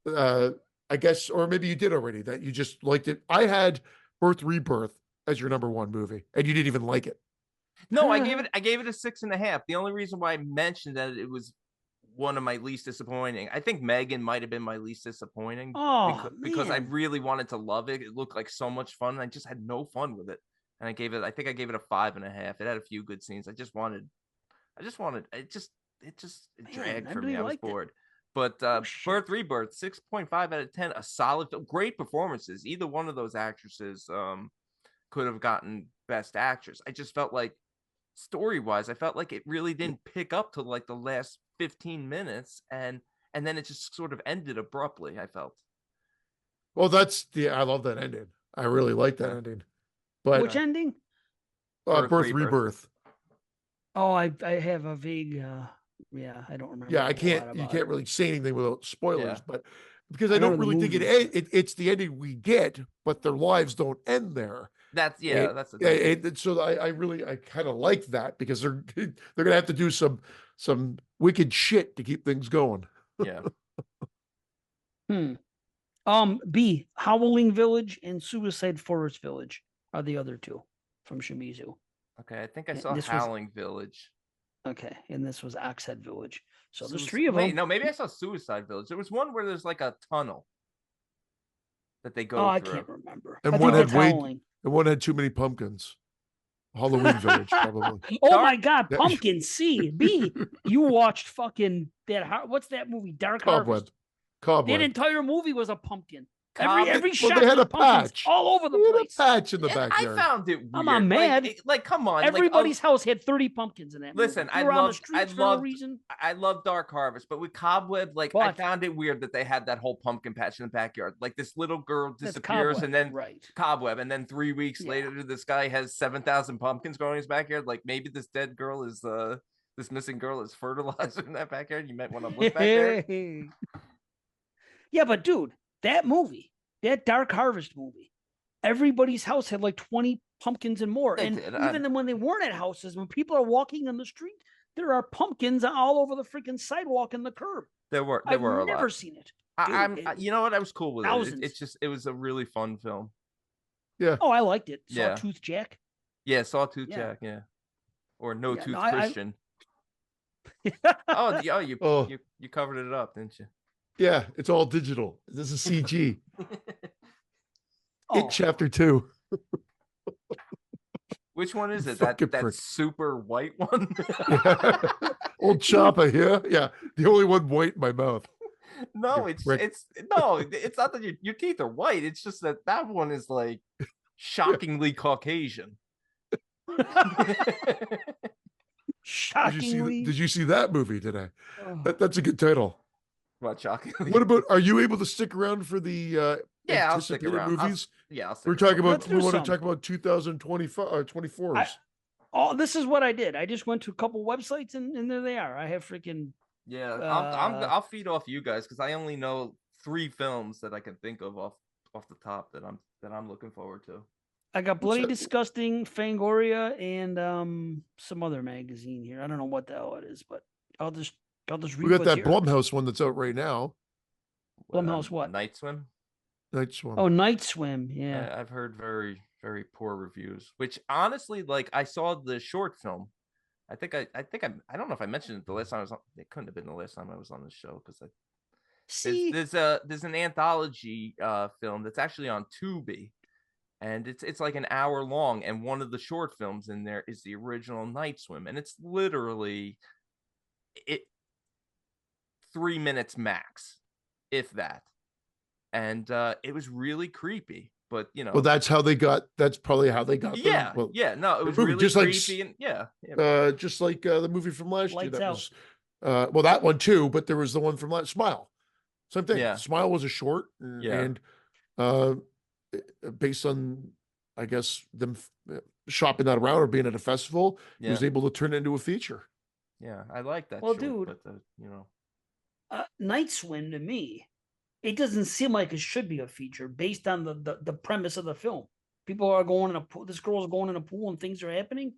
I guess, or maybe you did already, that you just liked it. I had Birth Rebirth as your number 1 movie, and you didn't even like it. No, I gave it a 6.5. The only reason why I mentioned that it was one of my least disappointing. I think Megan might have been my least disappointing because I really wanted to love it. It looked like so much fun, and I just had no fun with it. And I think I gave it a 5.5. It had a few good scenes. It dragged for me. I was bored. But Birth Rebirth, 6.5 out of 10, a solid film. Great performances. Either one of those actresses could have gotten Best Actress. I just felt like story-wise, I felt like it really didn't pick up till like the last 15 minutes, and then it just sort of ended abruptly, I felt. Well, I love that ending. I really like that ending. But which ending? Birth Rebirth. Oh, I have a vague I don't remember. Yeah, you can't really say anything without spoilers, but because I don't really think it's the ending we get, but their lives don't end there. That's the thing. So I kind of like that, because they're gonna have to do some wicked shit to keep things going. Yeah. B, Howling Village and Suicide Forest Village are the other 2 from Shimizu. Okay, I think I saw Howling Village. Okay, and this was Oxhead Village. So there's 3 of them. No, maybe I saw Suicide Village. There was one where there's like a tunnel that they go through. I can't remember. And one had too many pumpkins. Halloween Village, probably. Oh my God, Pumpkin C. B, you watched fucking what's that movie? Dark Harvest. Cobweb. That entire movie was a pumpkin. Every shot they had a patch all over the place. A patch in the backyard. I found it weird. I'm mad. Like come on. Everybody's house had 30 pumpkins in that. Listen, I love Dark Harvest, but with Cobweb, I found it weird that they had that whole pumpkin patch in the backyard. Like this little girl disappears, and then Cobweb, and then 3 weeks later, this guy has 7,000 pumpkins growing in his backyard. Like maybe this dead girl is this missing girl is fertilizer in that backyard. You might want to look back there. Yeah, but dude, that movie, that Dark Harvest movie, everybody's house had like 20 pumpkins and more. And even then when they weren't at houses, when people are walking on the street, there are pumpkins all over the freaking sidewalk and the curb. There were a lot. I've never seen it. You know what? I was cool with thousands. it was a really fun film. Yeah. Oh, I liked it. Sawtooth Jack. Yeah, Sawtooth Jack. Yeah. or No Yeah, Tooth no, Christian. You covered it up, didn't you? Yeah, it's all digital. This is CG. Oh. It Chapter 2. Which one is it? Fucking That prick. super white one? Yeah. Old Chopper here. Yeah, the only one white in my mouth. No, it's not that your teeth are white. It's just that one is like shockingly Caucasian. Shockingly. Did you see that movie today? That's a good title. What, shockingly? What about? Are you able to stick around for the yeah, I'll stick anticipated around. movies? I'll stick We're around. talking about. Let's We do want to some. talk about 2024. This is what I did. I just went to a couple websites and there they are. I have freaking. Yeah, I'll feed off you guys because I only know 3 films that I can think of off the top that I'm looking forward to. I got Bloody Disgusting, Fangoria, and some other magazine here. I don't know what the hell it is, but I'll just read. We got that here. Blumhouse one that's out right now. Blumhouse what? Night Swim. Night Swim. Oh, Night Swim. Yeah, I've heard very, very poor reviews. Which honestly, like, I saw the short film. I don't know if I mentioned it the last time I was on. It couldn't have been the last time I was on this show because there's an anthology film that's actually on Tubi, and it's like an hour long, and one of the short films in there is the original Night Swim, and it's literally 3 minutes max, if that. And it was really creepy, but well, that's probably how they got. Yeah, well, no, it was movie, really just creepy, like, and just like the movie from last year. Lights That Out. was well, that one too, but there was the one from Smile. Same thing. Yeah. Smile was a short, and based on, I guess, them shopping that around or being at a festival, he was able to turn it into a feature. Yeah, I like that. Well, short, dude, but Night Swim to me, it doesn't seem like it should be a feature based on the premise of the film. People are going in a pool. This girl's going in a pool and things are happening.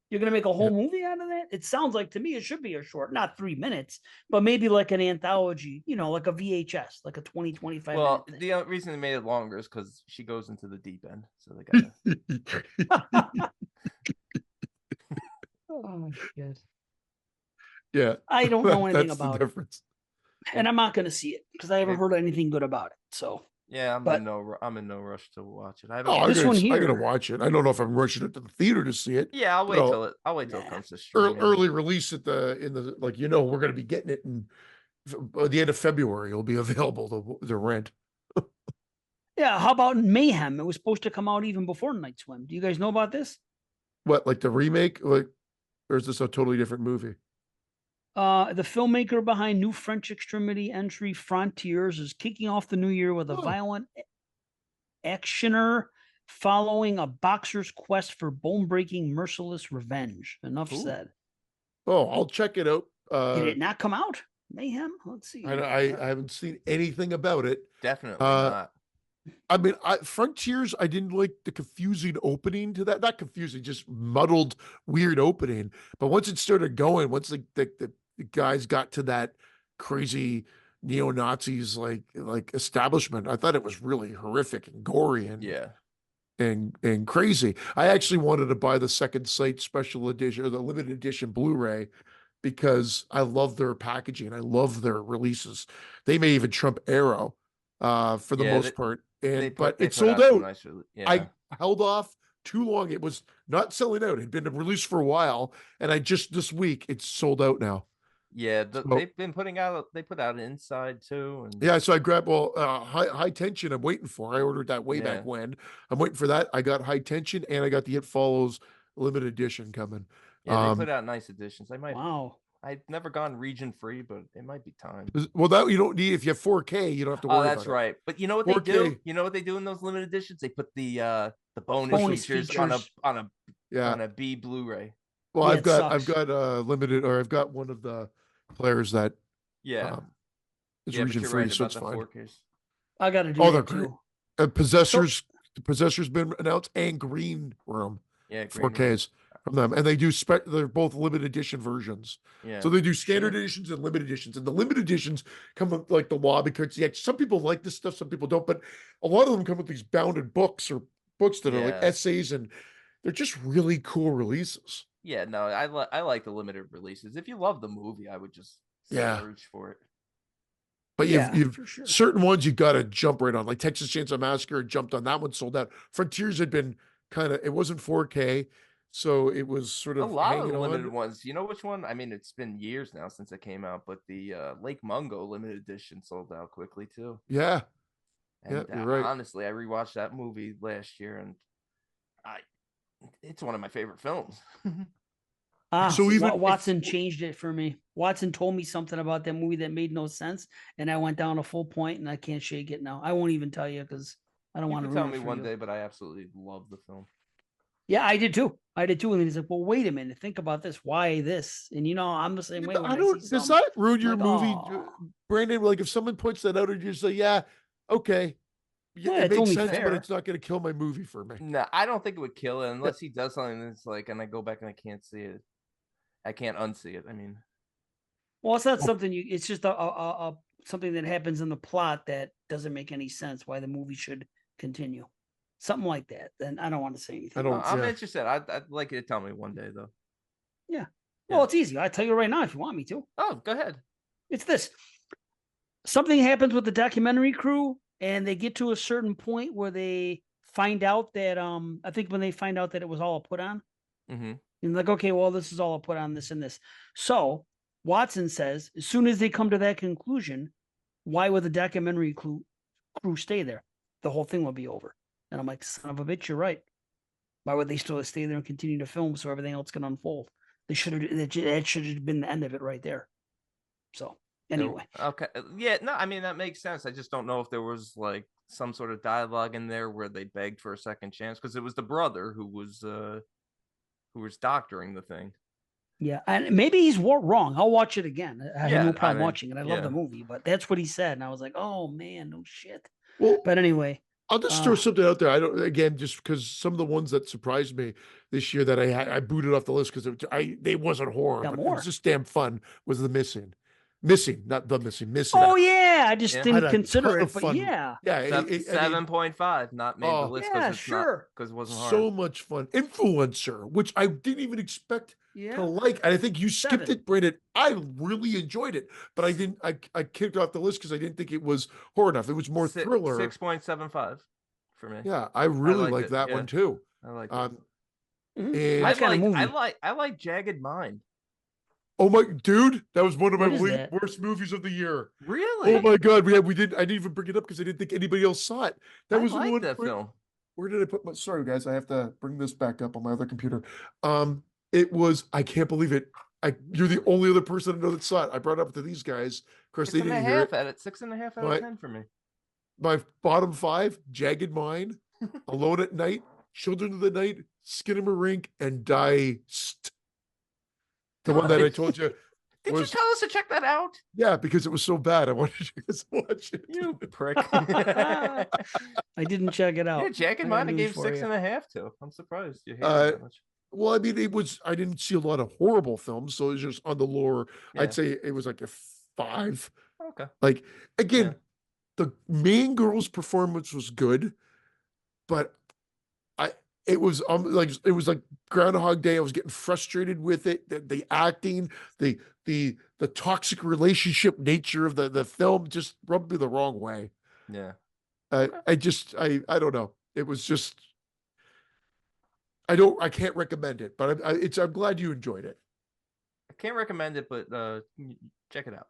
You're going to make a whole movie out of that? It sounds like to me it should be a short, not 3 minutes, but maybe like an anthology, like a VHS, like a 20, 25 well, minute the reason they made it longer is because she goes into the deep end. So they got Oh, shit. Yeah. I don't know anything about the difference. And I'm not going to see it because I haven't heard anything good about it. So yeah, I'm in no rush to watch it. I'm gonna watch it. I don't know if I'm rushing it to the theater to see it. Yeah, I'll wait till it comes to streaming. Early release in the we're gonna be getting it by the end of February. It'll be available to rent. Yeah, how about Mayhem? It was supposed to come out even before Night Swim. Do you guys know about this? What, like the remake, or is this a totally different movie? The filmmaker behind New French Extremity entry Frontiers is kicking off the new year with a violent actioner following a boxer's quest for bone-breaking, merciless revenge. Enough said. Oh, I'll check it out. Did it not come out? Mayhem? Let's see. I haven't seen anything about it. Definitely not. I mean, Frontiers, I didn't like the confusing opening to that. Not confusing, just muddled, weird opening. But once it started going, once the guys got to that crazy neo-Nazis like establishment, I thought it was really horrific and gory and crazy. I actually wanted to buy the Second Sight special edition or the limited edition Blu-ray because I love their packaging. I love their releases. They may even trump Arrow for the most part. But it sold out. I held off too long. It was not selling out. It had been released for a while, and this week it's sold out now. Yeah, they've been they put out Inside too. And... yeah, so I grabbed High Tension. I'm waiting for. I ordered that way back when. I'm waiting for that. I got High Tension, and I got the It Follows limited edition coming. Yeah, they put out nice editions. Wow. I've never gone region free, but it might be time. Well, that you don't need. If you have 4K, you don't have to worry about it. That's right. But you know what 4K. They do? You know what they do in those limited editions? They put the bonus features on a B Blu-ray. Well, I've got limited, or I've got one of the players that is region free, so it's fine. I got to do that too. Possessor's been announced, and Green Room. Yeah, 4Ks. From them, and they do they're both limited edition versions. Yeah. So they do standard editions and limited editions, and the limited editions come with like the lobby cards. Yeah, some people like this stuff, some people don't, but a lot of them come with these bounded books or books that are like essays, and they're just really cool releases. Yeah, no, I like the limited releases. If you love the movie, I would just splurge for it. But you've for sure. certain ones you got to jump right on. Like Texas Chainsaw Massacre jumped on that one, sold out. Frontiers had been it wasn't 4K, so it was sort A of lot of hanging the limited on. ones. You know which one? I mean, it's been years now since it came out, but the Lake Mungo limited edition sold out quickly too. Yeah. And you're right. honestly, I rewatched that movie last year, and it's one of my favorite films. So even Watson changed it for me. Watson told me something about that movie that made no sense, and I went down a full point, and I can't shake it now. I won't even tell you because I don't want to tell ruin me it for one you. day, but I absolutely love the film. Yeah, I did too. And he's like, "Well, wait a minute. Think about this. Why this?" And I'm the same way. When I don't. Does that ruin your like, movie, oh. Brandon? Like if someone points that out, and you say, "Yeah, okay, Yeah, it it's makes only sense, fair. but it's not going to kill my movie for me." No, I don't think it would kill it unless he does something that's like, and I go back and I can't see it. I can't unsee it. I mean, well, it's not something you. It's just a something that happens in the plot that doesn't make any sense. Why the movie should continue, something like that. Then I don't want to say anything. I'm interested. I'd like you to tell me one day, though. Yeah. Well, it's easy. I'll tell you right now if you want me to. Oh, go ahead. It's this. Something happens with the documentary crew, and they get to a certain point where they find out that I think when they find out that it was all a put on, and like, okay, well, this is all a put on, this and this. So Watson says, as soon as they come to that conclusion, why would the documentary crew stay there? The whole thing will be over. And I'm like, son of a bitch, you're right. Why would they still stay there and continue to film so everything else can unfold? They should have. That should have been the end of it right there. So anyway, okay, yeah, no, I mean that makes sense. I just don't know if there was like some sort of dialogue in there where they begged for a second chance because it was the brother who was doctoring the thing. Yeah, and maybe he's wrong. I'll watch it again. I have no problem watching it. I love the movie, but that's what he said, and I was like, "Oh man, no shit." Well, but anyway, I'll just throw something out there. I don't again just because some of the ones that surprised me this year that I booted off the list because they wasn't horror, but it was just damn fun. Was the missing, not the missing. Oh yeah, I just didn't consider it, but yeah, 7.5, not made the list because it's not because it wasn't hard. So much fun. Influencer, which I didn't even expect to like, and I think you skipped it, Brandon. I really enjoyed it, but I didn't. I kicked off the list because I didn't think it was horror enough. It was more thriller. 6.75 for me. Yeah, I really like that one too. I like it. And I like Jagged Mind. Oh my dude, that was one of my worst movies of the year. Really? Oh my god, we didn't. I didn't even bring it up because I didn't think anybody else saw it. That was like that film. Where did I put my? Sorry guys, I have to bring this back up on my other computer. It was. I can't believe it. You're the only other person I know that saw it. I brought it up to these guys. Of course, they didn't hear it. 6.5 out of 10 for me. My bottom 5: Jagged Mind, Alone at Night, Children of the Night, Skinamarink, and Diced. The one that I told you. Did you tell us to check that out? Yeah, because it was so bad. I wanted you guys to watch it. You prick. I didn't check it out. Yeah, Jagged Mind I gave 6.5 to. I'm surprised you hated it that much. Well, I mean, I didn't see a lot of horrible films, so it was just on the lower. Yeah. I'd say it was like a 5. Okay. Like, again, the main girl's performance was good, but it was like Groundhog Day. I was getting frustrated with it. The acting, the toxic relationship nature of the film just rubbed me the wrong way. Yeah. I don't know. It was just I can't recommend it, but I'm glad you enjoyed it. I can't recommend it, but check it out.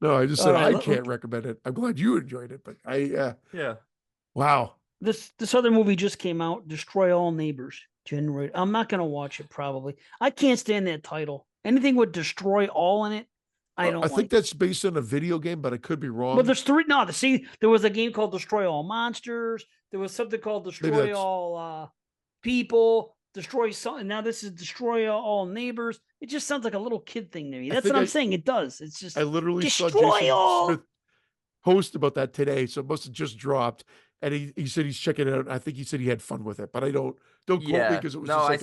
No, I just said I can't recommend it. I'm glad you enjoyed it, but wow. This other movie just came out, Destroy All Neighbors. January. I'm not gonna watch it probably. I can't stand that title. Anything with destroy all in it, I don't. I think that's based on a video game, but I could be wrong. Well, there's 3. No, there was a game called Destroy All Monsters. There was something called Destroy All People. Destroy something. Now this is Destroy All Neighbors. It just sounds like a little kid thing to me. That's what I'm saying. It does. It's just. I literally saw Jason Smith post about that today, so it must have just dropped. And he said he's checking it out. I think he said he had fun with it, but I don't quote me because it was I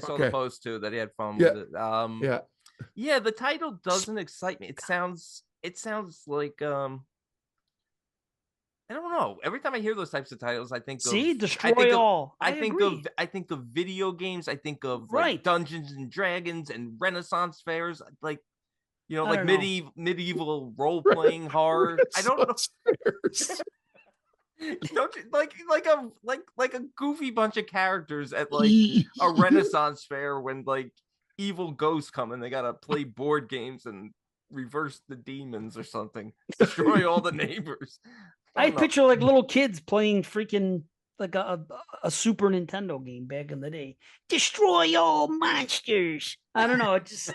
saw the post too that he had fun with it. Yeah, the title doesn't excite me. It sounds like I don't know. Every time I hear those types of titles, I think See, of Destroy All. I think of video games. I think of like Dungeons and Dragons and Renaissance fairs. Like, like medieval role playing horror. I don't know. Don't you like a goofy bunch of characters at like a Renaissance fair when like evil ghosts come and they gotta play board games and reverse the demons or something, destroy all the neighbors. I picture like little kids playing freaking like a Super Nintendo game back in the day. Destroy all monsters. I don't know. It just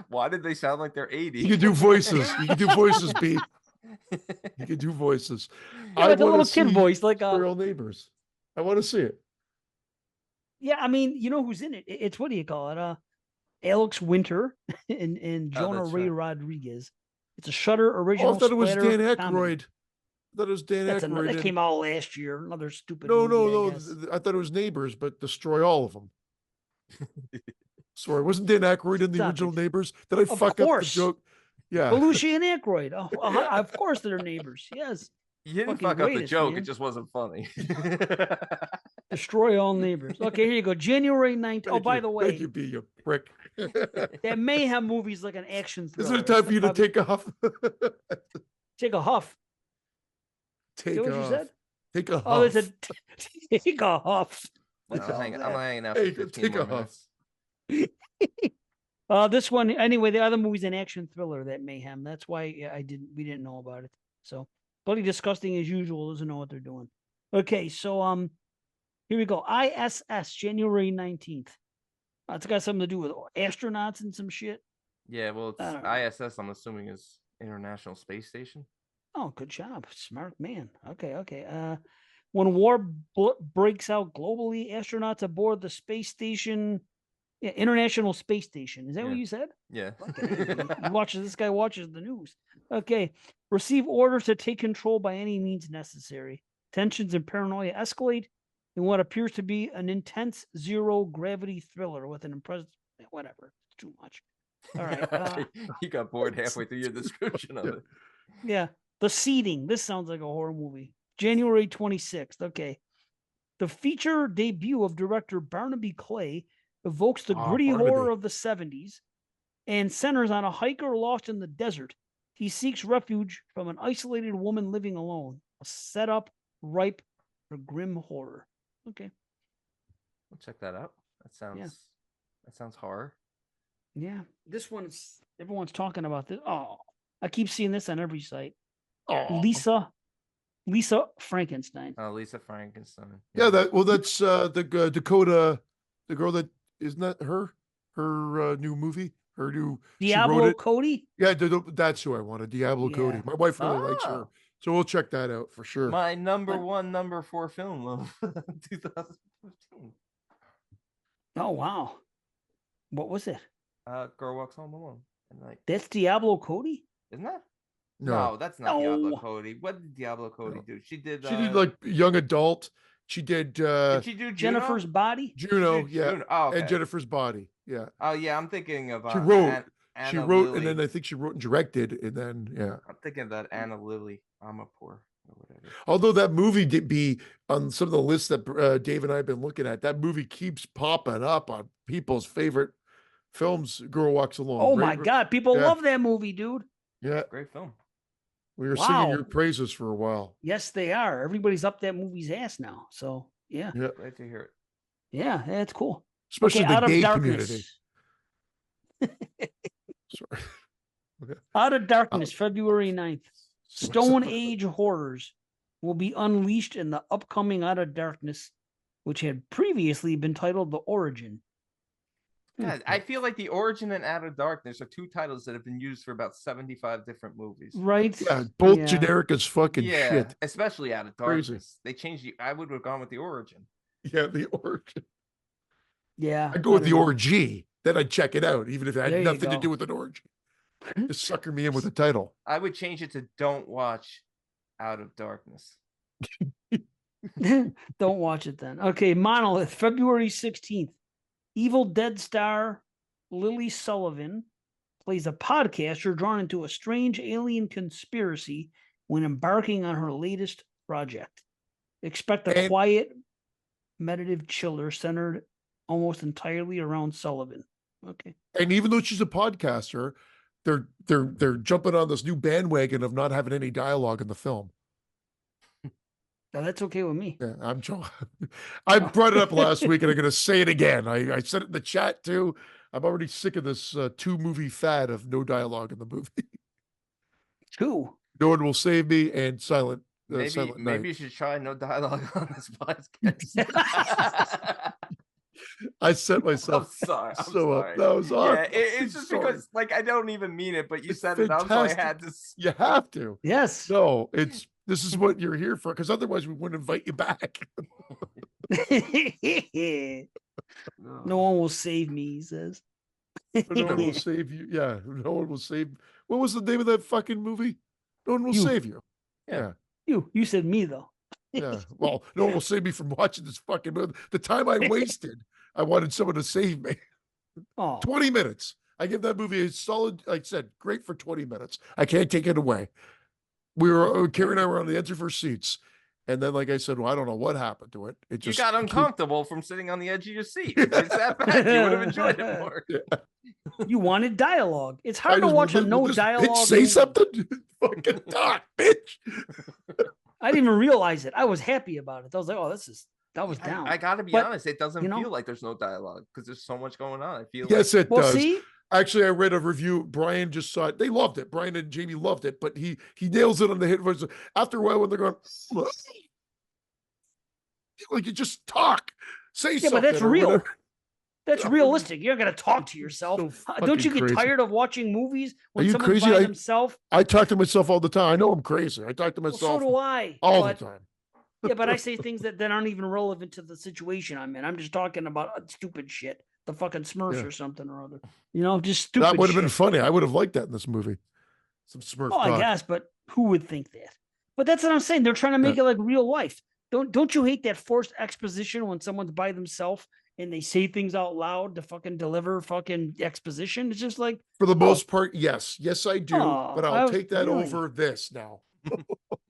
why did they sound like they're 80? You can do voices. You can do voices, B. You can do voices. Yeah, like a little kid voice, like Real Neighbors. I want to see it. Yeah, I mean, you know who's in it? It's what do you call it? Alex Winter and Jonah Ray Rodriguez. It's a Shudder original. I thought it was Dan Aykroyd. Comedy. I thought it was Dan Aykroyd. That came out last year. Another stupid. No. Movie, I thought it was Neighbors, but Destroy All of them. Sorry, wasn't Dan Aykroyd in the original Neighbors? Did I fuck up the joke? Yeah, Belushi and Aykroyd. Of course, they're neighbors. Yes. You didn't fuck up the joke. Man. It just wasn't funny. Destroy all neighbors. Okay, here you go. January 19th. Oh, by the way. Thank you, B, you prick. That Mayhem movie is like an action thriller. Isn't it time for you to take a huff? Take a huff. Take what you said? Take a huff. Oh, there's a take a huff. I'm hanging out for 15 more minutes. This one anyway. The other movie's an action thriller. That Mayhem. That's why we didn't know about it. So bloody disgusting as usual. Doesn't know what they're doing. Okay, so here we go. ISS, January 19th. It's got something to do with astronauts and some shit. Yeah, well, it's ISS. I'm assuming is International Space Station. Oh, good job, smart man. Okay. When war breaks out globally, astronauts aboard the space station. Yeah, International Space Station. Is that what you said? Yeah. Okay. This guy watches the news. Okay. Receive orders to take control by any means necessary. Tensions and paranoia escalate in what appears to be an intense zero-gravity thriller with an impressive... Whatever. It's too much. All right. You got bored halfway through your description of it. Yeah. The Seeding. This sounds like a horror movie. January 26th. Okay. The feature debut of director Barnaby Clay evokes the gritty horror of the 70s and centers on a hiker lost in the desert. He seeks refuge from an isolated woman living alone, a setup ripe for grim horror. Okay. I'll check that out. That sounds horror. Yeah. This one's everyone's talking about this. Oh, I keep seeing this on every site. Oh. Lisa Frankenstein. Oh, Lisa Frankenstein. Yeah, that's the Dakota, the girl that isn't that her new movie, her new Diablo Cody. Yeah, that's who I wanted, Diablo Cody. My wife really likes her, so we'll check that out for sure. My number 4 film of 2015. Oh wow, what was it? Girl Walks Home Alone. That's Diablo Cody, isn't that? No, that's not Diablo Cody. What did Diablo Cody do? She did like young adult. She did she do Jennifer's Body? Juno, yeah. Juno. Oh, okay. And Jennifer's Body. Yeah. Oh yeah, I'm thinking of she wrote Anna Lily. And then I think she wrote and directed, and then I'm thinking of that Anna Lily. I'm a poor or whatever. Although that movie did be on some of the lists that Dave and I have been looking at, that movie keeps popping up on people's favorite films. Girl Walks Alone. Oh my God, people love that movie, dude. Yeah, great film. We were singing your praises for a while. Yes, they are. Everybody's up that movie's ass now. So yeah, glad to hear it. Yeah, that's cool. Especially the gay community. Sorry. Okay. Out of Darkness, February 9th. Stone Age horrors will be unleashed in the upcoming Out of Darkness, which had previously been titled The Origin. God, I feel like The Origin and Out of Darkness are two titles that have been used for about 75 different movies. Right? Yeah, both generic as fucking shit. Especially Out of Darkness. Crazy. They changed I would have gone with The Origin. Yeah, The Origin. Yeah. I'd go with The Orgy. Then I'd check it out, even if it had nothing to do with an orgy. Just sucker me in with the title. I would change it to Don't Watch Out of Darkness. Don't watch it then. Okay, Monolith, February 16th. Evil Dead star Lily Sullivan plays a podcaster drawn into a strange alien conspiracy when embarking on her latest project. Expect a quiet, meditative chiller centered almost entirely around Sullivan. Okay. And even though she's a podcaster, they're jumping on this new bandwagon of not having any dialogue in the film. Now that's okay with me. Yeah, I brought it up last week and I'm going to say it again. I said it in the chat too. I'm already sick of this 2-movie fad of no dialogue in the movie. 2. No One Will Save Me and Silent Maybe Night. you should try no dialogue on this podcast. I set myself I'm so sorry. up. That was awesome. Yeah, it's just because like I don't even mean it, but you said fantastic. it up, so I had to. You have to. Yes. No, this is what you're here for, because otherwise we wouldn't invite you back. No one will save me, he says. No one will save you. Yeah, no one will save. What was the name of that fucking movie? No one will save you. Yeah. You said me though. Yeah. Well, no one will save me from watching this fucking movie. The time I wasted, I wanted someone to save me. Oh. 20 minutes. I give that movie a solid, like I said, great for 20 minutes. I can't take it away. Carrie and I were on the edge of our seats. And then, like I said, well, I don't know what happened to it. It just got uncomfortable from sitting on the edge of your seat. It's that bad. You would have enjoyed it more. Yeah. You wanted dialogue. It's hard to watch a no dialogue. Bitch, say something. Fucking talk, bitch. I didn't even realize it. I was happy about it. I was like, oh, that was down. I gotta be honest, it doesn't feel like there's no dialogue because there's so much going on. I feel yes, it does. See? Actually, I read a review. Brian just saw it. They loved it. Brian and Jamie loved it, but he nails it on the hit voice. After a while, when they're going, like, you just talk, say something. But that's real. Whatever. That's realistic. You're gonna talk to yourself. Don't you get tired of watching movies when someone's by themselves? I talk to myself all the time. I know I'm crazy. I talk to myself. Well, so do I. All the time. Yeah, but I say things that aren't even relevant to the situation I'm in. I'm just talking about stupid shit. The fucking Smurfs or something or other. You know, just stupid That would have shit. been funny. I would have liked that in this movie. Some Smurf talk. I guess, but who would think that? But that's what I'm saying. They're trying to make it like real life. Don't you hate that forced exposition when someone's by themselves and they say things out loud to fucking deliver fucking exposition? It's just like, for the most part, yes. Yes, I do. But I'll take that over this now.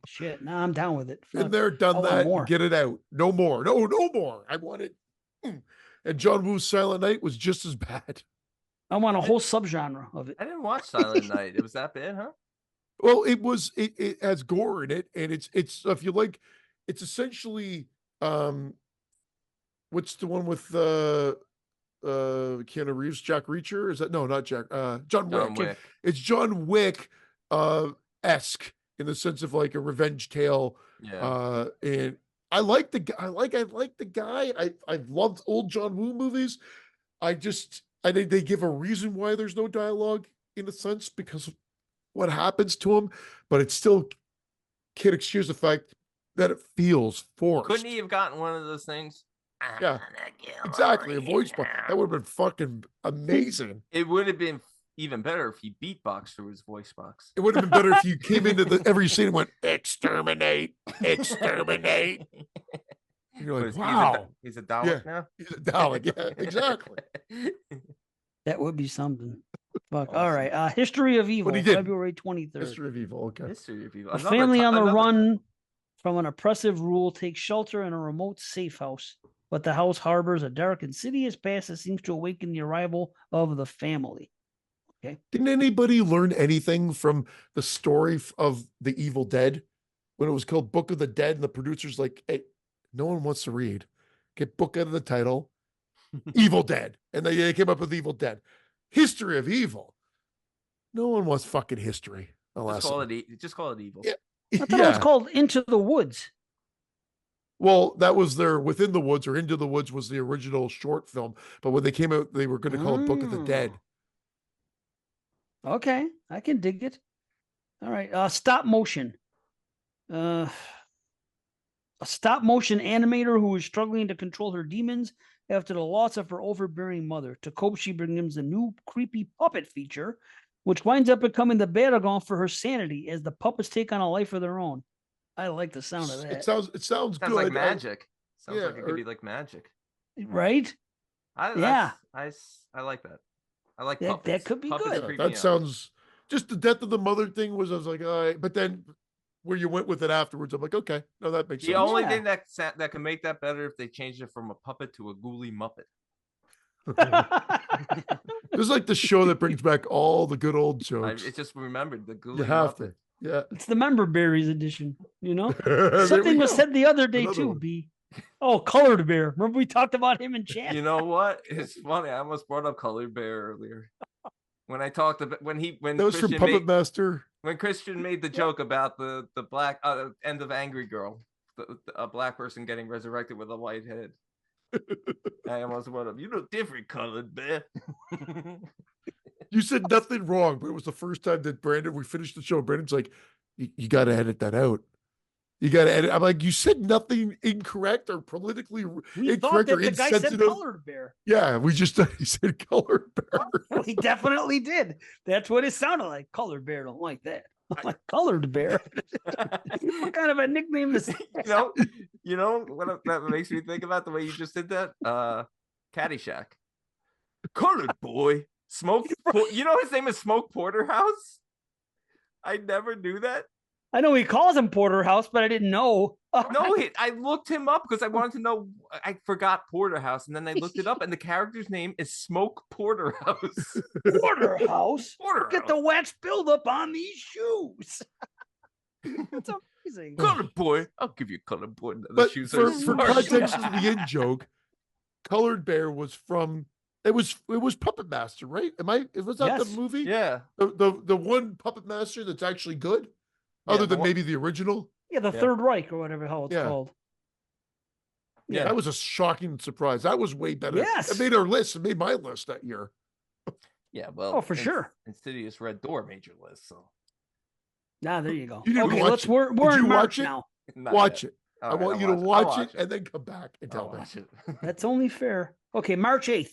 Shit, now I'm down with it. Been there, done that. Get it out. No more. No more. I want it. And John Woo's Silent Night was just as bad. I want a whole subgenre of it. I didn't watch Silent Night. It was that bad, huh? Well, it has gore in it, and it's if you like, it's essentially what's the one with Keanu Reeves, Jack Reacher? Is that not Jack? John Wick. It's John Wick esque in the sense of like a revenge tale. Yeah. And I like the guy. I like the guy. I've loved old John Woo movies. I think they give a reason why there's no dialogue in a sense because of what happens to him, but it still can't excuse the fact that it feels forced. Couldn't he have gotten one of those things? Yeah, exactly. A voice box. That would have been fucking amazing. It would have been even better if he beatboxed through his voice box. It would have been better if you came into every scene and went, exterminate, exterminate. You're like, wow. He's a Dalek now? He's a Dalek, yeah, exactly. That would be something. Fuck. Awesome. All right. History of Evil, February 23rd. History of Evil, okay. History of Evil. A family on the run from an oppressive rule takes shelter in a remote safe house, but the house harbors a dark, insidious past that seems to awaken the arrival of the family. Okay. Didn't anybody learn anything from the story of The Evil Dead when it was called Book of the Dead and the producer's like, hey, no one wants to read. Get book out of the title. Evil Dead. And they came up with Evil Dead. History of Evil. No one wants fucking history. Just call it Evil. Yeah. I thought it was called Into the Woods. Well, that was their Within the Woods or Into the Woods was the original short film. But when they came out, they were going to call it Book of the Dead. Okay. I can dig it. All right. Stop motion. A stop motion animator who is struggling to control her demons after the loss of her overbearing mother. To cope, she brings a new creepy puppet feature, which winds up becoming the battleground for her sanity as the puppets take on a life of their own. I like the sound of that. It sounds good. Like magic. Sounds like it could be like magic. Right? I like that. I like that. Puppets. That could be Puppets good. That sounds just the death of the mother thing was, I was like, all right. But then where you went with it afterwards. I'm like, okay, no, that makes sense. The only thing that can make that better if they changed it from a puppet to a ghoulie Muppet. This is like the show that brings back all the good old jokes. It's just remembered the ghoulie You have Muppet. to. Yeah. It's the member berries edition, Something was said the other day too, B. Oh, Colored Bear. Remember we talked about him in chat? You know what? It's funny. I almost brought up Colored Bear earlier. When I talked about when that was Christian from Puppet Master. When Christian made the joke about the black end of Angry Girl, a black person getting resurrected with a white head. I almost brought up, different Colored Bear. You said nothing wrong, but it was the first time that we finished the show. Brandon's like, you got to edit that out. You got to edit. I'm like, you said nothing incorrect or politically incorrect or insensitive. The guy said Colored Bear. Yeah, he said Colored Bear. He definitely did. That's what it sounded like. Colored Bear. Don't like that. I'm like, Colored Bear. What kind of a nickname is that? What that makes me think about the way you just did that? Caddyshack. Colored boy. His name is Smoke Porterhouse? I never knew that. I know he calls him Porterhouse, but I didn't know. No, I looked him up because I wanted to know. I forgot Porterhouse, and then I looked it up, and the character's name is Smoke Porterhouse. Porterhouse? Get the wax buildup on these shoes. That's amazing. Colored boy. I'll give you Colored boy. But for context of the in joke, Colored Bear was from... It was Puppet Master, right? Was that the movie? Yeah. The one Puppet Master that's actually good, other than maybe the original. Yeah, the Third Reich or whatever the hell it's called. Yeah, that was a shocking surprise. That was way better. Yes, it made our list. It made my list that year. Yeah, well, for sure. Insidious Red Door made your list, so. There you go. Okay, we're in March now. Watch it. I want you to watch it and then come back and tell me. That's only fair. Okay, March 8th.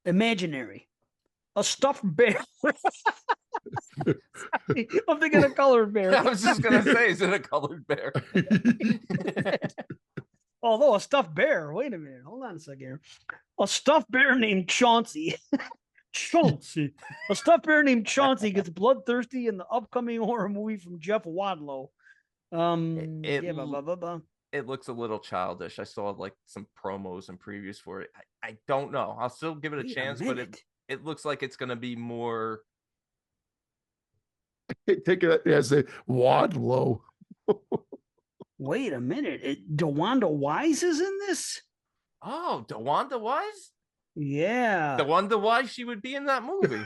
Imaginary. A stuffed bear. I'm thinking a Colored Bear. I was just going to say, is it a Colored Bear? Although a stuffed bear. Wait a minute. Hold on a second here. A stuffed bear named Chauncey. Chauncey. A stuffed bear named Chauncey gets bloodthirsty in the upcoming horror movie from Jeff Wadlow. It looks a little childish. I saw like some promos and previews for it. I don't know. I'll still give it a chance, but it looks like it's going to be more. Take it as a Wadlow. Wait a minute. DeWanda Wise is in this? Oh, DeWanda Wise? Yeah. DeWanda Wise, she would be in that movie.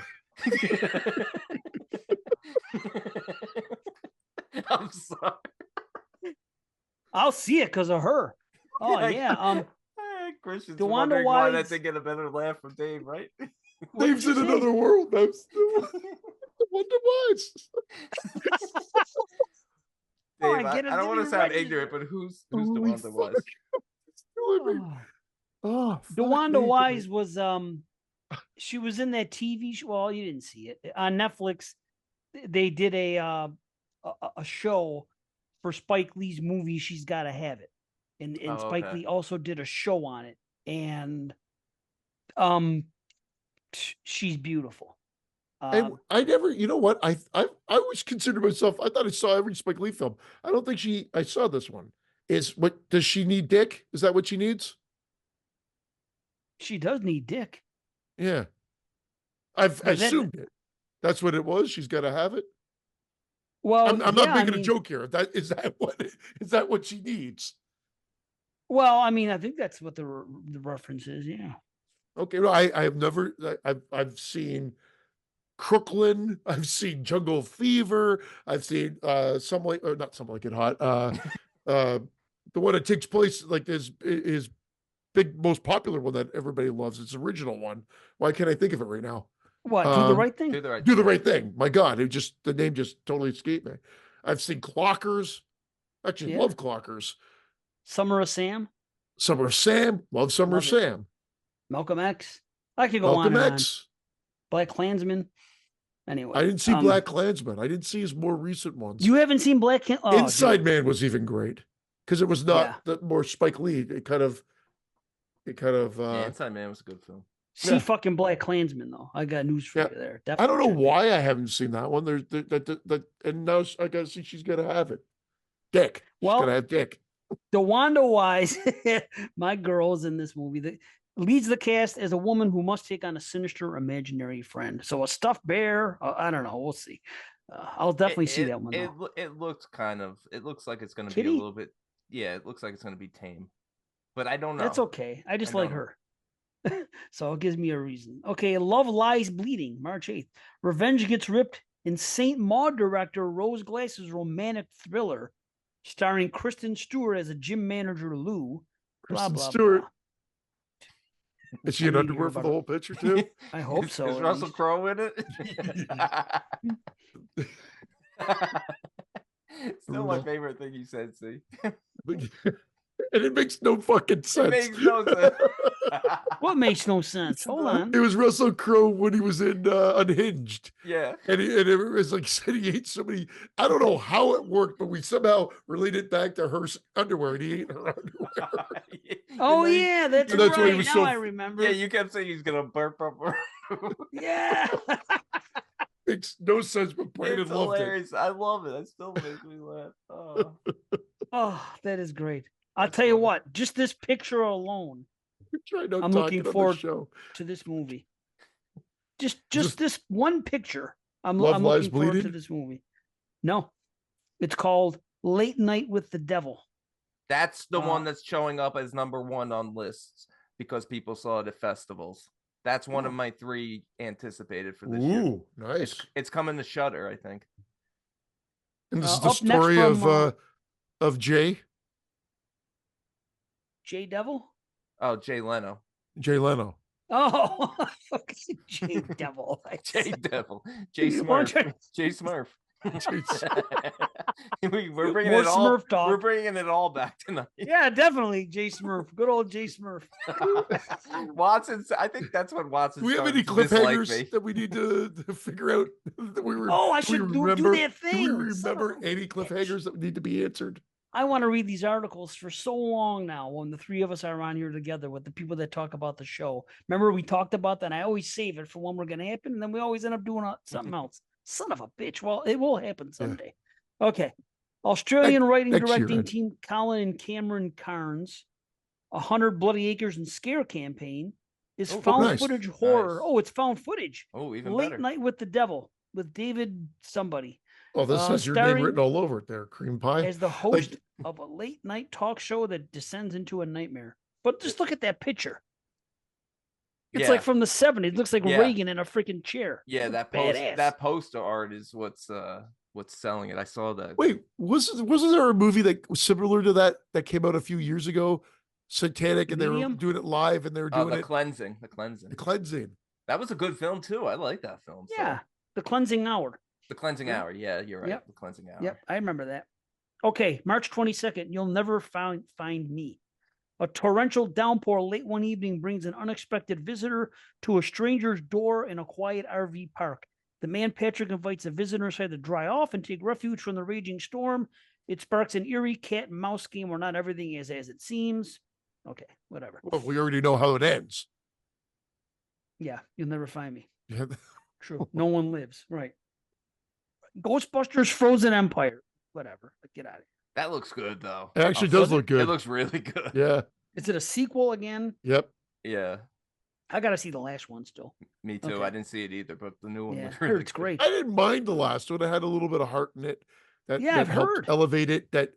I'm sorry. I'll see it because of her. Oh yeah. Christian's DeWanda Wise. Why that to get a better laugh from Dave, right? Dave's in another world. That's DeWanda Wise. Dave, I don't want to sound ignorant, but who's DeWanda Wise? DeWanda Wise was she was in that TV show. Well, you didn't see it on Netflix. They did a show for Spike Lee's movie. She's Gotta Have It, and Spike Lee also did a show on it, and she's beautiful. And I never, you know what? I always considered myself. I thought I saw every Spike Lee film. I don't think I saw this one. Does she need dick? Is that what she needs? She does need dick. Yeah, I've assumed it. That's what it was. She's got to have it. Well, I'm not making a joke here. Is that what she needs? Well, I mean, I think that's what the reference is. Yeah. Okay. Well, I have never. I've seen Crooklyn. I've seen Jungle Fever. I've seen not Some Like It Hot. The one that takes place like is big, most popular one that everybody loves. It's the original one. Why can't I think of it right now? What? Do the Right Thing? Do the Right Do the Right Thing. My God, the name just totally escaped me. I've seen Clockers. Actually, love Clockers. Summer of Sam. Summer of Sam. Love Summer of Sam. Malcolm X. I could go Malcolm on. X. Black Klansman. Anyway, I didn't see Black Klansman. I didn't see his more recent ones. You haven't seen Black Inside Man was even great because it was not the more Spike Lee. It kind of. Inside Man was a good film. See fucking Black Klansman though. I got news for you there. Definitely I don't know why I haven't seen that one. There's and now I gotta see she's gonna have it. Dick. She's gonna have Dick. DeWanda Wise, my girl, is in this movie that leads the cast as a woman who must take on a sinister imaginary friend. So a stuffed bear. I don't know. We'll see. I'll definitely see that one. It looks it looks like it's going to be a little bit. Yeah, it looks like it's going to be tame, but I don't know. That's okay. I just like her. So it gives me a reason. Okay, Love Lies Bleeding, March 8th. Revenge gets ripped in Saint Maud director Rose Glass's romantic thriller, starring Kristen Stewart as a gym manager Lou. Kristen Stewart. Is she in underwear for the whole picture too? I hope so. Is Russell Crowe in it? Still my favorite thing you said, see. And it makes no fucking sense. It makes no sense. What makes no sense? Hold on. It was Russell Crowe when he was in Unhinged. Yeah. And it was like said he ate so many. I don't know how it worked, but we somehow related it back to her underwear, and he ate her underwear. Oh yeah, that's right. Why he was now I remember. Yeah, you kept saying he's gonna burp up her. Yeah. Makes no sense, but Brandon loved it. I love it. That still makes me laugh. Oh, that is great. I'll tell you what, just this picture alone, I'm looking forward to this movie. Just this one picture. I'm looking forward to this movie. No, it's called Late Night with the Devil. That's the one that's showing up as #1 on lists because people saw it at festivals. That's one of my 3 anticipated for this year. Ooh, nice. It's coming to Shudder, I think. And this is the story of Jay. Jay Devil? Oh, Jay Leno. Jay Leno. Oh, Jay Devil. Jay Devil. Jay Smurf. Jay Smurf. We're bringing it all. Smurf talk. We're bringing it all back tonight. Yeah, definitely, Jay Smurf. Good old Jay Smurf. Watson. I think that's what Watson. Do we have any cliffhangers that we need to figure out? I should do that thing. Do we remember any cliffhangers that need to be answered? I want to read these articles for so long now when the 3 of us are on here together with the people that talk about the show. Remember, we talked about that, and I always save it for when we're going to happen, and then we always end up doing something else. Son of a bitch. Well, it will happen someday. Yeah. Okay. Australian writing-directing team Colin and Cameron Carnes, 100 Bloody Acres and Scare campaign is found footage horror. Oh, it's found footage. Oh, even Late better. Night with the Devil with David somebody. Oh, this has your name written all over it there, Cream Pie. As the host of a late night talk show that descends into a nightmare. But just look at that picture. It's like from the 70s. It looks like Reagan in a freaking chair. Yeah, that poster art is what's selling it. I saw that. Wait, wasn't there a movie that was similar to that came out a few years ago? Satanic, and they were doing it live, and they were doing The Cleansing. That was a good film too. I like that film. Yeah, The Cleansing Hour. The Cleansing Hour. Yeah, you're right. Yep. The Cleansing Hour. Yep, I remember that. Okay, March 22nd. You'll never find me. A torrential downpour late one evening brings an unexpected visitor to a stranger's door in a quiet RV park. The man Patrick invites the visitor inside to dry off and take refuge from the raging storm. It sparks an eerie cat and mouse game where not everything is as it seems. Okay, whatever. Well, we already know how it ends. Yeah, you'll never find me. Yeah. True. No one lives. Right. Ghostbusters Frozen Empire. Whatever. Get out of here. That looks good, though. It actually does look good. It looks really good. Yeah. Is it a sequel again? Yep. Yeah. I got to see the last one still. Me too. Okay. I didn't see it either, but the new one was really it's great. I didn't mind the last one. It had a little bit of heart in it. I've heard. Elevate it. That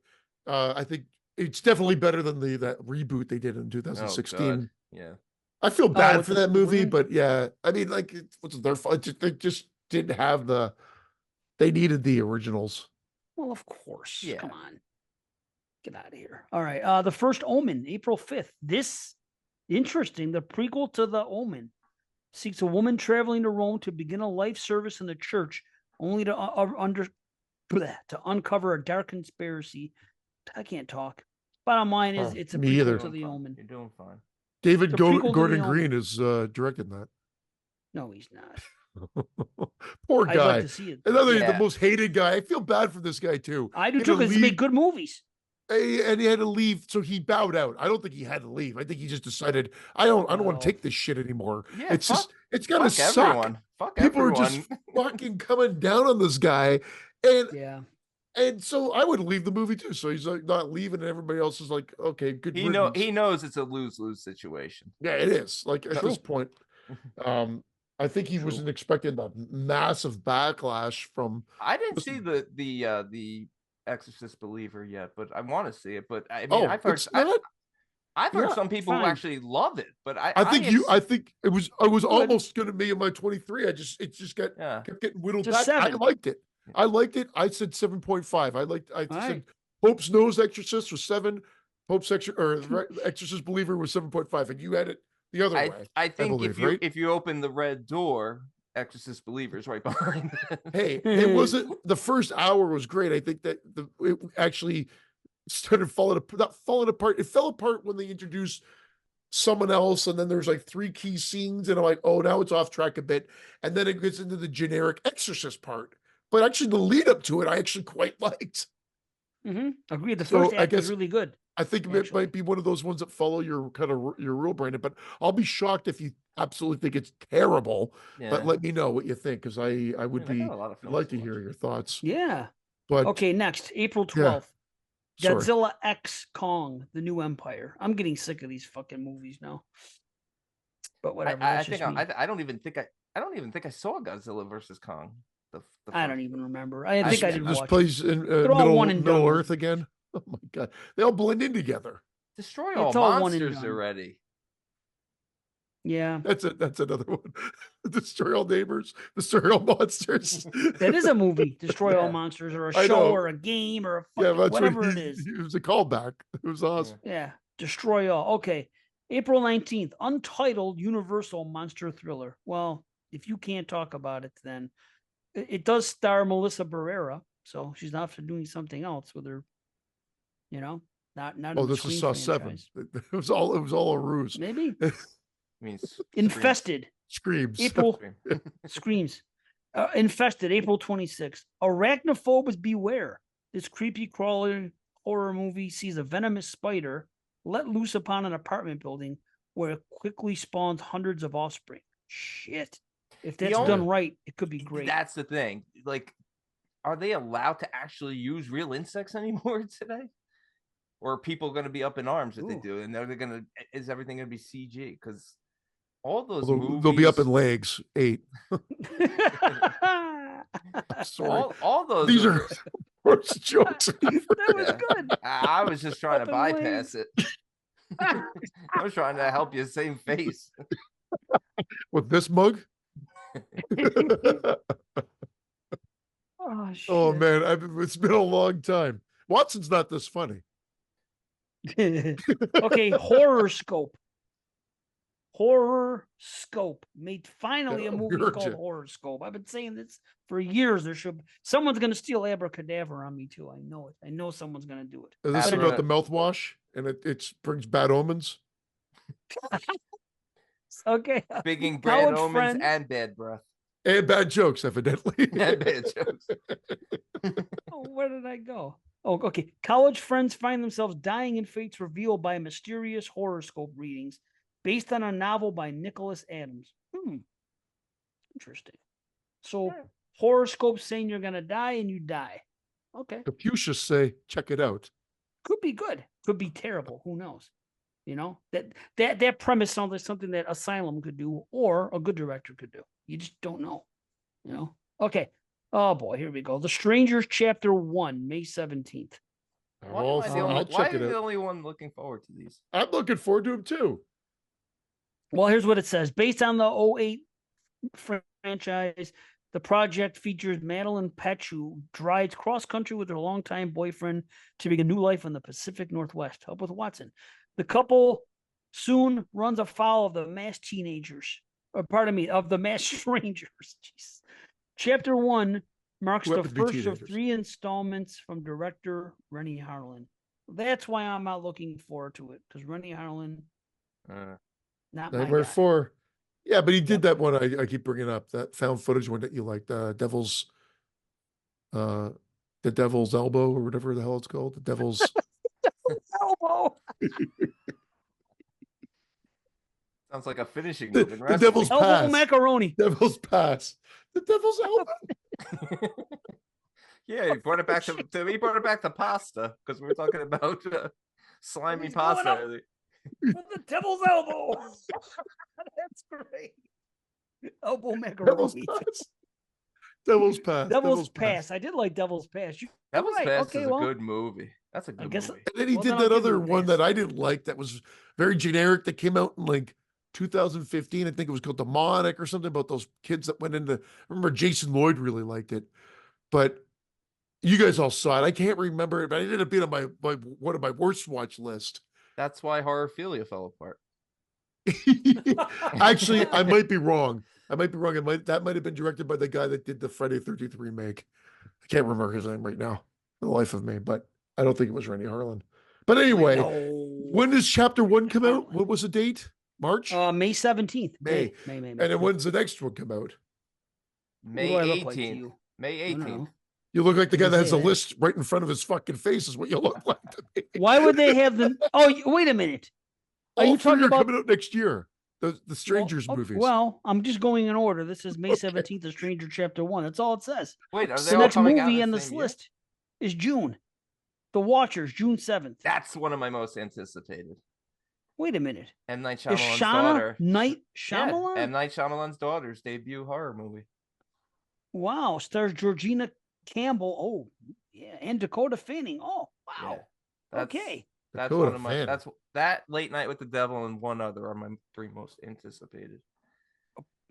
I think it's definitely better than that reboot they did in 2016. Yeah. I feel bad for that movie, but yeah. I mean, like, it was their fault. They just didn't have they needed the originals. Well, of course. Yeah. Come on. Get out of here. All right. The First Omen, April 5th. This, interesting, the prequel to The Omen seeks a woman traveling to Rome to begin a life service in the church, only to uncover a dark conspiracy. I can't talk. Bottom line is, it's a prequel to The Omen. You're doing fine. David Gordon Green is directing that. No, he's not. Poor guy. I'd like to see it. The most hated guy. I feel bad for this guy too. I do too, because he made good movies. And he had to leave, so he bowed out. I don't think he had to leave. I think he just decided, I don't want to take this shit anymore. Yeah, it's gonna suck. Everyone. Fuck People everyone. are just fucking coming down on this guy, and Yeah. And so I would leave the movie too. So he's like not leaving, and everybody else is like, okay, good. He knows it's a lose-lose situation. Yeah, it is. Like at this point, I think he wasn't expecting the massive backlash from. I didn't see the Exorcist Believer yet, but I want to see it. But I mean, I've heard some people who actually love it. But I think it was. I was almost going to be in my 23. It just kept getting whittled back. 7. I liked it. I said 7.5. I said Pope's Nose Exorcist was 7. Pope's Exorcist Believer was 7.5, and you had it the other way. I think if you open the red door, Exorcist Believer is right behind. Hey, it wasn't the first hour was great. I think that it actually started falling apart. It fell apart when they introduced someone else, and then there's like 3 key scenes, and I'm like, oh, now it's off track a bit, and then it gets into the generic Exorcist part. But actually, the lead up to it, I actually quite liked. Agreed. The first act was really good. I think it might be one of those ones that follow your kind of your rule, Brandon. But I'll be shocked if you absolutely think it's terrible. Yeah. But let me know what you think, because I would I'd like to hear your thoughts. Yeah. But okay, next April 12th, Godzilla X Kong: The New Empire. I'm getting sick of these fucking movies now. But whatever. I don't even think I saw Godzilla versus Kong. I don't even remember. I think I didn't watch. This plays in Middle Earth again. Oh my god, they all blend in together. Destroy all monsters already. Yeah, that's another one. Destroy all neighbors. Destroy all monsters. That is a movie. Destroy all monsters, or a show, or a game, or whatever it is. It was a callback. It was awesome. Yeah, Destroy All. Okay, April 19th, Untitled Universal Monster Thriller. Well, if you can't talk about it, then. It does star Melissa Barrera, so she's not doing something else with her. Not. Oh, this is Saw 7. It was all a ruse. Maybe. Means Infested. Screams. April Screams. Infested. April 26th. Arachnophobes beware. This creepy crawler horror movie sees a venomous spider let loose upon an apartment building where it quickly spawns hundreds of offspring. Shit. If that's done right, it could be great. That's the thing. Like, are they allowed to actually use real insects anymore today? Or are people going to be up in arms if they do? And is everything going to be CG? Because all those movies... They'll be up in legs, 8. Sorry. All those... These are worse jokes. That was good. I was just trying to bypass it. I was trying to help you save face. With this mug? Oh man, it's been a long time. Watson's not this funny. Okay, Horror Scope made finally a movie called Horror Scope. I've been saying this for years. Someone's gonna steal Abracadabra on me too. I know it. I know someone's gonna do it. Is this about the mouthwash and it brings bad omens? Okay. Bigging bad omens and bad breath. And bad jokes, evidently. And bad jokes. Where did I go? Oh, okay. College friends find themselves dying in fates revealed by mysterious horoscope readings based on a novel by Nicholas Adams. Interesting. So horoscopes saying you're going to die and you die. Okay. Confucius say, check it out. Could be good. Could be terrible. Who knows? That premise sounds like something that Asylum could do or a good director could do. You just don't know. Okay. Oh boy, here we go. The Strangers Chapter 1, May 17th. Why are you the only one looking forward to these? I'm looking forward to them too. Well, here's what it says. Based on the 08 franchise, the project features Madeline Petch, who drives cross-country with her longtime boyfriend to begin a new life in the Pacific Northwest. Help with Watson. The couple soon runs afoul of the mass strangers. Jeez. Chapter 1 marks the first of 3 installments from director Rennie Harlin. That's why I'm not looking forward to it, because Rennie Harlin, not my guy. 4. Yeah, but he did that one I keep bringing up, that found footage one that you like, the Devil's Elbow or whatever the hell it's called, the Devil's elbow. Sounds like a finishing move in The wrestling. devil's Elbow pass. macaroni. Devil's pass. The devil's elbow. Yeah, he brought it back to pasta because we were talking about slimy He's going pasta. up. With the devil's elbow. That's great. Elbow Devil's macaroni. pass. Devil's pass. Devil's pass. I did like Devil's Pass. Devil's right. Pass Okay, is well, a good movie. That's a good movie. And then he Well, did then I'll that give you other the one pass. that I didn't like that was very generic that came out in like 2015. I think it was called Demonic or something about those kids that went into. I remember Jason Lloyd really liked it, but you guys all saw it. I can't remember it, but it ended up being on my one of my worst watch list. That's why Horrorphilia fell apart. Actually, I might be wrong. That might have been directed by the guy that did the Friday 13th remake. I can't remember his name right now, for the life of me, but I don't think it was Randy Harlan. But anyway, when does chapter 1 come out? What was the date? March? May 17th. May. And then when's the next one come out? May 18th. May 18th. You look like the guy that has a list right in front of his fucking face is what you look like to me. Why would they have the... Oh, wait a minute. Are you talking about... coming out next year? The Strangers movies. Well, I'm just going in order. This is May 17th, The Stranger Chapter 1. That's all it says. Wait, are they the all next coming movie out on this list is June. The Watchers, June 7th. That's one of my most anticipated. Wait a minute. M. Night Is Shyamalan's daughter. Night Shyamalan? Yeah, M. Night Shyamalan's daughter's debut horror movie. Wow. Stars Georgina Campbell. Oh, yeah. And Dakota Fanning. Oh, wow. Yeah, okay. That's one of my... That Late Night with the Devil and one other are my 3 most anticipated.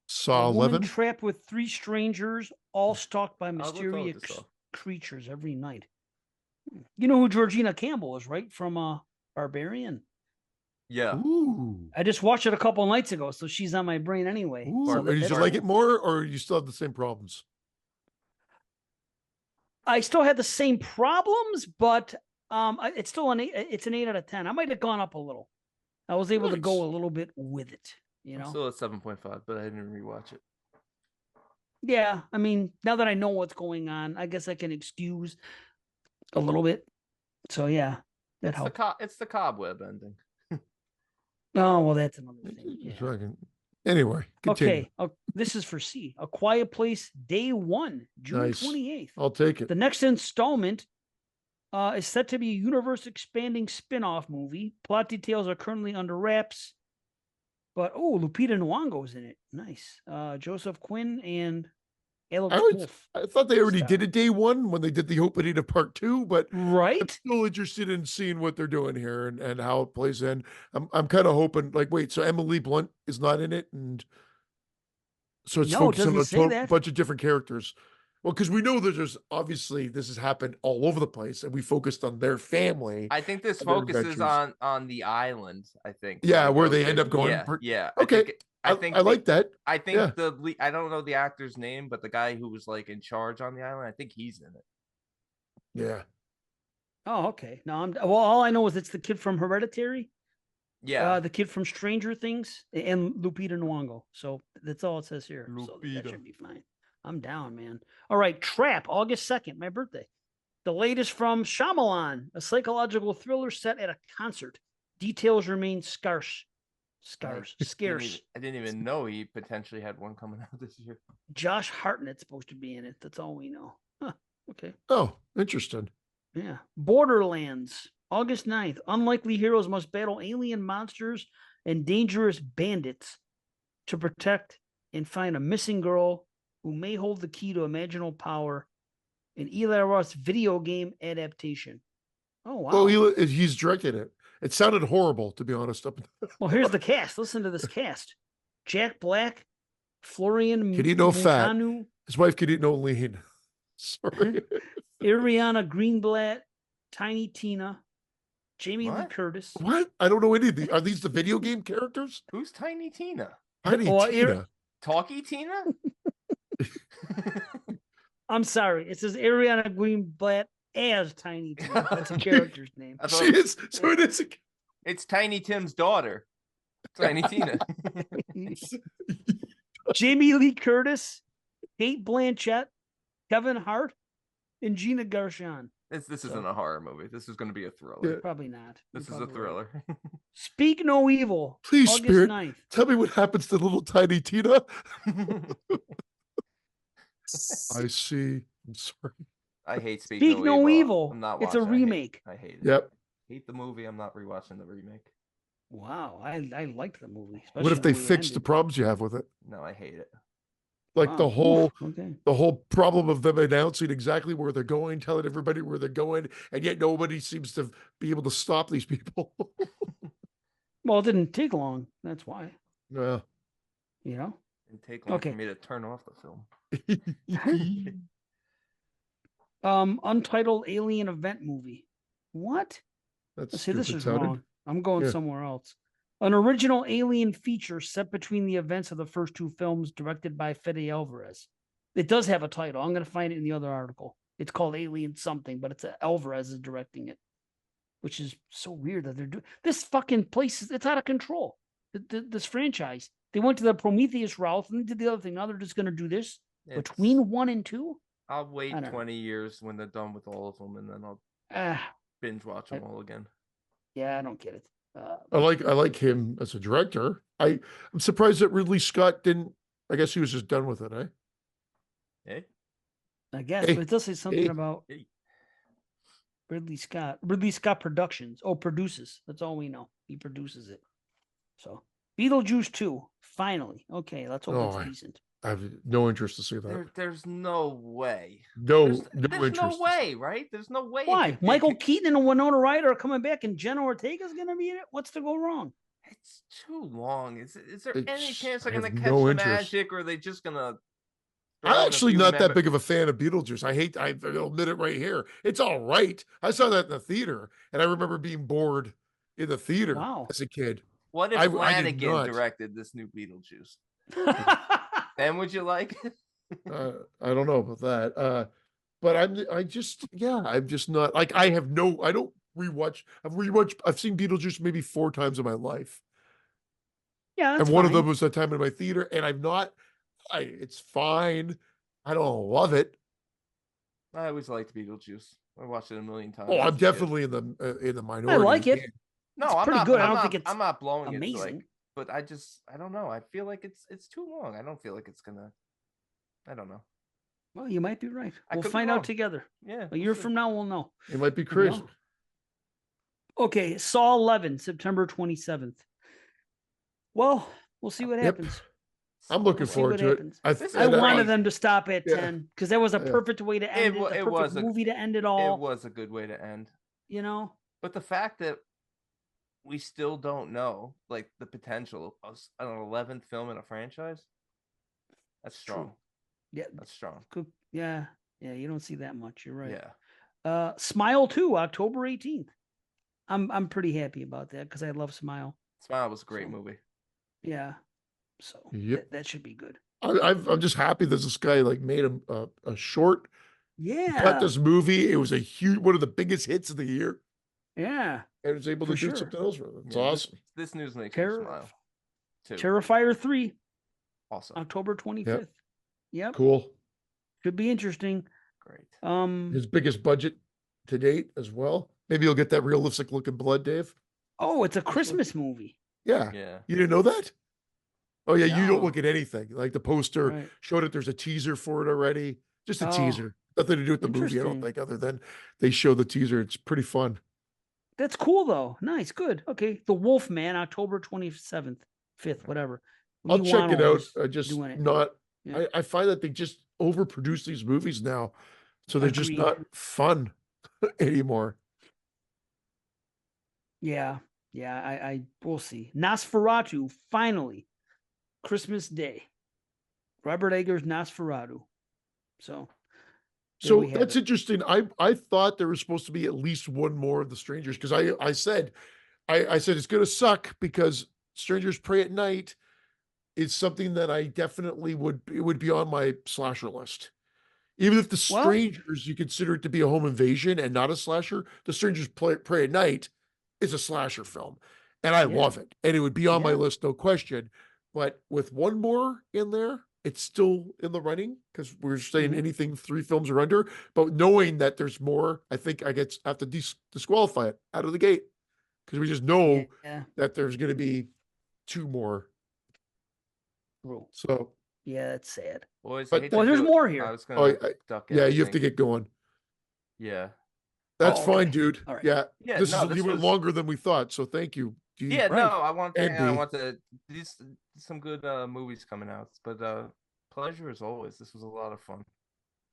Saw 11. Woman trapped with 3 strangers, all stalked by mysterious creatures every night. You know who Georgina Campbell is, right? From Barbarian. Yeah. Ooh. I just watched it a couple of nights ago, so she's on my brain anyway. Ooh. So Did you like it more, or you still have the same problems? I still had the same problems, but it's still it's an 8 out of 10. I might have gone up a little. I was able to go a little bit with it. You know, I'm still at 7.5, but I didn't rewatch it. Yeah, I mean, now that I know what's going on, I guess I can excuse a little bit. So yeah, that helped. It's the cobweb ending. Oh well, that's another thing. Yeah. Anyway, continue. Okay. This is for C. A Quiet Place Day 1, June 28th. I'll take it. The next installment is set to be a universe-expanding spin-off movie. Plot details are currently under wraps. But, Lupita Nyong'o's in it. Nice. Joseph Quinn and Alex Wolff. I thought they already did a day 1 when they did the opening of part 2, but I'm still interested in seeing what they're doing here and how it plays in. I'm kind of hoping, like, wait, so Emily Blunt is not in it, and so it's focusing on a bunch of different characters. Well, because we know that there's obviously this has happened all over the place, and we focused on their family. I think this focuses on the island. I think. Yeah, where they end up going. Yeah. Okay. I like that. I think I don't know the actor's name, but the guy who was like in charge on the island, I think he's in it. Yeah. Oh, okay. No, all I know is it's the kid from Hereditary. Yeah. The kid from Stranger Things and Lupita Nyong'o. So that's all it says here. Lupita. So that should be fine. I'm down, man. All right, Trap, August 2nd, my birthday. The latest from Shyamalan, a psychological thriller set at a concert. Details remain scarce. Scarce. I didn't even know he potentially had one coming out this year. Josh Hartnett's supposed to be in it. That's all we know. Huh, okay. Oh, interesting. Yeah. Borderlands, August 9th. Unlikely heroes must battle alien monsters and dangerous bandits to protect and find a missing girl who may hold the key to imaginal power. An Eli Roth video game adaptation. Oh, wow. Oh, he's directed it. It sounded horrible, to be honest. Well, here's the cast. Listen to this cast. Jack Black, Florian Could eat no fat. His wife could eat no lean. Sorry. Ariana Greenblatt, Tiny Tina, Jamie Lee Curtis. What? I don't know any of these. Are these the video game characters? Who's Tiny Tina? Tiny Tina. Talkie Tina? I'm sorry. It says Ariana Greenblatt as Tiny Tim. That's a character's name. She is. So it is. It's Tiny Tim's daughter, Tiny Tina. Jamie Lee Curtis, Kate Blanchett, Kevin Hart, and Gina Gershon. This isn't a horror movie. This is going to be a thriller. Yeah. Probably not. This is a thriller. Right. Speak No Evil. Please, August Spirit, 9th. tell me what happens to little tiny Tina. I see. I'm sorry. I hate Speak No Evil. I'm not it's watching. a remake. I hate it. Yep. Hate the movie. I'm not rewatching the remake. Wow, I liked the movie. What if they fixed the problems you have with it? No, I hate it. Like Wow. the whole Okay. the whole problem of them announcing exactly where they're going, telling everybody where they're going, and yet nobody seems to be able to stop these people. Well, it didn't take long. That's why. Yeah. You know? It didn't take long for me to turn off the film. Untitled Alien Event movie. What? Let's see, this is wrong. I'm going somewhere else. An original Alien feature set between the events of the first two films, directed by Fede Alvarez. It does have a title. I'm going to find it in the other article. It's called Alien something, but it's Alvarez is directing it, which is so weird that they're doing this. Fucking place it's out of control. This franchise. They went to the Prometheus route and they did the other thing. Now they're just going to do this between 1 and 2. I'll wait 20 years when they're done with all of them, and then I'll binge watch them all again. Yeah, I don't get it. I like him as a director. I'm surprised that Ridley Scott didn't. I guess he was just done with it, eh? Hey, I guess, but it does say something about Ridley Scott. Ridley Scott Productions. Oh, produces. That's all we know. He produces it. So Beetlejuice 2, finally. Okay, let's hope it's decent. I have no interest to see that. There's no way. There's no way, right? There's no way. Why? Michael Keaton and Winona Ryder are coming back, and Jenna Ortega's going to be in it? What's to go wrong? It's too long. Is there any chance they're going to catch no the magic, or are they just going to... I'm actually not that big of a fan of Beetlejuice. I'll admit it right here. It's all right. I saw that in the theater, and I remember being bored in the theater as a kid. What if Flanagan directed this new Beetlejuice? Then would you like it? I don't know about that. But I'm just not like I don't rewatch. I've seen Beetlejuice maybe 4 times in my life. Yeah, and one of them was that time in my theater, and it's fine. I don't love it. I always liked Beetlejuice. I watched it a million times. Oh, I'm definitely in the minority. I like it. No, I'm pretty good. I don't think it's I'm not blowing amazing. it. But I don't know. I feel like it's too long. I don't feel like it's gonna. I don't know. Well, you might be right. We'll find out together. Yeah. A year from now, we'll know. It might be crazy. Okay, Saw 11, September 27th. Well, we'll see what happens. I'm looking forward to it. I wanted them to stop at 10 because that was a perfect way to end it. It was a movie to end it all. It was a good way to end. You know? But the fact that we still don't know, like, the potential of an 11th film in a franchise, that's strong. True. Yeah. That's strong. Good. Yeah. Yeah, you don't see that much. You're right. Yeah. Smile 2, October 18th. I'm pretty happy about that because I love Smile. Smile was a great movie. Yeah. So that should be good. I'm just happy that this guy made a short. Yeah. Cut this movie. It was one of the biggest hits of the year. Yeah. And was able to do something else with it. It's awesome. This news makes me smile. Terrifier 3. Awesome. October 25th. Yep. Cool. Should be interesting. Great. His biggest budget to date as well. Maybe you'll get that realistic looking blood, Dave. Oh, it's a Christmas movie. Yeah. Yeah. You didn't know that? Oh yeah, you don't look at anything. Like the poster showed it. There's a teaser for it already. Just a teaser. Nothing to do with the movie, I don't think, other than they show the teaser. It's pretty fun. That's cool though. Nice, good. Okay. The Wolf Man, October 27th, 5th, whatever. I'll check it out. I find that they just overproduce these movies now. So they're just not fun anymore. Yeah. Yeah. I we'll see. Nosferatu, finally. Christmas Day. Robert Eggers' Nosferatu. So that's interesting. I thought there was supposed to be at least one more of the Strangers because I said it's going to suck because Strangers Pray at Night is something that I definitely would be on my slasher list. Even if the Strangers you consider it to be a home invasion and not a slasher, the Strangers Pray at Night is a slasher film, and I love it, and it would be on my list, no question. But with one more in there, it's still in the running because we're saying anything 3 films or under. But knowing that there's more, I think I have to disqualify it out of the gate because we just know that there's going to be 2 more. So yeah, it's sad. Boys, well, there's more here. I was gonna duck yeah, you have to get going. Yeah. That's fine, dude. Right. Yeah. Yeah. This went longer than we thought. So thank you. Yeah, no, I want these some good movies coming out. But pleasure as always. This was a lot of fun.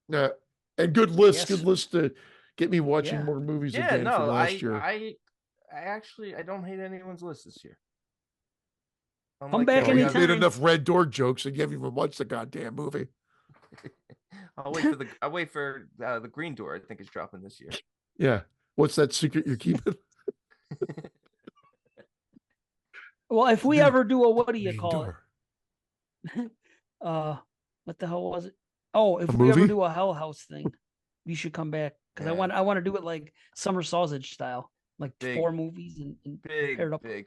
Yeah. And good list to get me watching more movies again from last year. I actually don't hate anyone's list this year. Come back anytime. You made enough Red Door jokes and you haven't even watched the goddamn movie. I'll wait for the Green Door. I think is dropping this year. Yeah. What's that secret you're keeping? Well, if we ever do a what do you call it? What the hell was it? Oh, if we ever do a Hell House thing, you should come back because I want to do it like Summer Sausage style, like 4 movies and big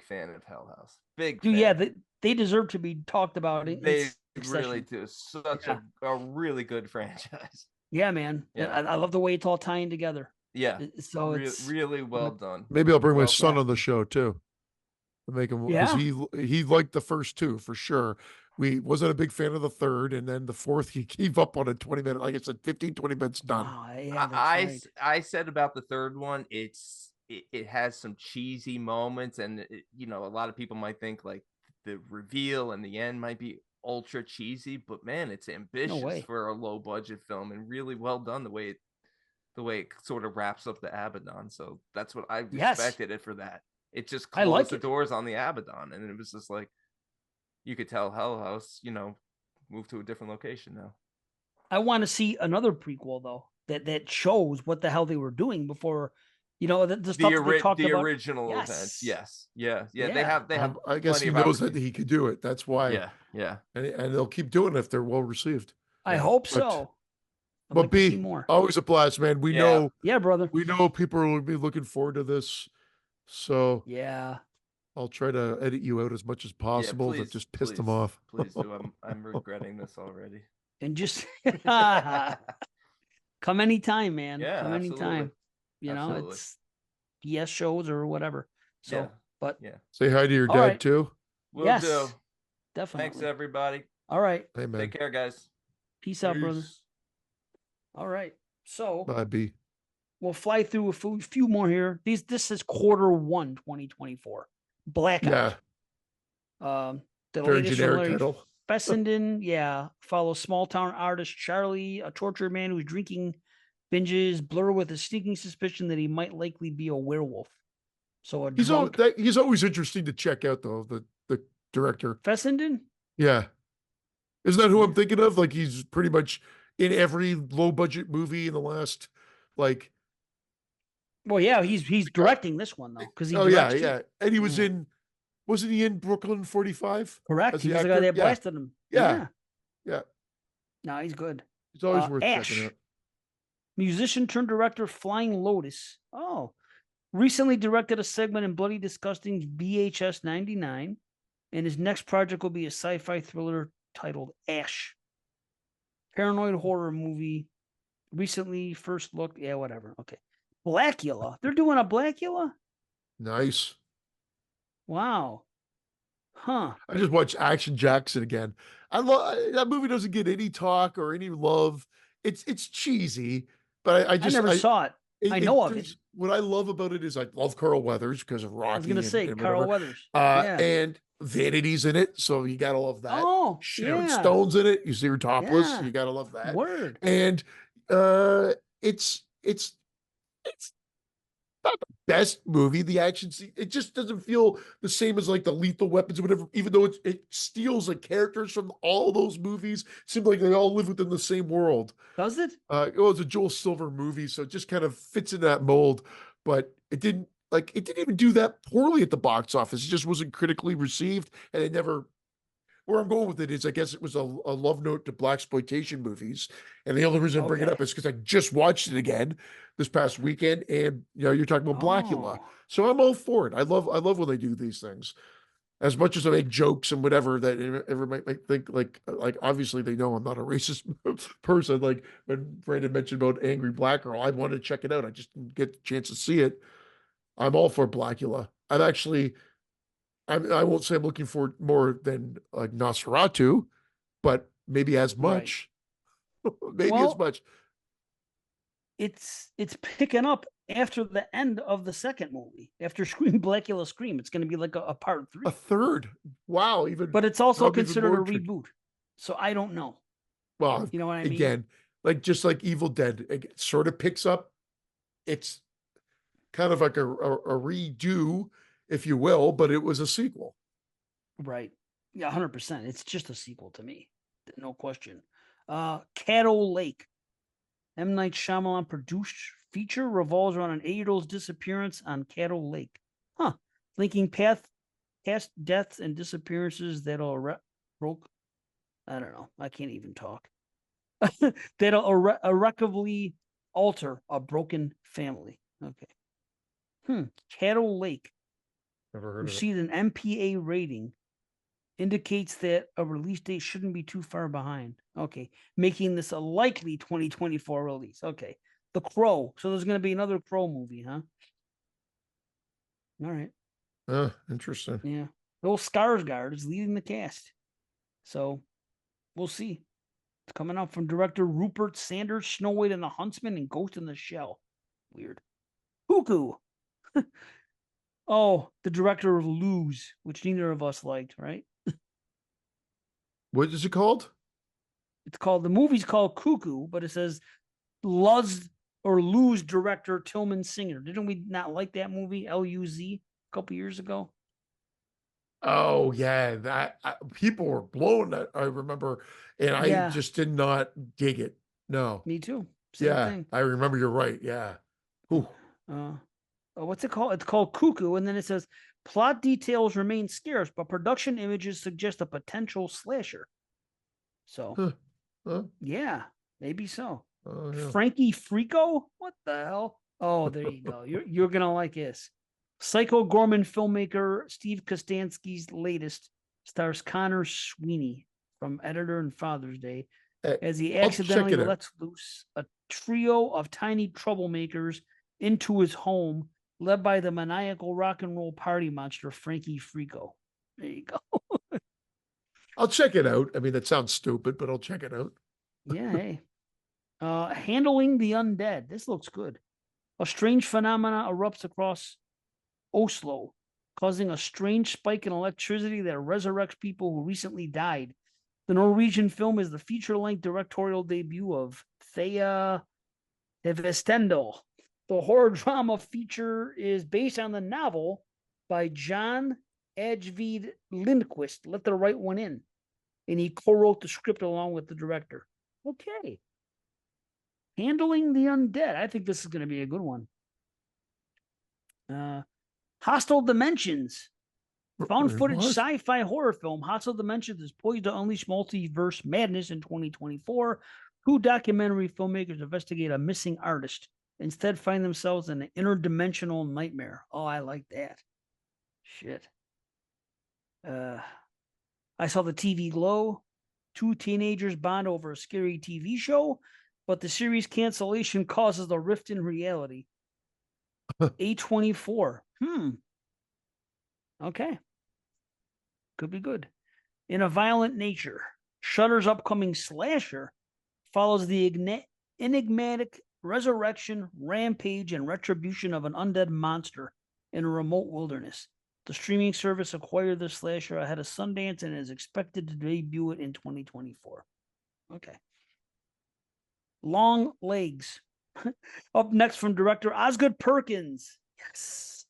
fan of Hell House. Dude, yeah, they deserve to be talked about. They really do. Such a really good franchise. Yeah, man. Yeah. I love the way it's all tying together. Yeah. So it's really well done. Maybe I'll bring my son on the show too. Make him because he liked the first 2 for sure. We wasn't a big fan of the third, and then the fourth he gave up on a 20-minute, like I said, 15-20 minutes done. Oh, yeah, I said about the third one, it has some cheesy moments, and a lot of people might think like the reveal and the end might be ultra cheesy, but man, it's ambitious for a low budget film and really well done the way it sort of wraps up the Abaddon. So that's what I respected it for that. It just closed the doors on the Abaddon, and it was just like you could tell Hell House, moved to a different location now. I want to see another prequel though that shows what the hell they were doing before, the stuff they talked about. The original events. Yes. Yeah. They have. I guess he knows that he could do it. That's why. Yeah. And they'll keep doing it if they're well received. I hope so. But B, always a blast, man. We know. Yeah, brother. We know people will be looking forward to this. So yeah, I'll try to edit you out as much as possible to just piss them off. Please do. I'm regretting this already. And just come anytime, man. Yeah, come anytime. Absolutely. It's BS shows or whatever. So, but say hi to your dad too. Will do. Definitely. Thanks, everybody. All right. Hey, man. Take care, guys. Peace out, brother. All right. So bye, B. We'll fly through a few more here. This is Q1 2024. Blackout. Yeah. The very latest generic title. Fessenden, follows small town artist Charlie, a tortured man who's drinking binges, blur with a sneaking suspicion that he might likely be a werewolf. So he's always interesting to check out though. The director Fessenden. Yeah, isn't that who I'm thinking of? Like he's pretty much in every low budget movie in the last like. Well, yeah, he's directing this one though because and he was in. Wasn't he in Brooklyn 45? Correct. He was the guy that blasted him. Yeah. No, he's good. It's always worth Ash, checking out. Musician turned director, Flying Lotus. Oh, recently directed a segment in Bloody Disgusting's VHS 99, and his next project will be a sci-fi thriller titled Ash. Paranoid horror movie. Recently, first look. Yeah, whatever. Okay. Blackula. They're doing a Blackula? Nice. Wow. Huh. I just watched Action Jackson again. I love that movie. Doesn't get any talk or any love. It's cheesy, but I never saw it. I know of it. What I love about it is I love Carl Weathers because of Rocky. I was going to say Carl Weathers. And Vanity's in it, so you gotta love that. Oh, Sharon Stone's in it. You see her topless. You gotta love that. Word. And it's not the best movie. The action scene, it just doesn't feel the same as like the Lethal Weapons or whatever, even though it steals the characters from all those movies. It seems like they all live within the same world. Does it? It's a Joel Silver movie, so it just kind of fits in that mold, but it didn't even do that poorly at the box office. It just wasn't critically received, and it never. Where I'm going with it is, I guess it was a love note to blaxploitation movies, and the only reason I bring it up is because I just watched it again this past weekend, and you're talking about Blackula, so I'm all for it. I love when they do these things. as much as I make jokes and whatever that everybody might think, like obviously they know I'm not a racist person. Like when Brandon mentioned about Angry Black Girl, I wanted to check it out. I just didn't get the chance to see it. I'm all for Blackula. I'm actually, I won't say I'm looking for more than like Nosferatu, but maybe as Right. much, maybe as Well, much. it's picking up after the end of the second movie. After Scream Blackula Scream, it's going to be like a part 3. A third. Wow. Even, But it's also probably even considered a more tricky. reboot. So I don't know. Well, You know what I mean? again, like just like Evil Dead, it sort of picks up. It's kind of like a redo, if you will, but it was a sequel. Right. Yeah, 100%. It's just a sequel to me. No question. Caddo Lake. M. Night Shyamalan produced feature revolves around an 8-year-old's disappearance on Caddo Lake. Huh. Linking past deaths and disappearances that'll broke. I don't know. I can't even talk. That'll irrevocably alter a broken family. Okay. Caddo Lake Never heard of it. received an MPA rating. Indicates that a release date shouldn't be too far behind. Okay. Making this a likely 2024 release. Okay. The Crow. So there's going to be another Crow movie, huh? All right. Interesting. Yeah. Bill Skarsgård is leading the cast. So we'll see. It's coming out from director Rupert Sanders, Snow White and the Huntsman, and Ghost in the Shell. Weird. Cuckoo. Oh, the director of Lose, which neither of us liked, right? What is it called? The movie's called Cuckoo, but it says Luz or Lose director Tillman Singer. Didn't we not like that movie, Luz, a couple years ago? Oh yeah, that people were blown. I remember, and I just did not dig it. No, me too. Same thing. I remember. You're right. Yeah. Ooh. What's it called? It's called Cuckoo, and then it says plot details remain scarce, but production images suggest a potential slasher. So, yeah, maybe so. Yeah. Frankie Frico? What the hell? Oh, there you go. You're gonna like this. Psycho Gorman filmmaker Steve Kostanski's latest stars Connor Sweeney from Editor and Father's Day as he accidentally lets loose a trio of tiny troublemakers into his home, led by the maniacal rock and roll party monster Frankie Frico. There you go. I'll check it out. I mean, that sounds stupid, but I'll check it out. Yeah, hey. Handling the Undead. This looks good. A strange phenomena erupts across Oslo, causing a strange spike in electricity that resurrects people who recently died. The Norwegian film is the feature-length directorial debut of Thea Devestendal. The horror drama feature is based on the novel by John Ajvide Lindquist, Let the Right One In, and he co-wrote the script along with the director. Okay. Handling the Undead. I think this is going to be a good one. Hostile Dimensions. Found footage sci-fi horror film Hostile Dimensions is poised to unleash multiverse madness in 2024. 2 documentary filmmakers investigate a missing artist, instead find themselves in an interdimensional nightmare. Oh, I like that. Shit. I saw the TV Glow. 2 teenagers bond over a scary TV show, but the series cancellation causes a rift in reality. A24. Okay. Could be good. In a Violent Nature, Shudder's upcoming slasher follows the enigmatic resurrection, rampage, and retribution of an undead monster in a remote wilderness. The streaming service acquired the slasher ahead of Sundance and is expected to debut it in 2024. Okay. Long Legs. Up next from director Osgood Perkins. Yes.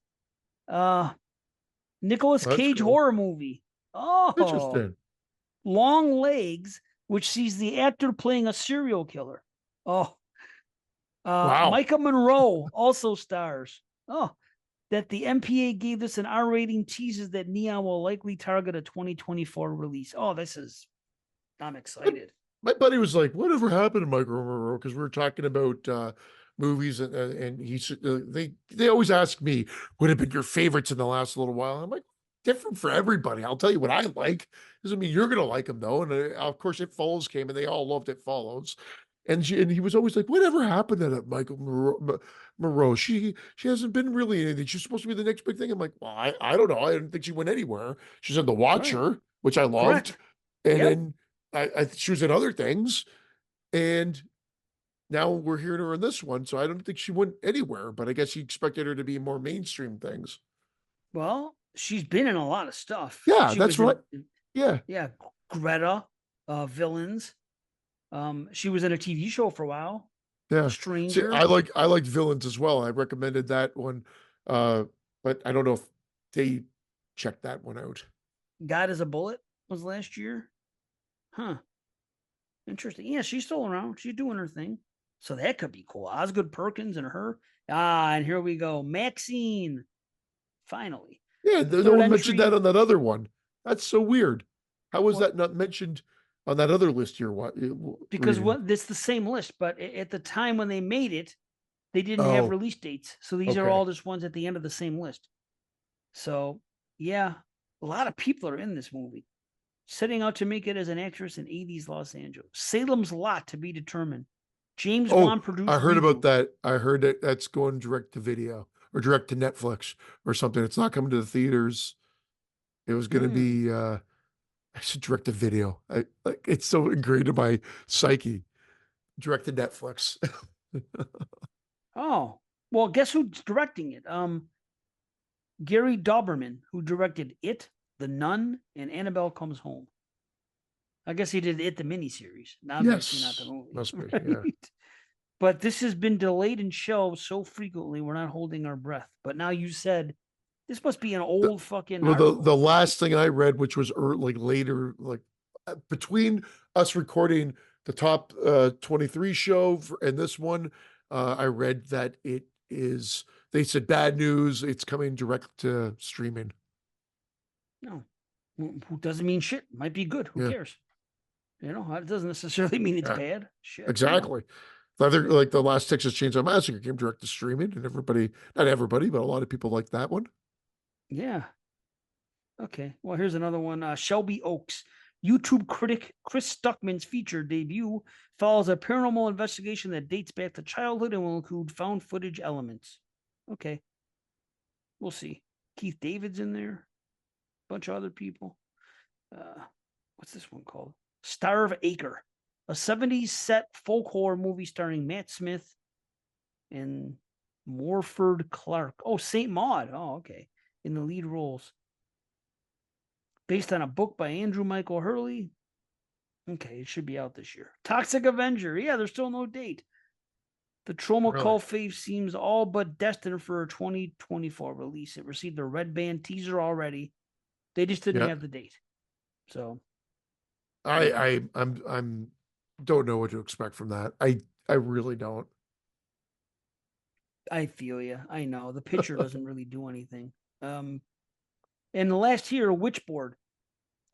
Nicolas Cage horror movie. Oh, interesting. Long Legs, which sees the actor playing a serial killer. Oh, wow. Micah Monroe also stars. Oh, that the MPA gave this an R rating teases that Neon will likely target a 2024 release. Oh, I'm excited. My buddy was like, "Whatever happened to Micah Monroe?" Because we were talking about movies, and he they always ask me, "What have been your favorites in the last little while?" I'm like, different for everybody. I'll tell you what I like. Doesn't mean you're gonna like them though. And of course, It Follows came, and they all loved It Follows. And he was always like, "Whatever happened to that Michael Moreau? She hasn't been really anything. She's supposed to be the next big thing." I'm like, "Well, I don't know. I didn't think she went anywhere. She's in The Watcher, which I loved, Correct. and then she was in other things, and now we're hearing her in this one. So I don't think she went anywhere. But I guess he expected her to be more mainstream things. Well, she's been in a lot of stuff. Yeah, She that's was right. in, Yeah, yeah, Greta, Villains. She was in a TV show for a while. yeah. See, Stranger. I liked Villains as well. I recommended that one, but I don't know if they checked that one out. God is a Bullet was last year. Huh. Interesting. Yeah, she's still around. She's doing her thing. So that could be cool. Osgood Perkins and her. And here we go. Maxine. Finally. Yeah, The no third one mentioned entry- that on that other one. That's so weird. How was Well- that not mentioned on that other list you're Because reading? it's the same list, but at the time when they made it, they didn't have Oh, release dates. So these are okay. all just ones at the end of the same list. So yeah, a lot of people are in this movie. Setting out to make it as an actress in 80s Los Angeles. Salem's Lot to be determined. James Wan produced. I heard about reboot. that. I heard that that's going direct to video or direct to Netflix or something. It's not coming to the theaters. It was going to be I should direct to video. Like it's so ingrained in my psyche. Direct to Netflix. Oh, well, guess who's directing it? Gary Dauberman, who directed It, The Nun, and Annabelle Comes Home. I guess he did It, the miniseries. Not Yes, not the movie. must be, yeah. But this has been delayed and shelved so frequently, we're not holding our breath. But now you said this must be an old fucking. Well, the last thing I read, which was like later, like between us recording the top 23 show and this one, I read that it is. They said bad news. It's coming direct to streaming. No, who doesn't mean shit. Might be good. Who Yeah. cares? You know, it doesn't necessarily mean it's Yeah. bad. Shit. Exactly. The other, like the last Texas Chainsaw Massacre came direct to streaming, and everybody, not everybody, but a lot of people like that one. Yeah. Okay. Well, here's another one. Shelby Oaks. YouTube critic Chris Stuckman's feature debut follows a paranormal investigation that dates back to childhood and will include found footage elements. Okay. We'll see. Keith David's in there. A bunch of other people. What's this one called? Starve Acre. A 70s set folk horror movie starring Matt Smith and Morford Clark. Oh, St. Maud. Oh, okay. In the lead roles. Based on a book by Andrew Michael Hurley. Okay, it should be out this year. Toxic Avenger. Yeah, there's still no date. The Trauma Call fave seems all but destined for a 2024 release. It received a red band teaser already. They just didn't have the date. So I'm don't know what to expect from that. I really don't. I feel you. I know the picture doesn't really do anything. And the last here, Witchboard.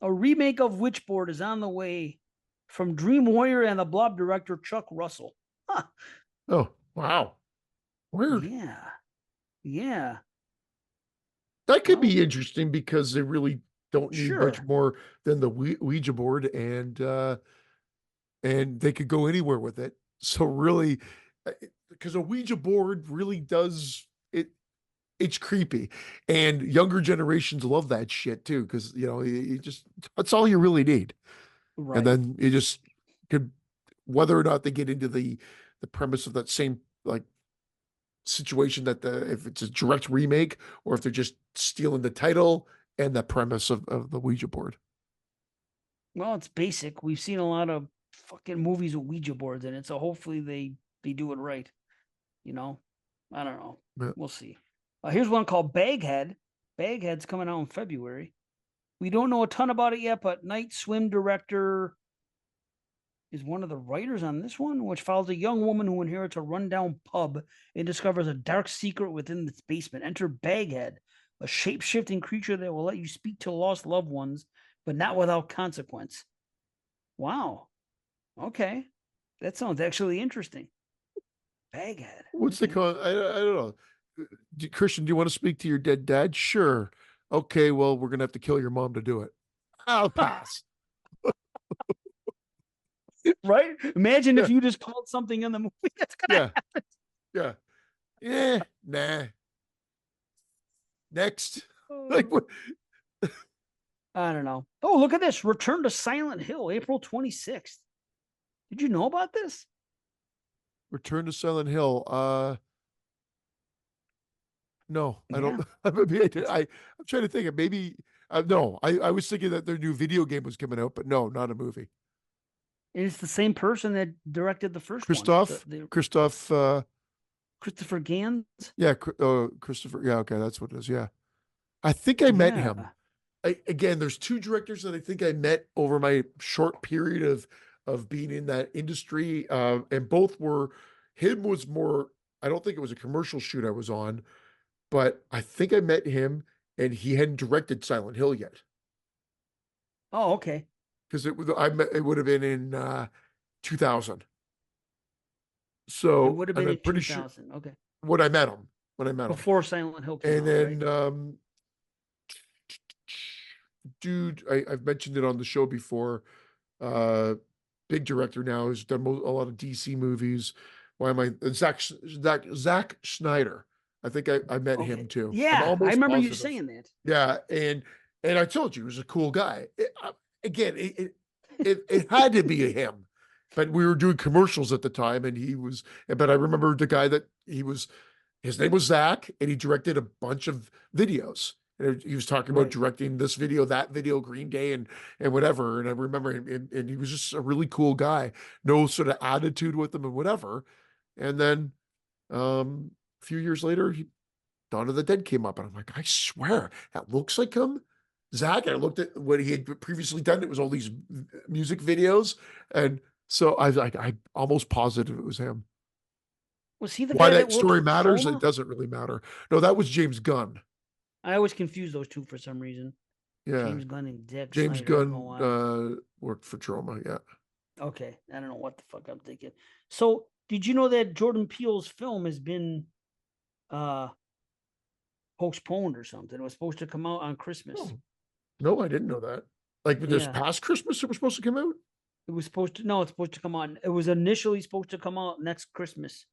A remake of Witchboard is on the way from Dream Warrior and the Blob director Chuck Russell. Huh. Oh, wow. Weird. Yeah. That could be interesting because they really don't need much Sure. more than the Ouija board, and they could go anywhere with it. So really, because a Ouija board really does it. It's creepy, and younger generations love that shit too. Because you just that's all you really need, Right. and then you just could whether or not they get into the premise of that same like situation that if it's a direct remake or if they're just stealing the title and the premise of the Ouija board. Well, it's basic. We've seen a lot of fucking movies with Ouija boards in it, so hopefully they do it right. I don't know. Yeah. We'll see. Here's one called Baghead. Baghead's coming out in February. We don't know a ton about it yet, but Night Swim director is one of the writers on this one, which follows a young woman who inherits a rundown pub and discovers a dark secret within its basement. Enter Baghead, a shape-shifting creature that will let you speak to lost loved ones, but not without consequence. Wow. Okay. That sounds actually interesting. Baghead. What's the call? I don't know. Christian, do you want to speak to your dead dad? Sure. Okay, well, we're gonna have to kill your mom to do it. I'll pass. Right? Imagine Yeah, if you just called something in the movie that's gonna yeah, yeah. Yeah, nah. Next. Like happen. what? I don't know. Oh, look at this. Return to Silent Hill, April 26th. Did you know about this? Return to Silent Hill. No, I don't. Yeah. I'm trying to think of maybe. No, I was thinking that their new video game was coming out, but no, not a movie. And it's the same person that directed the first one. Christoph, The Christoph, Christopher Gans. yeah, Christopher. Yeah, okay, that's what it is. Yeah, I think I met Yeah. him. Again, there's two directors that I think I met over my short period of being in that industry, and both were. Him was more. I don't think it was a commercial shoot I was on, but I think I met him, and he hadn't directed Silent Hill yet Oh, okay. because it would have been in 2000. It So would have been I'm in pretty sure 2000. Okay. when I met him, when I met him, Before Silent Hill came and out, right? then dude, I've mentioned it on the show before. Uh, Big director now. Has done a lot of DC movies. Why am I Zack Schneider? I think I met him Okay. too. I'm Yeah, I almost remember you positive. saying that. Yeah, and I told you he was a cool guy. Again, it had to be him, but we were doing commercials at the time, and he was. But I remember the guy that he was. His name was Zach, and he directed a bunch of videos. And he was talking about Right. directing this video, that video, Green Day, and whatever. And I remember him, and he was just a really cool guy. No sort of attitude with him and whatever. And then a few years later, Dawn of the Dead came up, and I'm like, I swear that looks like him, Zach. And I looked at what he had previously done. It was all these music videos, and so I was like, I almost positive it was him. Was he the Why guy that that worked story for matters, it Troma? doesn't really matter. No, that was James Gunn. I always confuse those two for some reason. Yeah, James Gunn and Zack James Snyder. I don't know Gunn why. worked for Troma. Yeah. Okay. I don't know what the fuck I'm thinking. So did you know that Jordan Peele's film has been uh postponed or something? It was supposed to come out on Christmas. Oh, no, I didn't know that. Like this Yeah. past Christmas, it was supposed to come out. It was supposed to, no, it's supposed to come on. It was initially supposed to come out next Christmas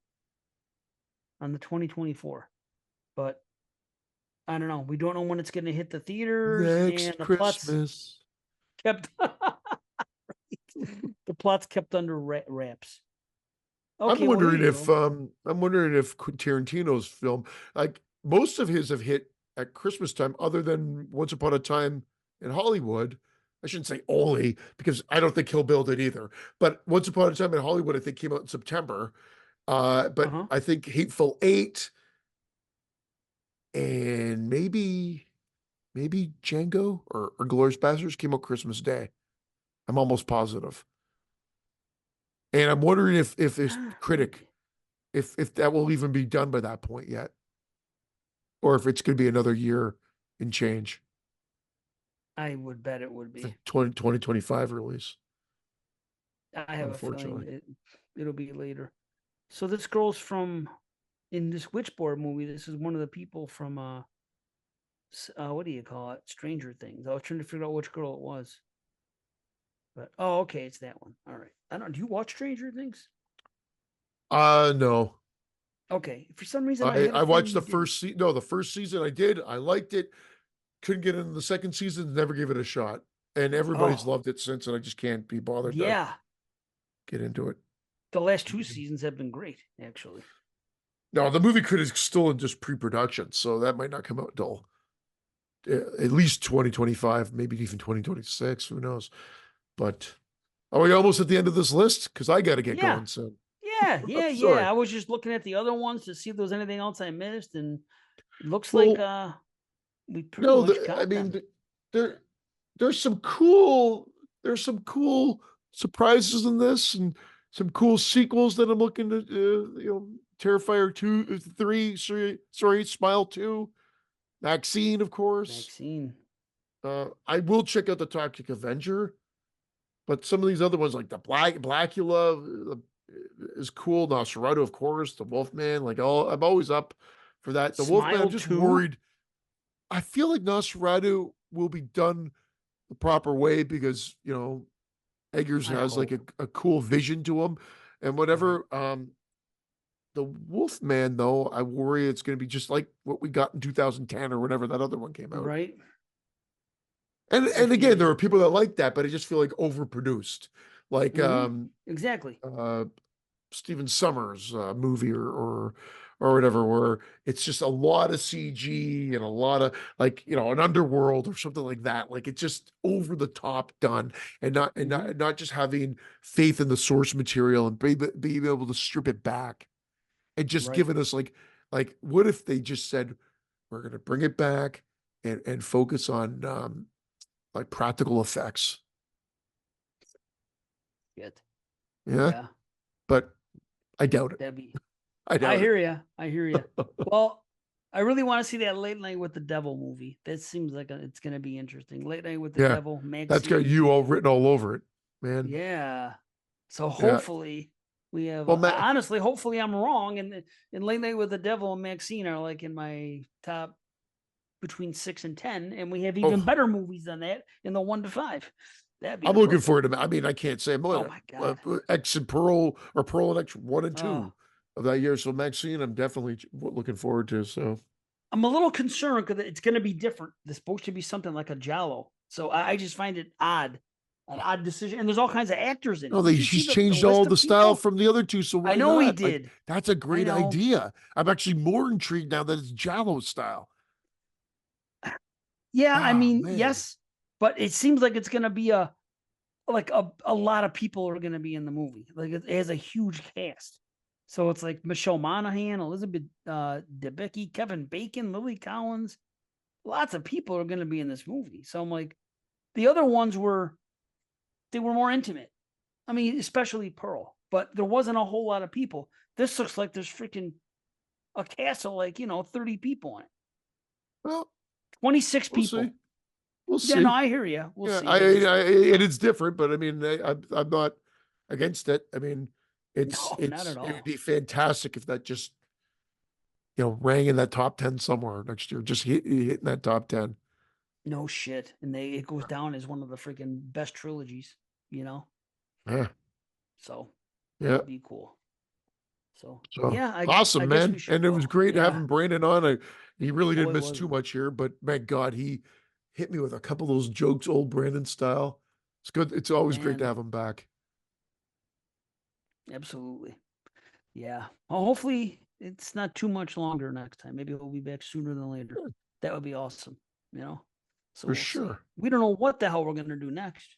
on the 2024. But I don't know. We don't know when it's going to hit the theaters, Next and the plots Christmas. kept the plots kept under wraps. Okay, I'm well, wondering here you if go. Tarantino's film, like most of his have hit at Christmas time, other than Once Upon a Time in Hollywood. I shouldn't say only because I don't think Kill Bill did either. But Once Upon a Time in Hollywood, I think came out in September. But Uh-huh. I think Hateful Eight and maybe Django or Glorious Bastards came out Christmas Day. I'm almost positive. And I'm wondering if this critic, if that will even be done by that point yet, or if it's going to be another year and change. I would bet it would The be. 2025 release. I have a feeling Unfortunately. it'll be later. So this girl's from, in this Witchboard movie, this is one of the people from what do you call it? Stranger Things. I was trying to figure out which girl it was. But oh, okay, it's that one. All right. I don't. Do you watch Stranger Things? No. Okay. For some reason, I had a I feeling watched you the didn't. first season. No, the first season I did. I liked it. Couldn't get into the second season. Never gave it a shot. And everybody's Oh, loved it since, and I just can't be bothered to yeah. get into it. The last two seasons have been great, actually. No, the movie critic is still in just pre-production, so that might not come out till at least 2025, maybe even 2026. Who knows? But are we almost at the end of this list? Because I got to get Yeah. going soon. Yeah, yeah, Sorry. yeah. I was just looking at the other ones to see if there was anything else I missed, and it looks Well, like we pretty much got I mean, them. there there's some cool surprises in this, and some cool sequels that I'm looking to Terrifier 2, 3, sorry, Smile 2, Vaccine, of course. Vaccine. I will check out the Toxic Avenger, but some of these other ones like the Blackula is cool. Nosferatu, of course, the Wolfman, I'm always up for that. The Wolfman, I'm Smile just 2? worried. I feel like Nosferatu will be done the proper way because, Eggers I has like hope. a cool vision to him and whatever. The Wolfman, though, I worry it's going to be just like what we got in 2010 or whenever that other one came out. Right. I And feel again, there you. are people that like that, but I just feel like overproduced. Like Exactly. Steven Summers movie or whatever, where it's just a lot of CG and a lot of like, an underworld or something like that. Like it's just over the top done and not just having faith in the source material and being able to strip it back and just Right. giving us like what if they just said we're gonna bring it back and focus on like practical effects. Good. Yeah. Yeah. But I doubt it. That'd be. I I doubt hear you. I hear you. it. Well, I really want to see that Late Night with the Devil movie. That seems like it's going to be interesting. Late Night with the Yeah. Devil, That's got Maxine. you all written all over it, man. Yeah. So Yeah. hopefully we have. Well, honestly, hopefully I'm wrong, and Late Night with the Devil and Maxine are like in my top between 6 and 10, and we have even better movies than that in the 1 to 5. That'd be. I'm looking forward to. I mean, I can't say I'm. Oh my God. X and Pearl or Pearl and X 1 and 2 Oh. of that year. So Maxine, I'm definitely looking forward to. So I'm a little concerned because it's going to be different. There's supposed to be something like a Giallo, so I just find it odd, an odd decision. And there's all kinds of actors in it. no, Did you he's see changed the list all of the style people? from the other two. So why I know he not? Like, did. that's a great know. idea. I'm actually more intrigued now that it's Jallo style. Yeah, I mean, man. yes, but it seems like it's going to be a lot of people are going to be in the movie. Like it has a huge cast. So it's like Michelle Monaghan, Elizabeth Debicki, Kevin Bacon, Lily Collins. Lots of people are going to be in this movie. So I'm like, the other ones were more intimate. I mean, especially Pearl, but there wasn't a whole lot of people. This looks like there's freaking a cast of 30 people in it. Well, 26 we'll people. see. We'll see. Yeah, no, I hear you. We'll see. And it's different, but I mean, I'm not against it. I mean, not at all. It would be fantastic if that just, rang in that top 10 somewhere next year, just hitting that top 10. No shit. And it goes down as one of the freaking best trilogies, Yeah. So yeah, that'd be cool. So yeah, awesome, man. And it was great having Brandon on. He really didn't miss too much here, but man, God, he hit me with a couple of those jokes, old Brandon style. It's good. It's always great to have him back. Absolutely. Yeah. Well, hopefully it's not too much longer next time. Maybe we'll be back sooner than later. Good. That would be awesome. So for sure. See. We don't know what the hell we're going to do next.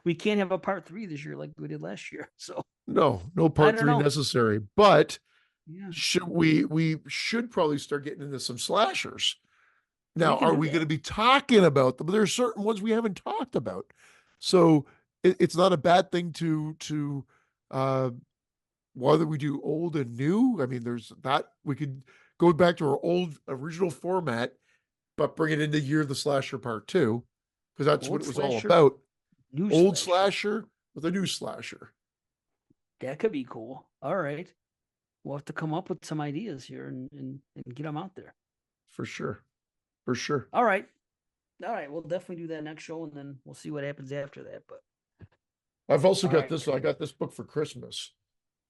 We can't have a part 3 this year like we did last year. So no part 3 necessary. But we should probably start getting into some slashers. Now, are we going to be talking about them? There are certain ones we haven't talked about. So it's not a bad thing to whether we do old and new. I mean, there's that. We could go back to our old original format, but bring it into Year of the Slasher Part 2, because that's what it was all about. Old slasher with a new slasher. That could be cool. All right. We'll have to come up with some ideas here and get them out there. For sure. For sure. All right. We'll definitely do that next show, and then we'll see what happens after that. But I've also got this. I got this book for Christmas,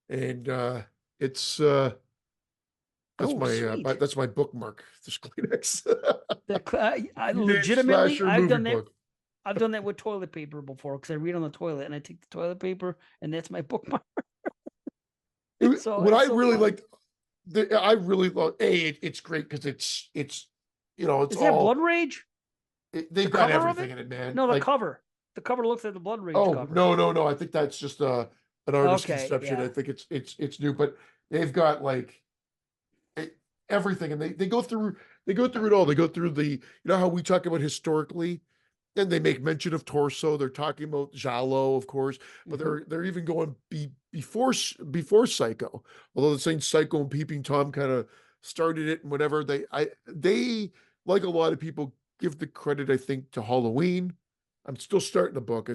and it's that's my bookmark. This Kleenex. I legitimately, I've done that. Book. I've done that with toilet paper before because I read on the toilet and I take the toilet paper and that's my bookmark. What I really liked, I really love. It's great because it's Is that Blood Rage? They've got everything in it, man. No, the cover. The cover looks like the Blood Rage cover. No. I think that's just an artist's conception. Yeah. I think it's new, but they've got everything, and they go through it all. They go through how we talk about historically. And they make mention of Torso. They're talking about Giallo, of course, but they're even going before Psycho. Although they're saying Psycho and Peeping Tom kind of started it and whatever. They like a lot of people give the credit, I think, to Halloween. I'm still starting the book.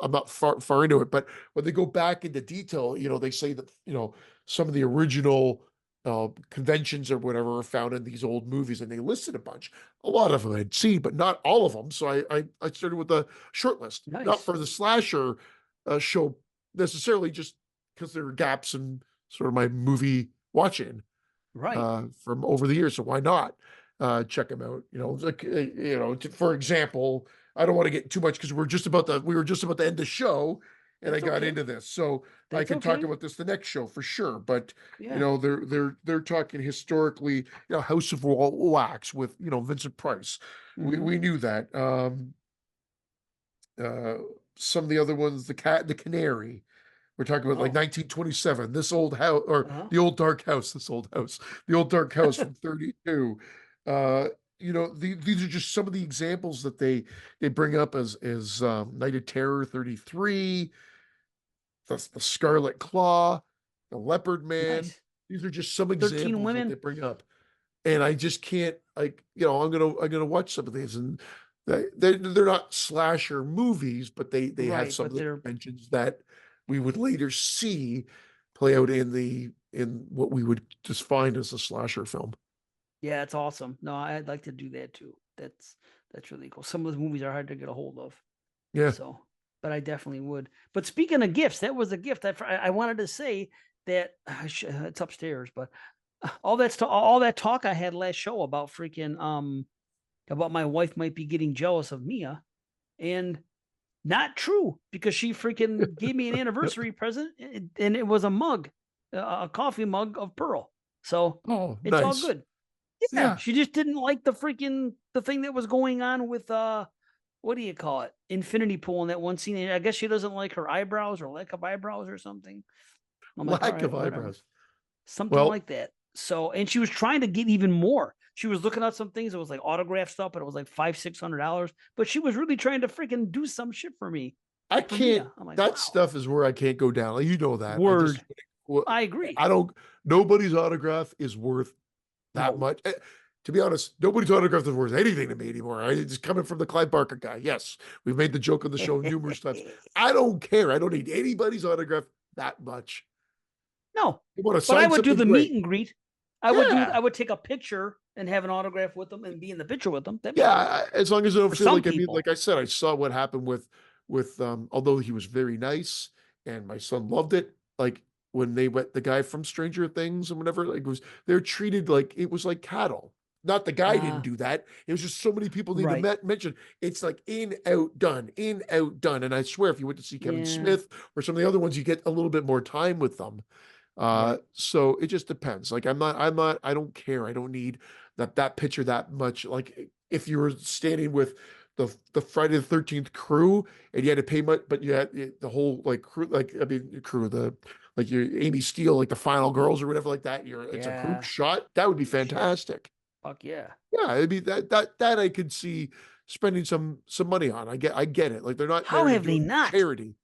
I'm not far into it, but when they go back into detail, they say that some of the original conventions or whatever are found in these old movies, and they listed a bunch. A lot of them I'd seen, but not all of them. So I started with a short list, not Nice. for the slasher show necessarily, just because there are gaps in sort of my movie watching Right. from over the years. So why not check them out? Like for example, I don't want to get too much because we were just about to end the show, and I That's got okay. into this, so I That's can talk okay. about this the next show for sure. But Yeah. they're talking historically, House of Wax with Vincent Price. We knew that. Some of the other ones, the Canary. We're talking about like Oh. 1927, this old house, or Uh-huh. the old dark house, the old dark house from 32. These are just some of the examples that they bring up as Night of Terror 33, the Scarlet Claw, the Leopard Man. Nice. These are just some 13 examples that women. they bring up, and I just can't, like, I'm gonna watch some of these, and they're not slasher movies, but they have Right, some but of the they're conventions that we would later see play out in what we would just find as a slasher film. yeah, it's awesome. No, I'd like to do that too. That's really cool. Some of those movies are hard to get a hold of. Yeah. So, but I definitely would. But speaking of gifts, that was a gift. I wanted to say that it's upstairs, but all that talk I had last show about freaking about my wife might be getting jealous of Mia, and not true, because she freaking gave me an anniversary present, and it was a mug, a coffee mug of Pearl. So Oh, it's all nice. good. Yeah, Yeah. she just didn't like the thing that was going on with what do you call it? Infinity Pool in that one scene. I guess she doesn't like her eyebrows or lack of eyebrows or something. I'm like, all Lack right, of whatever. eyebrows. Something Well, like that. So, and she was trying to get even more. She was looking at some things. It was like autograph stuff, but it was like $500-600. But she was really trying to freaking do some shit for me. I For can't. Mia. I'm like, That wow. stuff is where I can't go down. Like, you know that. Word. Well, I agree. I don't. Nobody's autograph is worth that No. much. To be honest, nobody's autograph is worth anything to me anymore. It's coming from the Clive Barker guy. Yes, we've made the joke on the show numerous times. I don't care. I don't need anybody's autograph that much. No. You want to But I sign would do something the great? meet and greet. Yeah. I would take a picture and have an autograph with them and be in the picture with them. Yeah, as long as I don't For feel some like, I mean, people. like I said, I saw what happened with although he was very nice and my son loved it, like when they went, the guy from Stranger Things and whatever, like, they're treated like it was like cattle. Not the guy didn't do that. It was just so many people need Right. to mention. It's like in, out, done, in, out, done. And I swear, if you went to see Kevin Yeah. Smith or some of the other ones, you get a little bit more time with them. Right. So it just depends. Like I don't care. I don't need that picture that much. Like if you were standing with the Friday the 13th crew and you had to pay much, but you had the whole like crew, like, I mean, crew, like your Amy Steele, like the final girls or whatever like that, it's a group Yeah. shot. That would be fantastic. Fuck yeah. Yeah, it'd be that I could see spending some money on. I get it. Like they're not How there to have they do not? charity.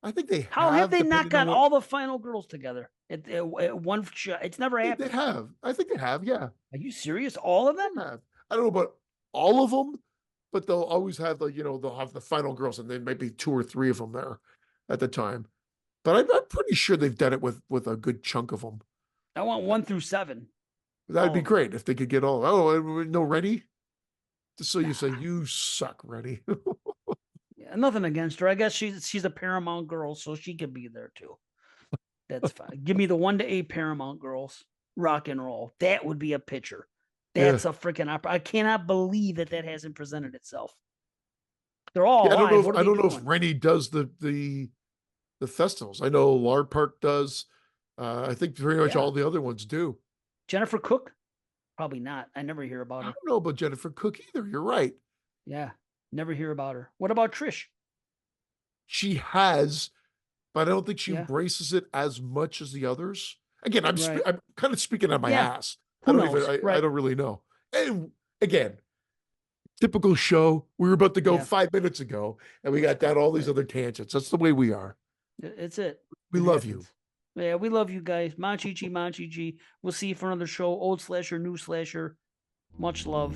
I think they How have they not depending on got all the final girls together at one shot? It's never They happened. have. I think they have. Yeah, Are you serious? All of them? they have. I don't know about all of them, but they'll always have they'll have the final girls, and there might be two or three of them there at the time. But I'm pretty sure they've done it with a good chunk of them. I want 1 through 7. That'd be All of great if they could get all. Oh, no, Reddy. Just so you say you suck, Reddy. Yeah, nothing against her. I guess she's a Paramount girl, so she could be there too. That's fine. Give me the 1 to 8 Paramount girls. Rock and roll. That would be a picture. That's a freaking opera. I cannot believe that hasn't presented itself. They're all Yeah, alive. I don't know if Rennie does the festivals. I know Lard Park does. I think pretty much all the other ones do. Jennifer Cook? Probably not. I never hear about her. I don't know about Jennifer Cook either. You're right. Yeah, never hear about her. What about Trish? She has, but I don't think she Yeah. embraces it as much as the others. Again, I'm Right. I'm kind of speaking on my Yeah. ass. Who I don't knows? even I Right. don't really know. And again, typical show. We were about to go Yeah. 5 minutes ago, and we got down all these other tangents. That's the way we are. It's it. We It love happens. you. Yeah, we love you guys. Manchi Chi. We'll see you for another show. Old slasher, new slasher. Much love.